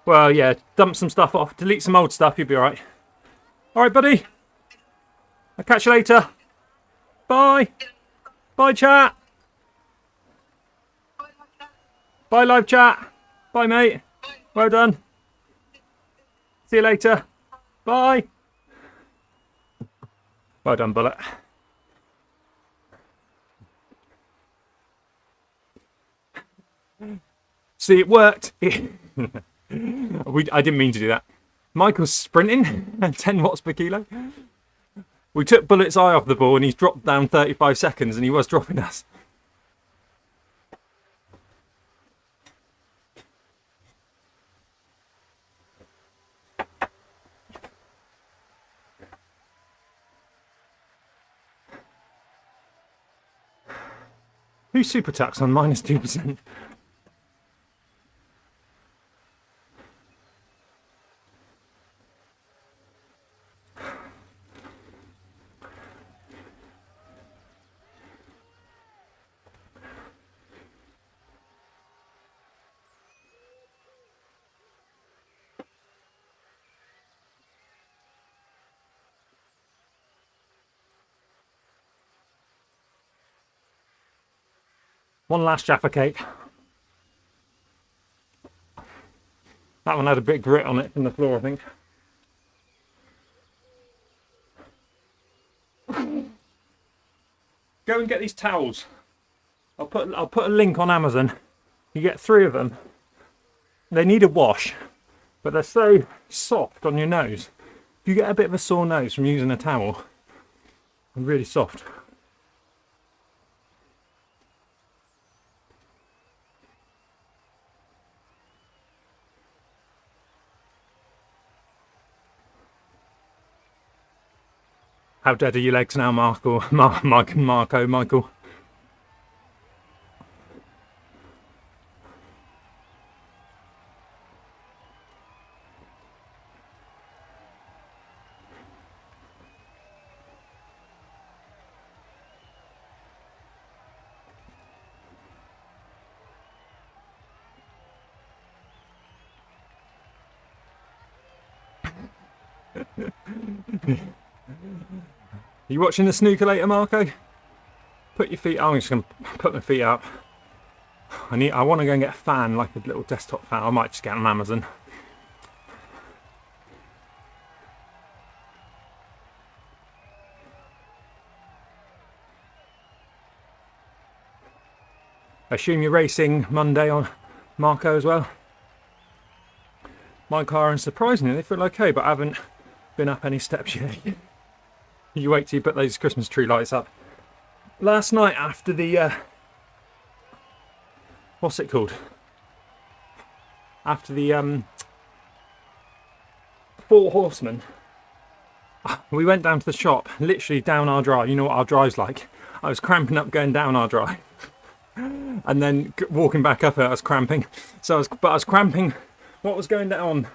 Well, yeah, dump some stuff off, delete some old stuff, you'll be alright. Alright, buddy. I'll catch you later. Bye. Bye, chat. Bye, live chat. Bye, mate. Well done. See you later. Bye. Well done, Bullet. See, it worked. I didn't mean to do that. Michael's sprinting at 10 watts per kilo. We took Bullet's eye off the ball and he's dropped down 35 seconds and he was dropping us. Who's super tax on -2%? One last Jaffa cake. That one had a bit of grit on it from the floor, I think. Go and get these towels. I'll put a link on Amazon. You get 3 of them. They need a wash, but they're so soft on your nose. If you get a bit of a sore nose from using a towel, they're really soft. How dead are your legs now, Michael? Michael. Are you watching the snooker later, Marco? Put your feet. I'm just going to put my feet up. I want to go and get a fan, like a little desktop fan. I might just get it on Amazon. I assume you're racing Monday on Marco as well. My car, and surprisingly, they feel okay, but I haven't been up any steps yet. You wait till you put those Christmas tree lights up. Last night after the what's it called? After the 4 Horsemen, we went down to the shop, literally down our drive. You know what our drive's like. I was cramping up going down our drive, and then walking back up it, I was cramping. So I was cramping. What was going down?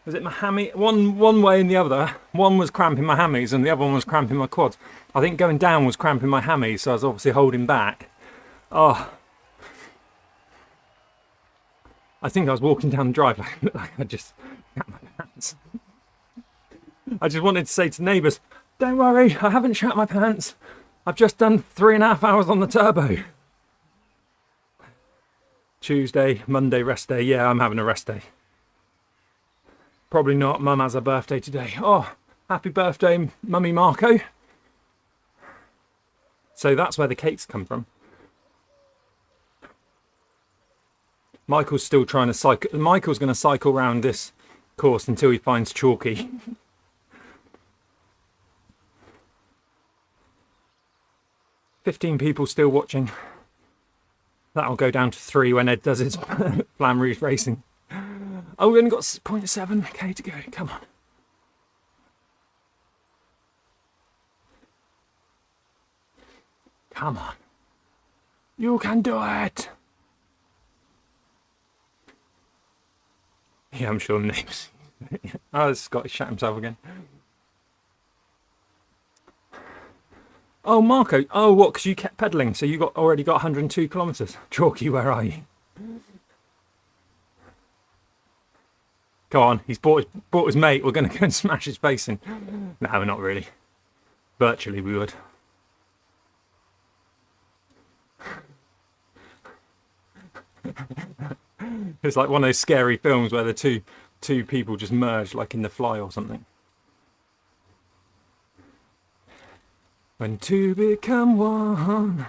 Was it my hammy? One way and the other. One was cramping my hammies and the other one was cramping my quads. I think going down was cramping my hammies, so I was obviously holding back. Oh. I think I was walking down the drive like I just shat my pants. I just wanted to say to neighbours, don't worry, I haven't shat my pants. I've just done 3.5 hours on the turbo. Tuesday, Monday, rest day. Yeah, I'm having a rest day. Probably not. Mum has her birthday today. Oh, happy birthday, Mummy Marco. So that's where the cakes come from. Michael's still trying to cycle. Michael's going to cycle around this course until he finds Chalky. $15 people still watching. That'll go down to 3 when Ed does his Flam Rouge racing. Oh, we've only got 0.7k to go. Come on. Come on. You can do it. Yeah, I'm sure names. Oh, Scotty shat himself again. Oh, Marco. Oh, what? Because you kept pedalling, so you already got 102 kilometres. Chalky, where are you? Go on. He's brought his mate. We're going to go and smash his face in. No, not really. Virtually, we would. It's like one of those scary films where the two people just merge, like in The Fly or something. When two become one,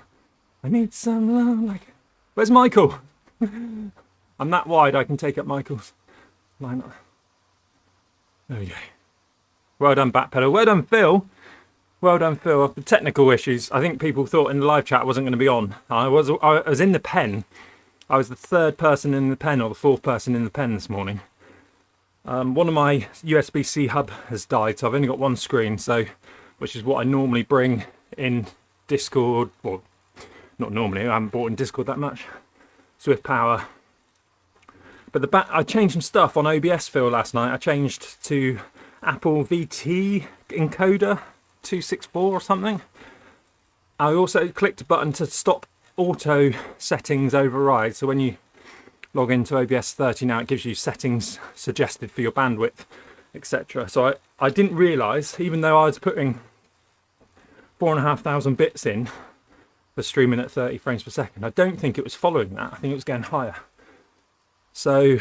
I need some love like... Where's Michael? I'm that wide I can take up Michael's line up. There we go. Well done, backpedal. Well done, Phil. Well done, Phil. After technical issues, I think people thought in the live chat I wasn't going to be on. I was in the pen. I was the 3rd person in the pen or the 4th person in the pen this morning. One of my USB-C hub has died, so I've only got one screen, so which is what I normally bring in Discord. Well, not normally. I haven't bought in Discord that much. Swift Power. But I changed some stuff on OBS, Phil, last night. I changed to Apple VT encoder 264 or something. I also clicked a button to stop auto settings override, so when you log into OBS 30 now, it gives you settings suggested for your bandwidth, etc. So I didn't realise, even though I was putting 4,500 bits in for streaming at 30 frames per second, I don't think it was following that. I think it was going higher. So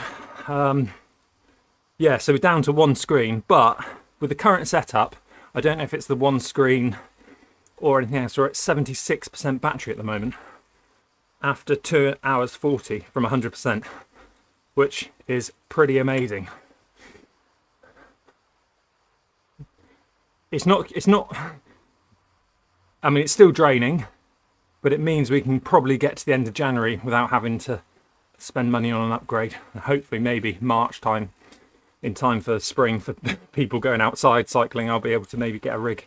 yeah, so we're down to one screen, but with the current setup, I don't know if it's the one screen or anything else. We're at 76% battery at the moment after 2 hours 40 from 100%, which is pretty amazing. It's not, I mean, it's still draining, but it means we can probably get to the end of January without having to spend money on an upgrade. And hopefully maybe March time, in time for spring, for people going outside cycling, I'll be able to maybe get a rig.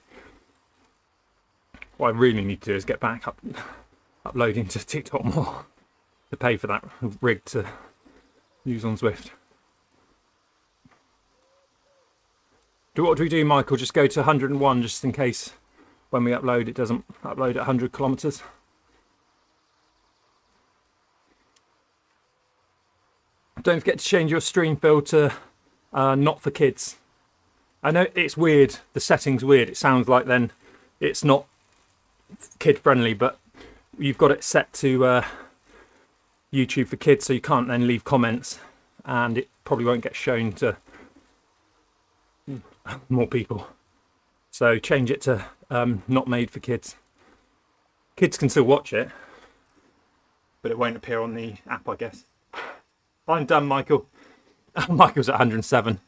What I really need to do is get back uploading to TikTok more to pay for that rig to use on Zwift. What do we do, Michael? Just go to 101 just in case when we upload it doesn't upload at 100 kilometers. Don't forget to change your stream filter not for kids. I know it's weird, the setting's weird. It sounds like then it's not kid friendly, but you've got it set to YouTube for kids, so you can't then leave comments, and it probably won't get shown to more people. So change it to not made for kids. Kids can still watch it, but it won't appear on the app, I guess. I'm done, Michael. Michael's at 107.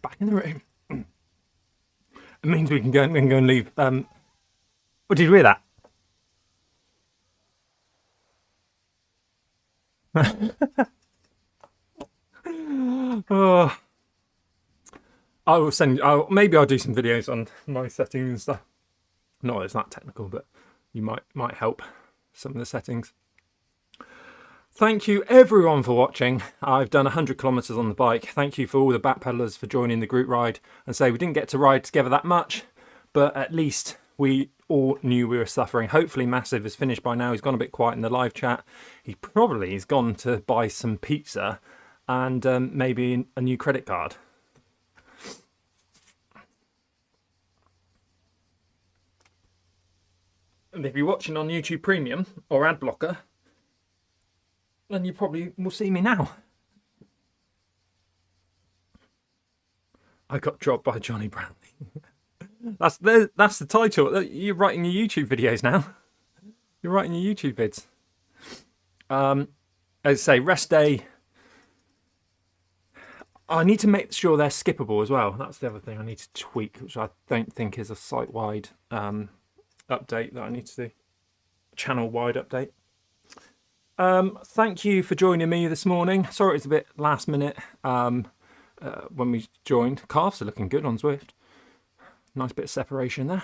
Back in the room. It means we can go and leave. What did you hear that? Oh, I will send. Maybe I'll do some videos on my settings and stuff. Not that it's that technical, but you might help some of the settings. Thank you everyone for watching. I've done 100 kilometers on the bike. Thank you for all the backpedalers for joining the group ride. And say we didn't get to ride together that much, but at least we all knew we were suffering. Hopefully Massive is finished by now. He's gone a bit quiet in the live chat. He probably has gone to buy some pizza and maybe a new credit card. And if you're watching on YouTube Premium or Ad Blocker, then you probably will see me now. I got dropped by Johnny Brownlee. That's the title. You're writing your YouTube videos now. You're writing your YouTube vids. As I say, rest day. I need to make sure they're skippable as well. That's the other thing I need to tweak, which I don't think is a site-wide update that I need to do. Channel-wide update. Thank you for joining me this morning. Sorry it's a bit last minute when we joined. Calves are looking good on Zwift. Nice bit of separation there.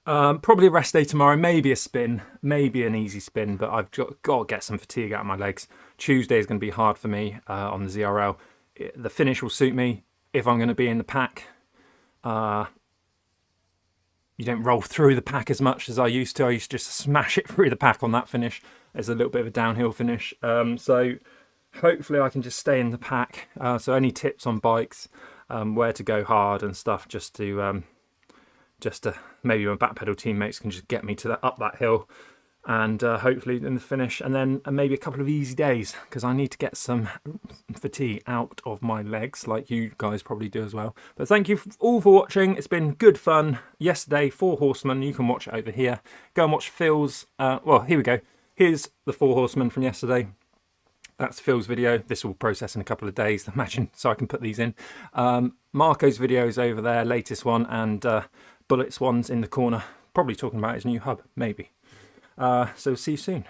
Probably a rest day tomorrow, maybe a spin, maybe an easy spin, but I've got to get some fatigue out of my legs. Tuesday is going to be hard for me on the ZRL. The finish will suit me if I'm going to be in the pack. You don't roll through the pack as much as I used to. I used to just smash it through the pack on that finish. It's a little bit of a downhill finish. So hopefully I can just stay in the pack. So any tips on bikes, where to go hard and stuff, just to maybe my backpedal teammates can just get me to up that hill, and hopefully in the finish, and then maybe a couple of easy days, because I need to get some fatigue out of my legs, like you guys probably do as well. But thank you all for watching. It's been good fun. Yesterday, 4 Horsemen. You can watch it over here. Go and watch Phil's. Well, here we go. Here's the 4 Horsemen from yesterday. That's Phil's video. This will process in a couple of days, imagine, so I can put these in. Marco's video is over there, latest one, and Bullet's one's in the corner, probably talking about his new hub, maybe. So see you soon.